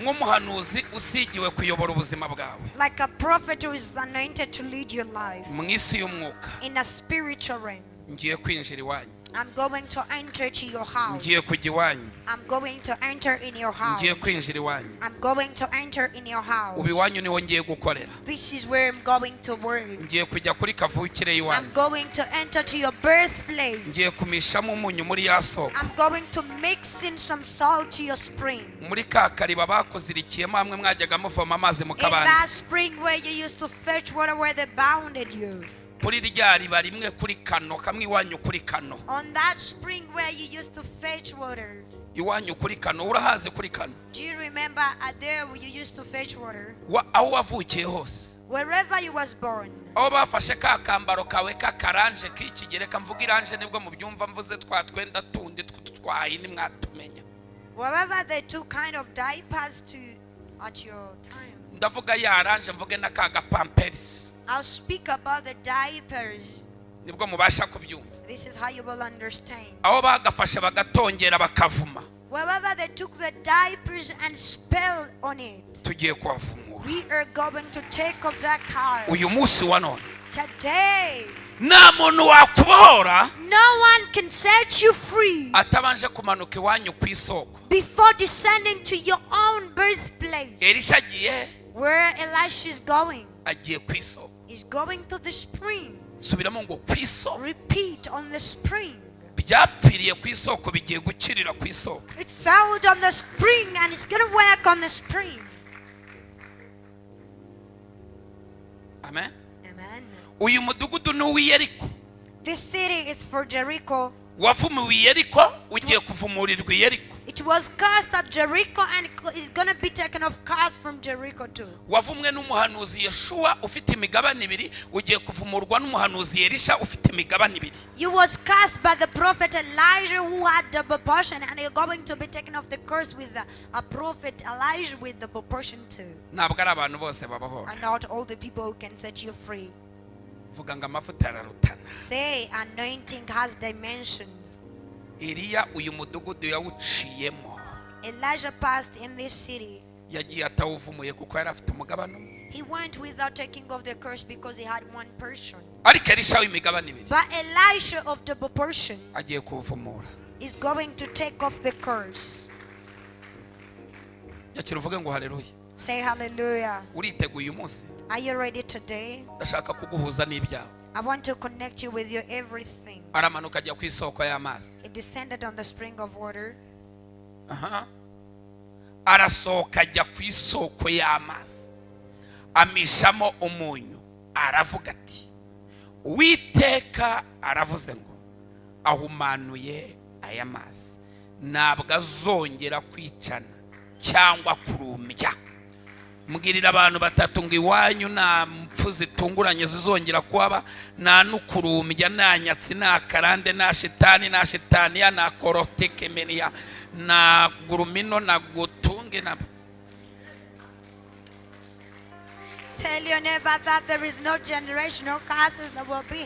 Speaker 1: Nk'umuhanuzi usigiwe kuyobora ubuzima bwawe.
Speaker 2: Like a prophet who is anointed to lead your life.
Speaker 1: Mu isi y'umwuka
Speaker 2: In a spiritual realm,
Speaker 1: ngiye kwinjira iwanyu.
Speaker 2: I'm going to enter to your house.
Speaker 1: Ngiye kujya iwanyu.
Speaker 2: I'm going to enter in your house.
Speaker 1: Ngiye kwinjira iwanyu.
Speaker 2: I'm going to enter in your house.
Speaker 1: Ubu iwanyu niho ngiye gukorera.
Speaker 2: This is where I'm going to work.
Speaker 1: Ngiye kujya kuri kavukire
Speaker 2: I'm
Speaker 1: y'iwanyu.
Speaker 2: going to enter to your birthplace.
Speaker 1: Ngiye kumishamo umunyu muri ya soko.
Speaker 2: I'm going to mix in some salt to your spring.
Speaker 1: Muri ka kariba bakuzirikiyemo hamwe mwajyaga muvoma amazi mu
Speaker 2: In
Speaker 1: kabande.
Speaker 2: that spring where you used to fetch water where they bounded you.
Speaker 1: Kuri rya riba rimwe kuri kano, kamwe iwanyu kuri kano.
Speaker 2: On that spring where you used to fetch water.
Speaker 1: Iwanyu kuri kano, urahaze kuri kano.
Speaker 2: Do you remember there where you used to fetch water?
Speaker 1: Aho wavukiye hose.
Speaker 2: Wherever you was born.
Speaker 1: Aho bafashe ka kambaro kawe ka karanje k'ikigereka, mvuga iranje nibwo mubyumva mvuze twa twenda tundi twahini mwatumenya.
Speaker 2: Wherever they took kind of diapers to at your time.
Speaker 1: ndavuga yaranje mvuge n'akaga pampers.
Speaker 2: I'll speak about the diapers.
Speaker 1: Nibwo mubasha kubyumva.
Speaker 2: This is how you will understand.
Speaker 1: Aho bagafashe bagatongera bakavuma.
Speaker 2: Wherever they took the diapers and spelled on it,
Speaker 1: Tugiye kwavumura.
Speaker 2: we are going to take off that curse.
Speaker 1: Uyu munsi wa none.
Speaker 2: Today,
Speaker 1: Nta muntu wakubohora
Speaker 2: no one can set you free
Speaker 1: atabanje kumanuka iwanyu ku isoko.
Speaker 2: before descending to your own birthplace.
Speaker 1: Elisha agiye
Speaker 2: Where Elisha is going,
Speaker 1: agiye ku isoko.
Speaker 2: is going to the spring.
Speaker 1: Subiramo ngo ku isoko.
Speaker 2: Repeat, on the spring.
Speaker 1: Byapfiriye ku isoko bigiye gukirira ku isoko.
Speaker 2: It fell on the spring and it's going to work on the spring.
Speaker 1: Amen.
Speaker 2: Amen.
Speaker 1: Uyu mudugudu ni uw'Iyeriko.
Speaker 2: This city is for Jericho.
Speaker 1: Wavumiwe Iyeriko ugiye kuvumurirwa Iyeriko.
Speaker 2: It was cast at Jericho and it's going to be taken off cast from Jericho too.
Speaker 1: Wavumwe n'umuhanuzi Yeshua ufite imigabane ibiri ugiye kuvumurwa n'umuhanuzi Elisha ufite imigabane ibiri.
Speaker 2: You was cast by the prophet Elijah who had double portion, and you're going to be taken off the curse with a prophet Elijah with double portion too.
Speaker 1: Ntabwo ari abantu bose babaho.
Speaker 2: And not all the people who can set you free.
Speaker 1: Vuga ngo amavuta ararutana.
Speaker 2: Say anointing has dimensions.
Speaker 1: Eliya uyu mudugudu yawuciyemo.
Speaker 2: Elijah passed in this city.
Speaker 1: Yagiye atawuvumuye kuko yari afite umugabane umwe.
Speaker 2: He went without taking off the curse because he had one portion.
Speaker 1: Ariko Elisha w'imigabane ibiri
Speaker 2: But Elisha of double portion
Speaker 1: agiye kuwuvumura.
Speaker 2: is going to take off the curse.
Speaker 1: Yakira uvuge ngo haleluya.
Speaker 2: Say hallelujah.
Speaker 1: Uriteguye uyu munsi?
Speaker 2: Are you ready today?
Speaker 1: Ndashaka kuguhuza n'ibyawe.
Speaker 2: I want to connect you with your everything.
Speaker 1: Aramanuka ajya ku isoko y'amazi.
Speaker 2: It descended on the spring of water.
Speaker 1: Arasohoka ajya ku isoko y'amazi. Amishamo umunyu. Aravuga ati Uwiteka aravuze ngo ahumanuye aya mazi. Ntabwo azongera kwicana cyangwa kurumbya. Mbwirira abantu batatu ngo iwanyu nta mpfu zitunguranye zizongera kuba, nta n'ukurumbya, nta nyatsi, nta karande, nta shitaniya, nta korotekemeniya, nta gurumino, nta gutunge, na
Speaker 2: Tell your neighbor that there is no generational curses that will be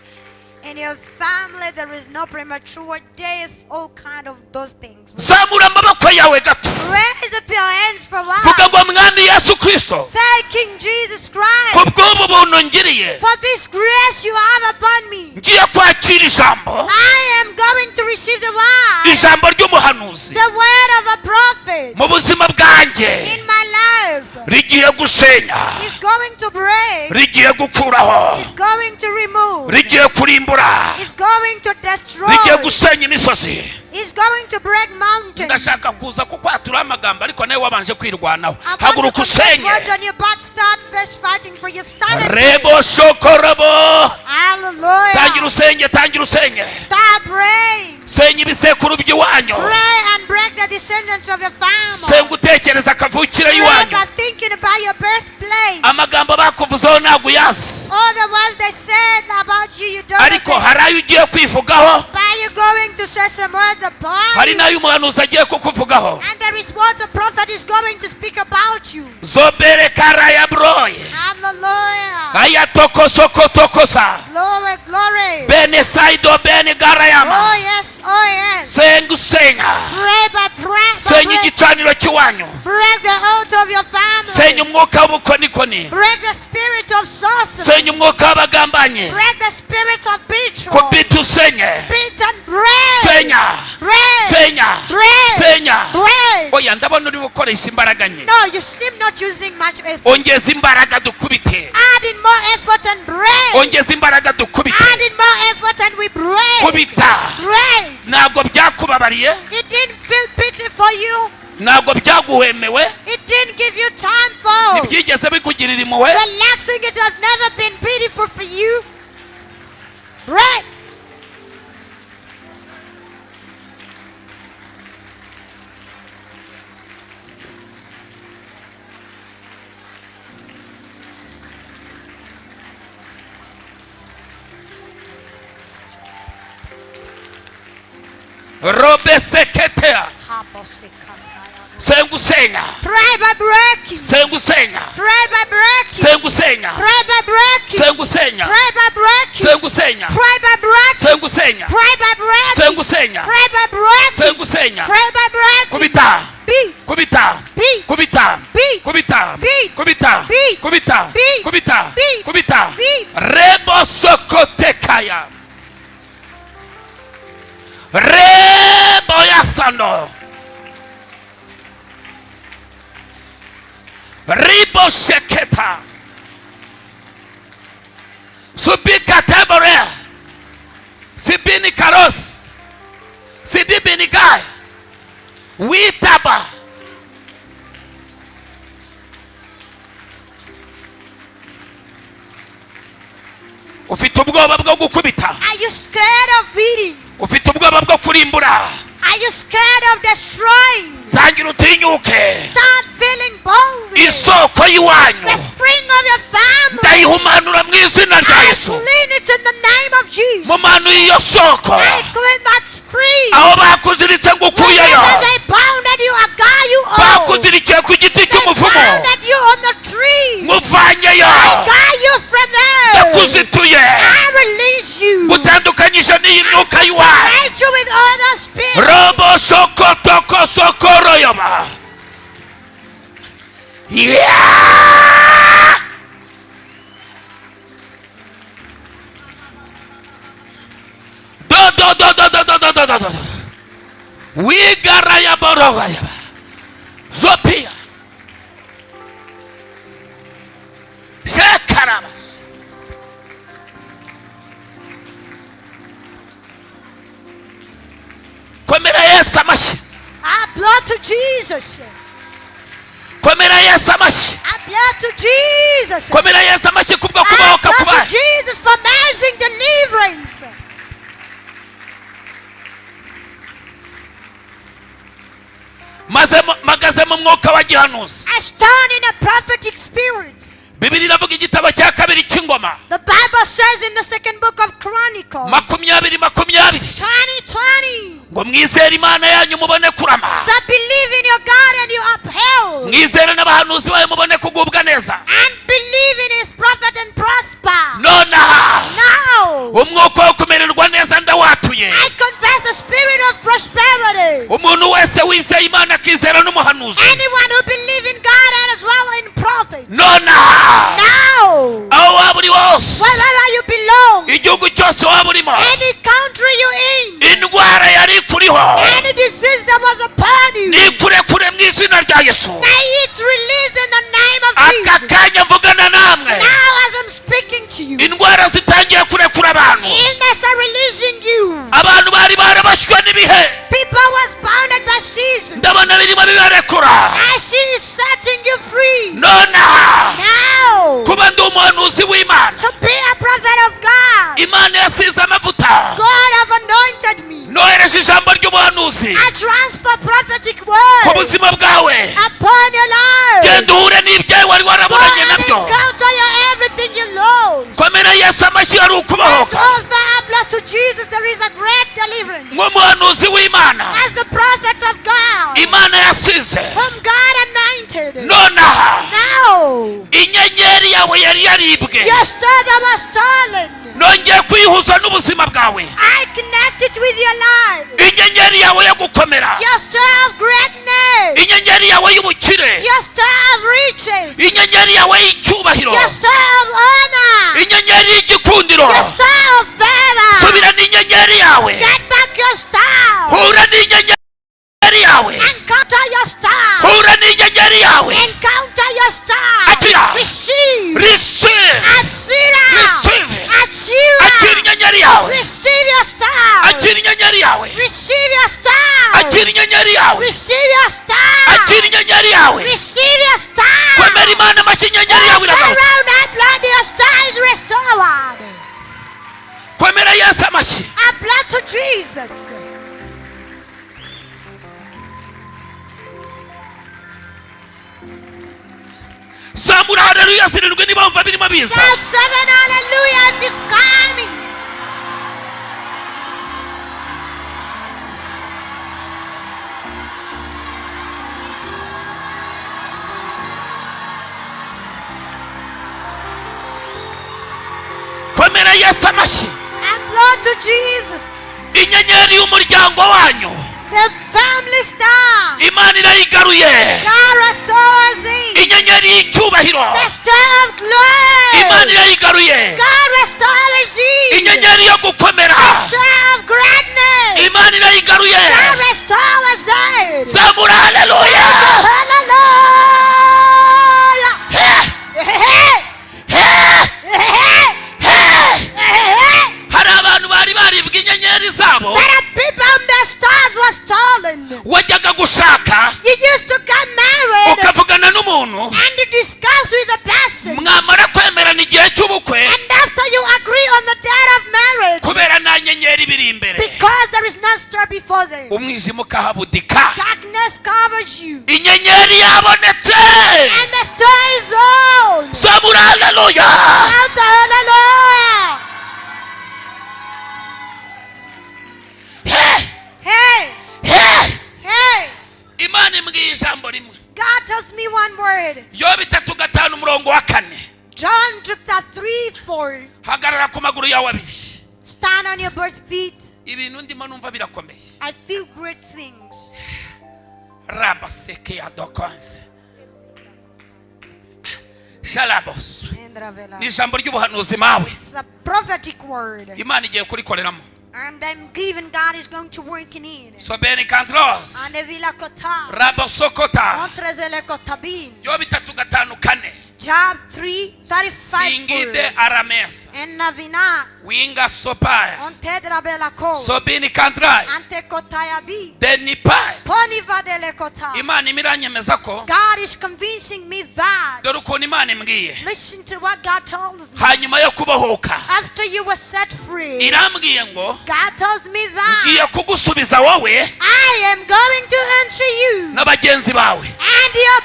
Speaker 2: in your family. There is no premature death, all kind of those things.
Speaker 1: Zamura amaboko yawe gato.
Speaker 2: Raise up your hands for
Speaker 1: Vuga
Speaker 2: what?
Speaker 1: ngo mwami Yesu Kristo.
Speaker 2: Say, King Jesus Christ,
Speaker 1: Kubw'ubu buntu ngiriye.
Speaker 2: for this grace you have upon me,
Speaker 1: Ngiye kwakira ijambo.
Speaker 2: I am going to receive the word,
Speaker 1: Ijambo ry'umuhanuzi.
Speaker 2: the word of a prophet
Speaker 1: Mu buzima bwanjye.
Speaker 2: in my life.
Speaker 1: Rigiye gusenya.
Speaker 2: He's going to break.
Speaker 1: Rigiye gukuraho.
Speaker 2: He's going to remove.
Speaker 1: Rigiye kurimbura.
Speaker 2: He's going to destroy.
Speaker 1: Rigiye gusenya imisozi.
Speaker 2: He's going to break mountains.
Speaker 1: Ndashaka kuza kukwatura amagambo ariko nawe wabanje kwirwanaho.
Speaker 2: I want
Speaker 1: Haguruka
Speaker 2: to confess
Speaker 1: usenye.
Speaker 2: words on your butt. Start first fighting for your standard.
Speaker 1: Rebo shokorabo.
Speaker 2: Hallelujah.
Speaker 1: Tangira usenge.
Speaker 2: Start praying.
Speaker 1: Senya ibisekuru by'iwanyu.
Speaker 2: Pray and break the descendants of your family.
Speaker 1: Senga utekereza akavukira
Speaker 2: Pray
Speaker 1: iwanyu.
Speaker 2: by thinking about your birthplace.
Speaker 1: Amagambo bakuvuzeho ntabwo uyazi.
Speaker 2: All the words they said about you, you don't
Speaker 1: Ariko
Speaker 2: know.
Speaker 1: hari ayo ugiye kwivugaho.
Speaker 2: But you're going to say some words about
Speaker 1: Hari
Speaker 2: you.
Speaker 1: n'ayo umuhanuzi agiye kukuvugaho.
Speaker 2: And there is what a prophet is going to speak about you.
Speaker 1: Zobere karaya broye.
Speaker 2: Hallelujah.
Speaker 1: Aya tokosa.
Speaker 2: Glory, glory.
Speaker 1: Bene saido bene garayama.
Speaker 2: Oh yes, oh yes.
Speaker 1: Senga usenga.
Speaker 2: Pray by prayer.
Speaker 1: Senya igicaniro cy'iwanyu.
Speaker 2: Break the altar of your family.
Speaker 1: Senya umwuka w'ubukonikoni.
Speaker 2: Break the spirit of sorcery.
Speaker 1: Senya umwuka w'abagambanyi.
Speaker 2: Break the spirit of betrayal.
Speaker 1: Kubita usenye.
Speaker 2: Beat and break.
Speaker 1: Senya.
Speaker 2: Break.
Speaker 1: Senya.
Speaker 2: Break.
Speaker 1: Senya.
Speaker 2: Break.
Speaker 1: Oya ndabona uri gukoresha imbaraga nke.
Speaker 2: No, you seem not using much effort.
Speaker 1: Ongeza imbaraga dukubite.
Speaker 2: Add in more effort and break.
Speaker 1: Ongeza imbaraga dukubite.
Speaker 2: Add in more effort and we break.
Speaker 1: Kubita.
Speaker 2: Break.
Speaker 1: Ntabwo byakubabariye.
Speaker 2: It didn't feel pity for you.
Speaker 1: Ntabwo byaguhemewe.
Speaker 2: It didn't give you time for.
Speaker 1: Ntibyigeze bikugirira impuhwe.
Speaker 2: Relaxing, it has never been pitiful for you. Break.
Speaker 1: Robe seketea. Sengusenya.
Speaker 2: Pray by breaking.
Speaker 1: Sengusenya.
Speaker 2: Pray by breaking.
Speaker 1: Sengusenya.
Speaker 2: Pray by breaking.
Speaker 1: Sengusenya.
Speaker 2: Pray by breaking.
Speaker 1: Sengusenya.
Speaker 2: Pray by breaking.
Speaker 1: Sengusenya.
Speaker 2: Pray by breaking.
Speaker 1: Sengusenya.
Speaker 2: Pray by breaking.
Speaker 1: Sengusenya.
Speaker 2: Pray by breaking.
Speaker 1: Kubita.
Speaker 2: Beat.
Speaker 1: Kubita.
Speaker 2: Beat.
Speaker 1: Kubita.
Speaker 2: Beat.
Speaker 1: Kubita.
Speaker 2: Beat.
Speaker 1: Kubita.
Speaker 2: Beat.
Speaker 1: Kubita.
Speaker 2: Beat.
Speaker 1: Kubita.
Speaker 2: Beat.
Speaker 1: Kubita.
Speaker 2: Beat.
Speaker 1: Rebo sokotekaya. Rebo yasano. Ribo sheketa. Subika tebore. Sibini karos. Sidibini gai. Witaba. Ufite ubwoba bwo gukubita.
Speaker 2: Are you scared of beating?
Speaker 1: Ufite ubwoba bwo kurimbura.
Speaker 2: Are you scared of destroying?
Speaker 1: Tangira utinyuke.
Speaker 2: Start feeling bold.
Speaker 1: Isoko y'iwanyu
Speaker 2: The spring of your family.
Speaker 1: ndayihumanura mu izina rya
Speaker 2: I
Speaker 1: Yesu.
Speaker 2: clean it in the name of Jesus.
Speaker 1: Mu manu y'iyo soko
Speaker 2: I clean that spring.
Speaker 1: aho bakuziritse ngo ukuyeyo,
Speaker 2: Whenever they bounded you, a guy you owe.
Speaker 1: bakuzirikiye ku giti
Speaker 2: They
Speaker 1: cy'umuvumo
Speaker 2: bounded you on the tree.
Speaker 1: nguvanyeyo,
Speaker 2: I got you from there.
Speaker 1: ndakuzituye
Speaker 2: I release you.
Speaker 1: gutandukanyije n'iyi myuka
Speaker 2: I
Speaker 1: y'iwanyu.
Speaker 2: separate you with other spirits.
Speaker 1: Robo sokotoko sokoroyoba. Yeah! Do. Wigara ya boroga ya. Zopia. Shekaraba. Komera Yesu amashi.
Speaker 2: I blood to Jesus.
Speaker 1: Komera Yesu amashi.
Speaker 2: I blood to Jesus.
Speaker 1: Komera Yesu amashi kubwo
Speaker 2: I
Speaker 1: kubohoka
Speaker 2: blood
Speaker 1: kubaye.
Speaker 2: to Jesus for amazing deliverance.
Speaker 1: Maze magaze mu mwuka wa gihanuzi.
Speaker 2: I stand in a prophetic spirit.
Speaker 1: Bibiri iravuga igitabo cya kabiri cy'ingoma
Speaker 2: The Bible says in the second book of Chronicles, 20:20,
Speaker 1: ngo mwizere Imana yanyu mubone kurama,
Speaker 2: that believe in your God and you upheld,
Speaker 1: mwizere n'abahanuzi bayo mubone kugubwa neza.
Speaker 2: and believe in his prophet and prosper.
Speaker 1: Nonaha
Speaker 2: Now,
Speaker 1: umwuka wo kumererwa neza ndawatuye.
Speaker 2: I confess the spirit of prosperity.
Speaker 1: Umuntu wese wizeye Imana akizera n'umuhanuzi,
Speaker 2: Anyone who believes in God and as well in prophet.
Speaker 1: nonaha
Speaker 2: Now,
Speaker 1: aho waba uri hose,
Speaker 2: wherever you belong,
Speaker 1: igihugu cyose waba urimo,
Speaker 2: any country you're in,
Speaker 1: indwara yari ikuriho
Speaker 2: any disease that was upon you,
Speaker 1: nikurekure mu izina rya Yesu.
Speaker 2: may it release in the name of
Speaker 1: Aka
Speaker 2: Jesus.
Speaker 1: kanya mvugana namwe,
Speaker 2: Now as I'm speaking to you,
Speaker 1: indwara zitangiye kurekura abantu.
Speaker 2: illness are releasing you.
Speaker 1: Abantu bari barabashywe n'ibihe,
Speaker 2: People was bounded by season.
Speaker 1: ndabona birimo bibarekura.
Speaker 2: I see it setting you free.
Speaker 1: Nonaha
Speaker 2: Now,
Speaker 1: kuba ndi umuhanuzi w'Imana,
Speaker 2: to be a prophet of God,
Speaker 1: Imana yasize amavuta,
Speaker 2: God have anointed me.
Speaker 1: nohereje ijambo ry'ubuhanuzi
Speaker 2: I transfer prophetic
Speaker 1: ku
Speaker 2: words
Speaker 1: buzima bwawe.
Speaker 2: upon your life.
Speaker 1: Genda uhure n'ibyawe wari
Speaker 2: Go
Speaker 1: waraburanye
Speaker 2: and
Speaker 1: nabyo.
Speaker 2: encounter your everything you lost.
Speaker 1: Komera Yesu amashyi hari
Speaker 2: As
Speaker 1: ukubohoka.
Speaker 2: over blessed to Jesus, there is a great deliverance.
Speaker 1: Nk'umuhanuzi w'Imana,
Speaker 2: As the prophet of God,
Speaker 1: Imana yasize.
Speaker 2: whom God anointed.
Speaker 1: Nonaha
Speaker 2: Now,
Speaker 1: inyenyeri yawe yari yaribwe,
Speaker 2: your star that was stolen,
Speaker 1: nongeye kuyihuza n'ubuzima bwawe.
Speaker 2: I connect it with your life.
Speaker 1: Inyenyeri yawe yo gukomera,
Speaker 2: Your star of greatness,
Speaker 1: inyenyeri yawe y'ubukire,
Speaker 2: your star of riches,
Speaker 1: inyenyeri yawe y'icyubahiro,
Speaker 2: your star of honor,
Speaker 1: inyenyeri y'igikundiro.
Speaker 2: your star of favor.
Speaker 1: Subira n'inyenyeri yawe,
Speaker 2: Get back your star.
Speaker 1: hura n'inyenyeri yawe,
Speaker 2: Encounter your star.
Speaker 1: hura n'inyenyeri yawe.
Speaker 2: Encounter your star.
Speaker 1: Akira.
Speaker 2: Receive.
Speaker 1: Receive,
Speaker 2: Atsira.
Speaker 1: receive,
Speaker 2: Atsira.
Speaker 1: akira inyenyeri yawe,
Speaker 2: Receive your star.
Speaker 1: akira inyenyeri yawe,
Speaker 2: Receive your star.
Speaker 1: akira inyenyeri yawe,
Speaker 2: Receive your star.
Speaker 1: akira inyenyeri yawe.
Speaker 2: Receive your star.
Speaker 1: Kwemera Imana amashyi inyenyeri yawe
Speaker 2: All
Speaker 1: iragaruka.
Speaker 2: around that blood, your star is restored.
Speaker 1: Kwemera Yesu amashyi.
Speaker 2: I blood to Jesus.
Speaker 1: Zamura haleluya zirindwi niba wumva birimo biza.
Speaker 2: Shout 7 hallelujah if it's coming.
Speaker 1: komera Yesu amashyi.
Speaker 2: Applaud to Jesus.
Speaker 1: Inyenyeri y'umuryango wanyu
Speaker 2: The family star.
Speaker 1: Imana irayigaruye.
Speaker 2: God restores it.
Speaker 1: Inyenyeri y'icyubahiro
Speaker 2: The star of glory.
Speaker 1: Imana irayigaruye.
Speaker 2: God restores it.
Speaker 1: Inyenyeri yo gukomera
Speaker 2: The star of greatness.
Speaker 1: Imana irayigaruye.
Speaker 2: God restores it.
Speaker 1: Zamura haleluya.
Speaker 2: Hallelujah.
Speaker 1: Hari abantu bari baribwa inyenyeri zabo.
Speaker 2: There are people whom the stars were stolen.
Speaker 1: Wajyaga gushaka
Speaker 2: You used to get married
Speaker 1: ukavugana n'umuntu
Speaker 2: and you discuss with a person.
Speaker 1: mwamara kwemerana igihe cy'ubukwe
Speaker 2: And after you agree on the date of marriage,
Speaker 1: kubera nta nyenyeri biri imbere
Speaker 2: because there is no star before them,
Speaker 1: umwijima ukahabudika.
Speaker 2: darkness covers you.
Speaker 1: Inyenyeri yabonetse.
Speaker 2: And the star is on.
Speaker 1: Zamura haleluya.
Speaker 2: Shout hallelujah. Hey, hey.
Speaker 1: Imana imbwiye ijambo rimwe.
Speaker 2: God tells me one word.
Speaker 1: Yobu 3:5
Speaker 2: John chapter 3:4.
Speaker 1: hagarara ku maguru yawe abiri.
Speaker 2: Stand on your birth feet.
Speaker 1: Ibintu ndimo numva birakomeye.
Speaker 2: I feel great things.
Speaker 1: Rabaseke ya dokanse. Shalabos. Ni ijambo ry'ubuhanuzi mawe.
Speaker 2: It's a prophetic word.
Speaker 1: Imana igiye kurikoreramo.
Speaker 2: And I'm believing God is going to work in it.
Speaker 1: Sobeni kantros.
Speaker 2: And the villa kota.
Speaker 1: Rabosokota.
Speaker 2: Montrezele kotabin.
Speaker 1: Yobu 3:5
Speaker 2: Job 3:35.
Speaker 1: Singide aramesa.
Speaker 2: And Navina.
Speaker 1: Winga sopaya.
Speaker 2: On tedra bela ko.
Speaker 1: Sobini kantrai.
Speaker 2: Ante kotayabi.
Speaker 1: Denipai.
Speaker 2: Poniva dele kota.
Speaker 1: Imana imiranyemeza ko.
Speaker 2: God is convincing me that.
Speaker 1: Dore ukuntu Imana imbwiye.
Speaker 2: Listen to what God tells me.
Speaker 1: Hanyuma yo kubohoka.
Speaker 2: After you were set free,
Speaker 1: Irambwiye ngo
Speaker 2: God tells me that
Speaker 1: ngiye kugusubiza wowe
Speaker 2: I am going to answer you
Speaker 1: n'abagenzi bawe.
Speaker 2: and your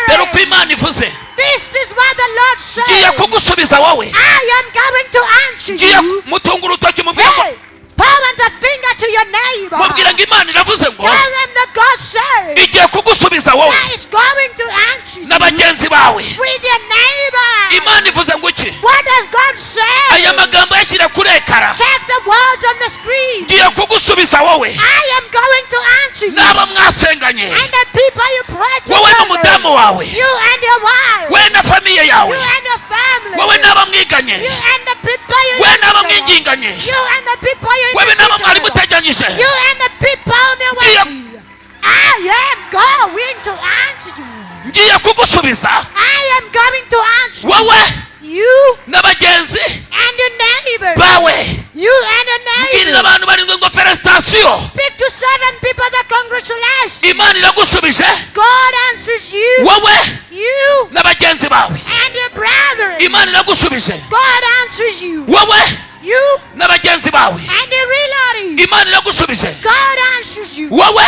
Speaker 1: Dore uko
Speaker 2: brother.
Speaker 1: Imana ivuze.
Speaker 2: This is what the Lord
Speaker 1: Ngiye
Speaker 2: says.
Speaker 1: kugusubiza wowe.
Speaker 2: I am going to answer
Speaker 1: Ngiye
Speaker 2: you.
Speaker 1: mutunga urutoki mubwira ngo
Speaker 2: Hey, point a finger to your neighbor.
Speaker 1: mubwira ngo Imana iravuze ngo
Speaker 2: Tell them that God says
Speaker 1: igiye kugusubiza wowe
Speaker 2: that is going to answer you
Speaker 1: n'abagenzi bawe.
Speaker 2: with your neighbor.
Speaker 1: Imana ivuze ngo iki?
Speaker 2: What does God say?
Speaker 1: Aya magambo yashyira kuri ekara.
Speaker 2: Check the words on the screen.
Speaker 1: Ngiye kugusubiza wowe
Speaker 2: I am going to answer you.
Speaker 1: n'abo mwasenganye.
Speaker 2: And the people you pray to,
Speaker 1: Wowe n'umudamu wawe.
Speaker 2: you and your wife,
Speaker 1: We na famiye
Speaker 2: you
Speaker 1: yawe.
Speaker 2: and your family,
Speaker 1: Wowe n'abo mwiganye.
Speaker 2: you and the people you
Speaker 1: We
Speaker 2: used
Speaker 1: n'abo
Speaker 2: to,
Speaker 1: mwinginganye.
Speaker 2: you and the people you
Speaker 1: Wowe
Speaker 2: used
Speaker 1: n'abo
Speaker 2: to,
Speaker 1: mwari muteganyije.
Speaker 2: you and the people you
Speaker 1: Ngiye-
Speaker 2: with. I am going to answer you.
Speaker 1: Ngiye kugusubiza
Speaker 2: I am going to answer
Speaker 1: wowe
Speaker 2: you
Speaker 1: n'abagenzi
Speaker 2: and your neighbor.
Speaker 1: bawe.
Speaker 2: You and your
Speaker 1: Mbwirira
Speaker 2: neighbor.
Speaker 1: abantu barindwi ngo felicitation.
Speaker 2: Speak to 7 people that congratulations.
Speaker 1: Imana iragusubije
Speaker 2: God answers you.
Speaker 1: wowe
Speaker 2: You
Speaker 1: n'abagenzi bawe.
Speaker 2: and your brother.
Speaker 1: Imana iragusubije
Speaker 2: God answers you.
Speaker 1: wowe
Speaker 2: You
Speaker 1: n'abagenzi bawe.
Speaker 2: and your relative.
Speaker 1: Imana iragusubije
Speaker 2: God answers you.
Speaker 1: wowe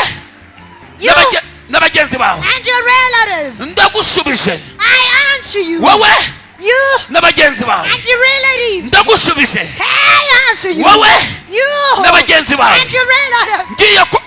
Speaker 2: You
Speaker 1: n'abagenzi bawe.
Speaker 2: and your relatives.
Speaker 1: Ndagusubije
Speaker 2: I answer you.
Speaker 1: wowe
Speaker 2: You
Speaker 1: n'abagenzi bawe.
Speaker 2: and your relatives.
Speaker 1: Ndagusubije
Speaker 2: I answer you.
Speaker 1: wowe
Speaker 2: You
Speaker 1: n'abagenzi bawe.
Speaker 2: and your relatives.
Speaker 1: Ngiye ku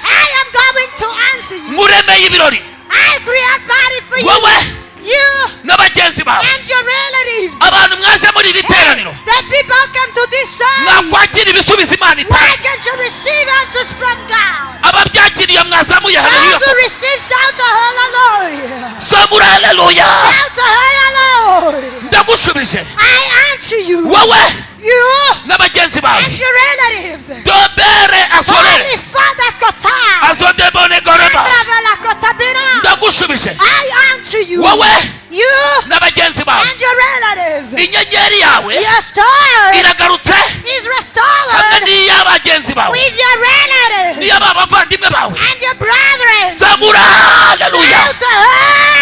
Speaker 2: I am going to answer you.
Speaker 1: muremeye ibirori
Speaker 2: I create body for you.
Speaker 1: wowe
Speaker 2: You
Speaker 1: n'abagenzi bawe.
Speaker 2: and your relatives.
Speaker 1: Abantu mwaje muri iri teraniro
Speaker 2: The people come to this side.
Speaker 1: mwakwakira ibisubizo Imana
Speaker 2: Why
Speaker 1: itanze.
Speaker 2: can't you receive answers from God?
Speaker 1: Ababyakiriye mwazamuye haleluya.
Speaker 2: Those who receive, shout a hallelujah.
Speaker 1: Zamura haleluya.
Speaker 2: Shout a hallelujah.
Speaker 1: Ndagusubije
Speaker 2: I answer you.
Speaker 1: wowe
Speaker 2: You
Speaker 1: n'abagenzi bawe.
Speaker 2: and your relatives.
Speaker 1: Dobere asorere
Speaker 2: Holy Father Kota.
Speaker 1: azodebone goreba.
Speaker 2: Ravala Kotabina.
Speaker 1: Ndagusubije
Speaker 2: I answer you.
Speaker 1: wowe
Speaker 2: You
Speaker 1: n'abagenzi bawe.
Speaker 2: and your relatives.
Speaker 1: Inyenyeri yawe
Speaker 2: Your star
Speaker 1: iragarutse
Speaker 2: is
Speaker 1: hamwe
Speaker 2: restored
Speaker 1: n'iy'abagenzi bawe
Speaker 2: with your relatives
Speaker 1: n'iy'abavandimwe bawe.
Speaker 2: and your brethren.
Speaker 1: Zamura haleluya.
Speaker 2: Shout a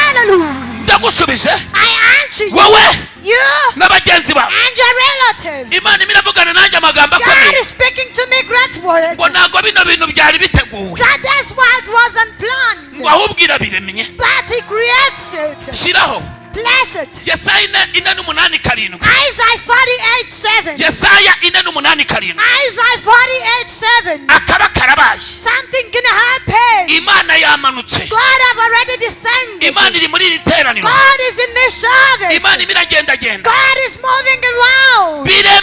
Speaker 2: hallelujah.
Speaker 1: Ndagusubije
Speaker 2: I answer you.
Speaker 1: wowe
Speaker 2: You
Speaker 1: n'abagenzi bawe.
Speaker 2: and your relatives.
Speaker 1: Imana iravugana nanjye amagambo
Speaker 2: God
Speaker 1: akomeye
Speaker 2: is speaking to me great words.
Speaker 1: ngo ntabwo bino bintu byari biteguwe
Speaker 2: That this was wasn't planned,
Speaker 1: ngo ahubwo irabiremye.
Speaker 2: but He creates it.
Speaker 1: Shiraho
Speaker 2: Bless it.
Speaker 1: Yesaya 4:8-7.
Speaker 2: Isaiah 48:7.
Speaker 1: Yesaya 4:8-7.
Speaker 2: Isaiah 48:7.
Speaker 1: akaba karabaye.
Speaker 2: Something gonna happen.
Speaker 1: Imana yamanutse.
Speaker 2: God have already descended.
Speaker 1: Imana iri muri iri teraniro.
Speaker 2: God is in this service.
Speaker 1: Imana imiragendagenda.
Speaker 2: God is moving around.
Speaker 1: Bire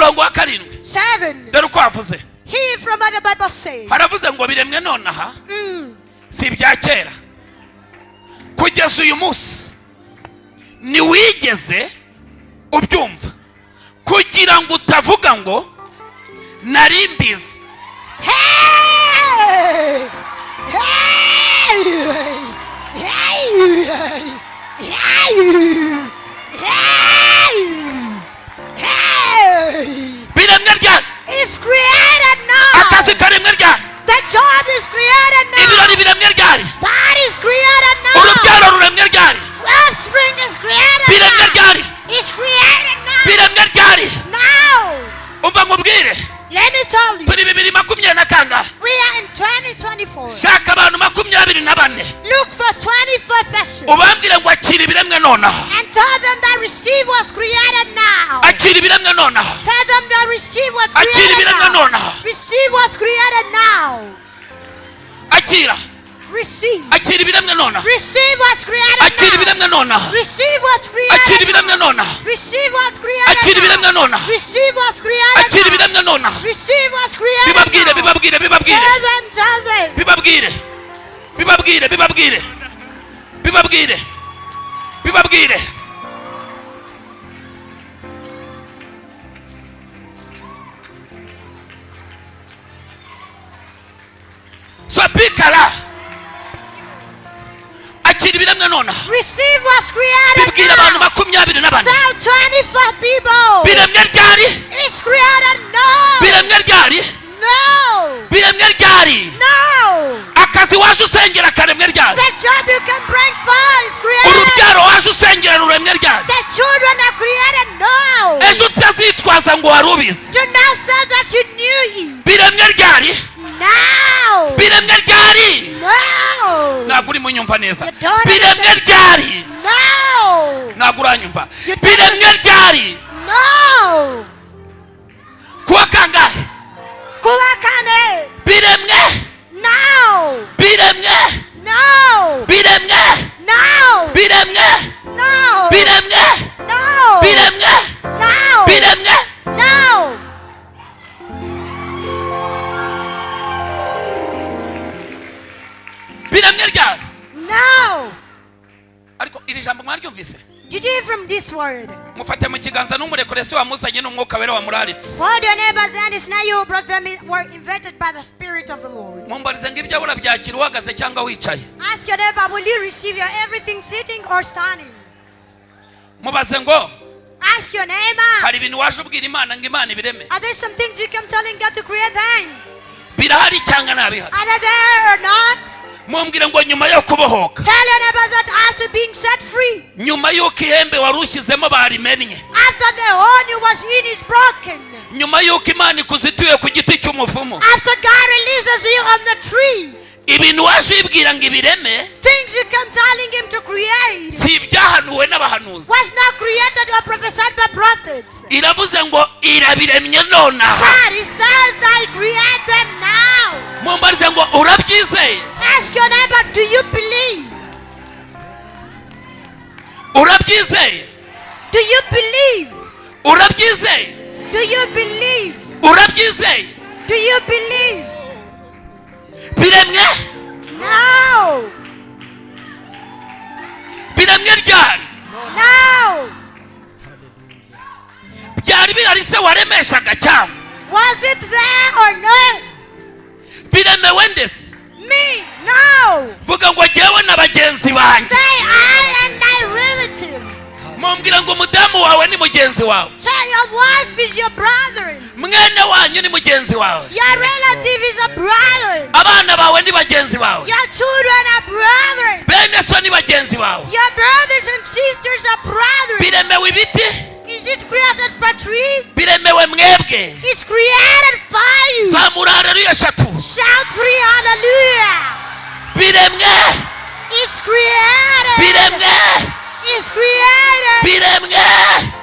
Speaker 1: umurongo wa 7
Speaker 2: 7.
Speaker 1: dore uko havuze.
Speaker 2: He from the Bible says.
Speaker 1: Haravuze ngo biremwe nonaha si ibya kera kugeza uyu munsi ni wigeze ubyumva kugira ngo utavuga ngo nari mbizi.
Speaker 2: Hey! Hey! Hey! Hey! Hey!
Speaker 1: Biremwe ryari?
Speaker 2: It's created now.
Speaker 1: Akazi karemwe ryari?
Speaker 2: The job is created now.
Speaker 1: Ibirori biremwe ryari?
Speaker 2: That is created now.
Speaker 1: Urubyaro ruremwe ryari?
Speaker 2: Offspring is created
Speaker 1: Biremwe
Speaker 2: now.
Speaker 1: ryari?
Speaker 2: It's created now.
Speaker 1: Biremwe ryari?
Speaker 2: Now.
Speaker 1: Umva ngubwire.
Speaker 2: Let me tell you.
Speaker 1: Turi 2024.
Speaker 2: We are in 2024.
Speaker 1: Shaka abantu 24.
Speaker 2: Look for 24 persons.
Speaker 1: Ubambwire ngo akira ibiremwe nonaha.
Speaker 2: And tell them that receive what's created now.
Speaker 1: Akira ibiremwe nonaha.
Speaker 2: Tell them that receive what's
Speaker 1: Akira
Speaker 2: created
Speaker 1: ibiremwe
Speaker 2: now.
Speaker 1: nonaha.
Speaker 2: Receive what's created now.
Speaker 1: Akira.
Speaker 2: Receive.
Speaker 1: Akira ibiremwe nonaha.
Speaker 2: Receive what's created
Speaker 1: Akira
Speaker 2: now.
Speaker 1: ibiremwe nonaha.
Speaker 2: Receive what's created
Speaker 1: Akira
Speaker 2: now.
Speaker 1: ibiremwe nonaha.
Speaker 2: Receive what's created
Speaker 1: Akira ibiremwe
Speaker 2: now.
Speaker 1: nonaha.
Speaker 2: Receive what's created
Speaker 1: Akira
Speaker 2: now.
Speaker 1: ibiremwe nonaha.
Speaker 2: Receive what's created
Speaker 1: Bibabwire
Speaker 2: now.
Speaker 1: bibabwire bibabwire.
Speaker 2: Tell them, tell them.
Speaker 1: Bibabwire. Bibabwire bibabwire. Bibabwire. Bibabwire. So bikara. Akira ibiremwe nonaha.
Speaker 2: Receive what's created
Speaker 1: Bibwire abantu
Speaker 2: now.
Speaker 1: 24.
Speaker 2: Tell 24 people.
Speaker 1: Biremwe ryari?
Speaker 2: It's created now.
Speaker 1: Biremwe ryari?
Speaker 2: No.
Speaker 1: Biremwe ryari?
Speaker 2: No.
Speaker 1: Akazi waje usengera karemwe ryari?
Speaker 2: The job you can bring forth is created.
Speaker 1: Urubyaro waje usengera ruremwe ryari?
Speaker 2: The children are created now.
Speaker 1: Ejo utazitwaza ngo warubizi.
Speaker 2: Do not say that you knew it.
Speaker 1: Biremwe ryari?
Speaker 2: Now.
Speaker 1: Biremwe ryari?
Speaker 2: No.
Speaker 1: Ntabwo uri munyumva neza.
Speaker 2: You don't
Speaker 1: Biremwe
Speaker 2: understand.
Speaker 1: ryari?
Speaker 2: No.
Speaker 1: Ntabwo uranyumva.
Speaker 2: You don't
Speaker 1: Biremwe ryari?
Speaker 2: No.
Speaker 1: Kuwa kangahe?
Speaker 2: Kuwakane.
Speaker 1: Biremwe.
Speaker 2: No.
Speaker 1: Biremwe.
Speaker 2: No.
Speaker 1: Biremwe.
Speaker 2: No.
Speaker 1: Biremwe.
Speaker 2: No.
Speaker 1: Biremwe.
Speaker 2: No.
Speaker 1: Biremwe.
Speaker 2: No.
Speaker 1: Biremwe.
Speaker 2: No.
Speaker 1: Biremwe ryari?
Speaker 2: No.
Speaker 1: Ariko iri jambo mwaryumvise?
Speaker 2: Did you hear from this word?
Speaker 1: Mufate mu kiganza n'umurekure si wamuzanye n'umwuka wera wamuraritse.
Speaker 2: Hold your neighbor's hand. It's not you brought them. Were invented by the Spirit of the Lord.
Speaker 1: Mumbarize ngo ibyo urabyakira uhagaze cyangwa wicaye.
Speaker 2: Ask your neighbor, will you receive your everything sitting or standing?
Speaker 1: Mubaze ngo
Speaker 2: Ask your neighbor.
Speaker 1: hari ibintu waje ubwira Imana ngo Imana ibireme.
Speaker 2: Are there some things you come telling God to create them?
Speaker 1: Birahari cyangwa ntabihari?
Speaker 2: Are they there or not?
Speaker 1: Mumbwire ngo nyuma yo kubohoka.
Speaker 2: Tell your neighbor that after being set free,
Speaker 1: Nyuma y'uko ihembe warushyizemo barimennye.
Speaker 2: after the horn you was in is broken,
Speaker 1: Nyuma y'uko Imana ikuzituye ku giti cy'umuvumo.
Speaker 2: after God releases you on the tree,
Speaker 1: Ibintu waje ibwira ngo ibireme
Speaker 2: things you come telling him to create
Speaker 1: si ibyahanuwe n'abahanuzi.
Speaker 2: was not created or prophesied by prophets.
Speaker 1: Iravuze ngo irabiremye nonaha.
Speaker 2: God, he says that he created them now.
Speaker 1: Mumbarize ngo urabyizeye?
Speaker 2: Ask your neighbor, do you believe?
Speaker 1: Urabyizeye?
Speaker 2: Do you believe?
Speaker 1: Urabyizeye?
Speaker 2: Do you believe?
Speaker 1: Urabyizeye?
Speaker 2: Do you believe?
Speaker 1: Biremye?
Speaker 2: No.
Speaker 1: Biremye ryari?
Speaker 2: No.
Speaker 1: Byari birari se waremeshaga cyangwa?
Speaker 2: Was it there or not?
Speaker 1: Biremewe ndetse?
Speaker 2: Me? No.
Speaker 1: Vuga ngo jyewe na bagenzi banjye.
Speaker 2: Say I and my relatives.
Speaker 1: Mumbwira ngo umudamu wawe ni mugenzi wawe.
Speaker 2: Say your wife is your brother.
Speaker 1: Mwene wanyu ni mugenzi wawe.
Speaker 2: Your relative is a brother.
Speaker 1: Abana bawe ni bagenzi bawe.
Speaker 2: Your children are brothers.
Speaker 1: Bene so ni bagenzi bawe.
Speaker 2: Your brothers and sisters are brothers.
Speaker 1: Biremewe ibiti?
Speaker 2: Is it created for trees?
Speaker 1: Biremewe mwebwe?
Speaker 2: It's created for you.
Speaker 1: Zamura haleluya eshatu.
Speaker 2: Shout 3 hallelujah.
Speaker 1: Biremwe?
Speaker 2: It's created.
Speaker 1: Biremwe?
Speaker 2: It's created.
Speaker 1: Biremwe?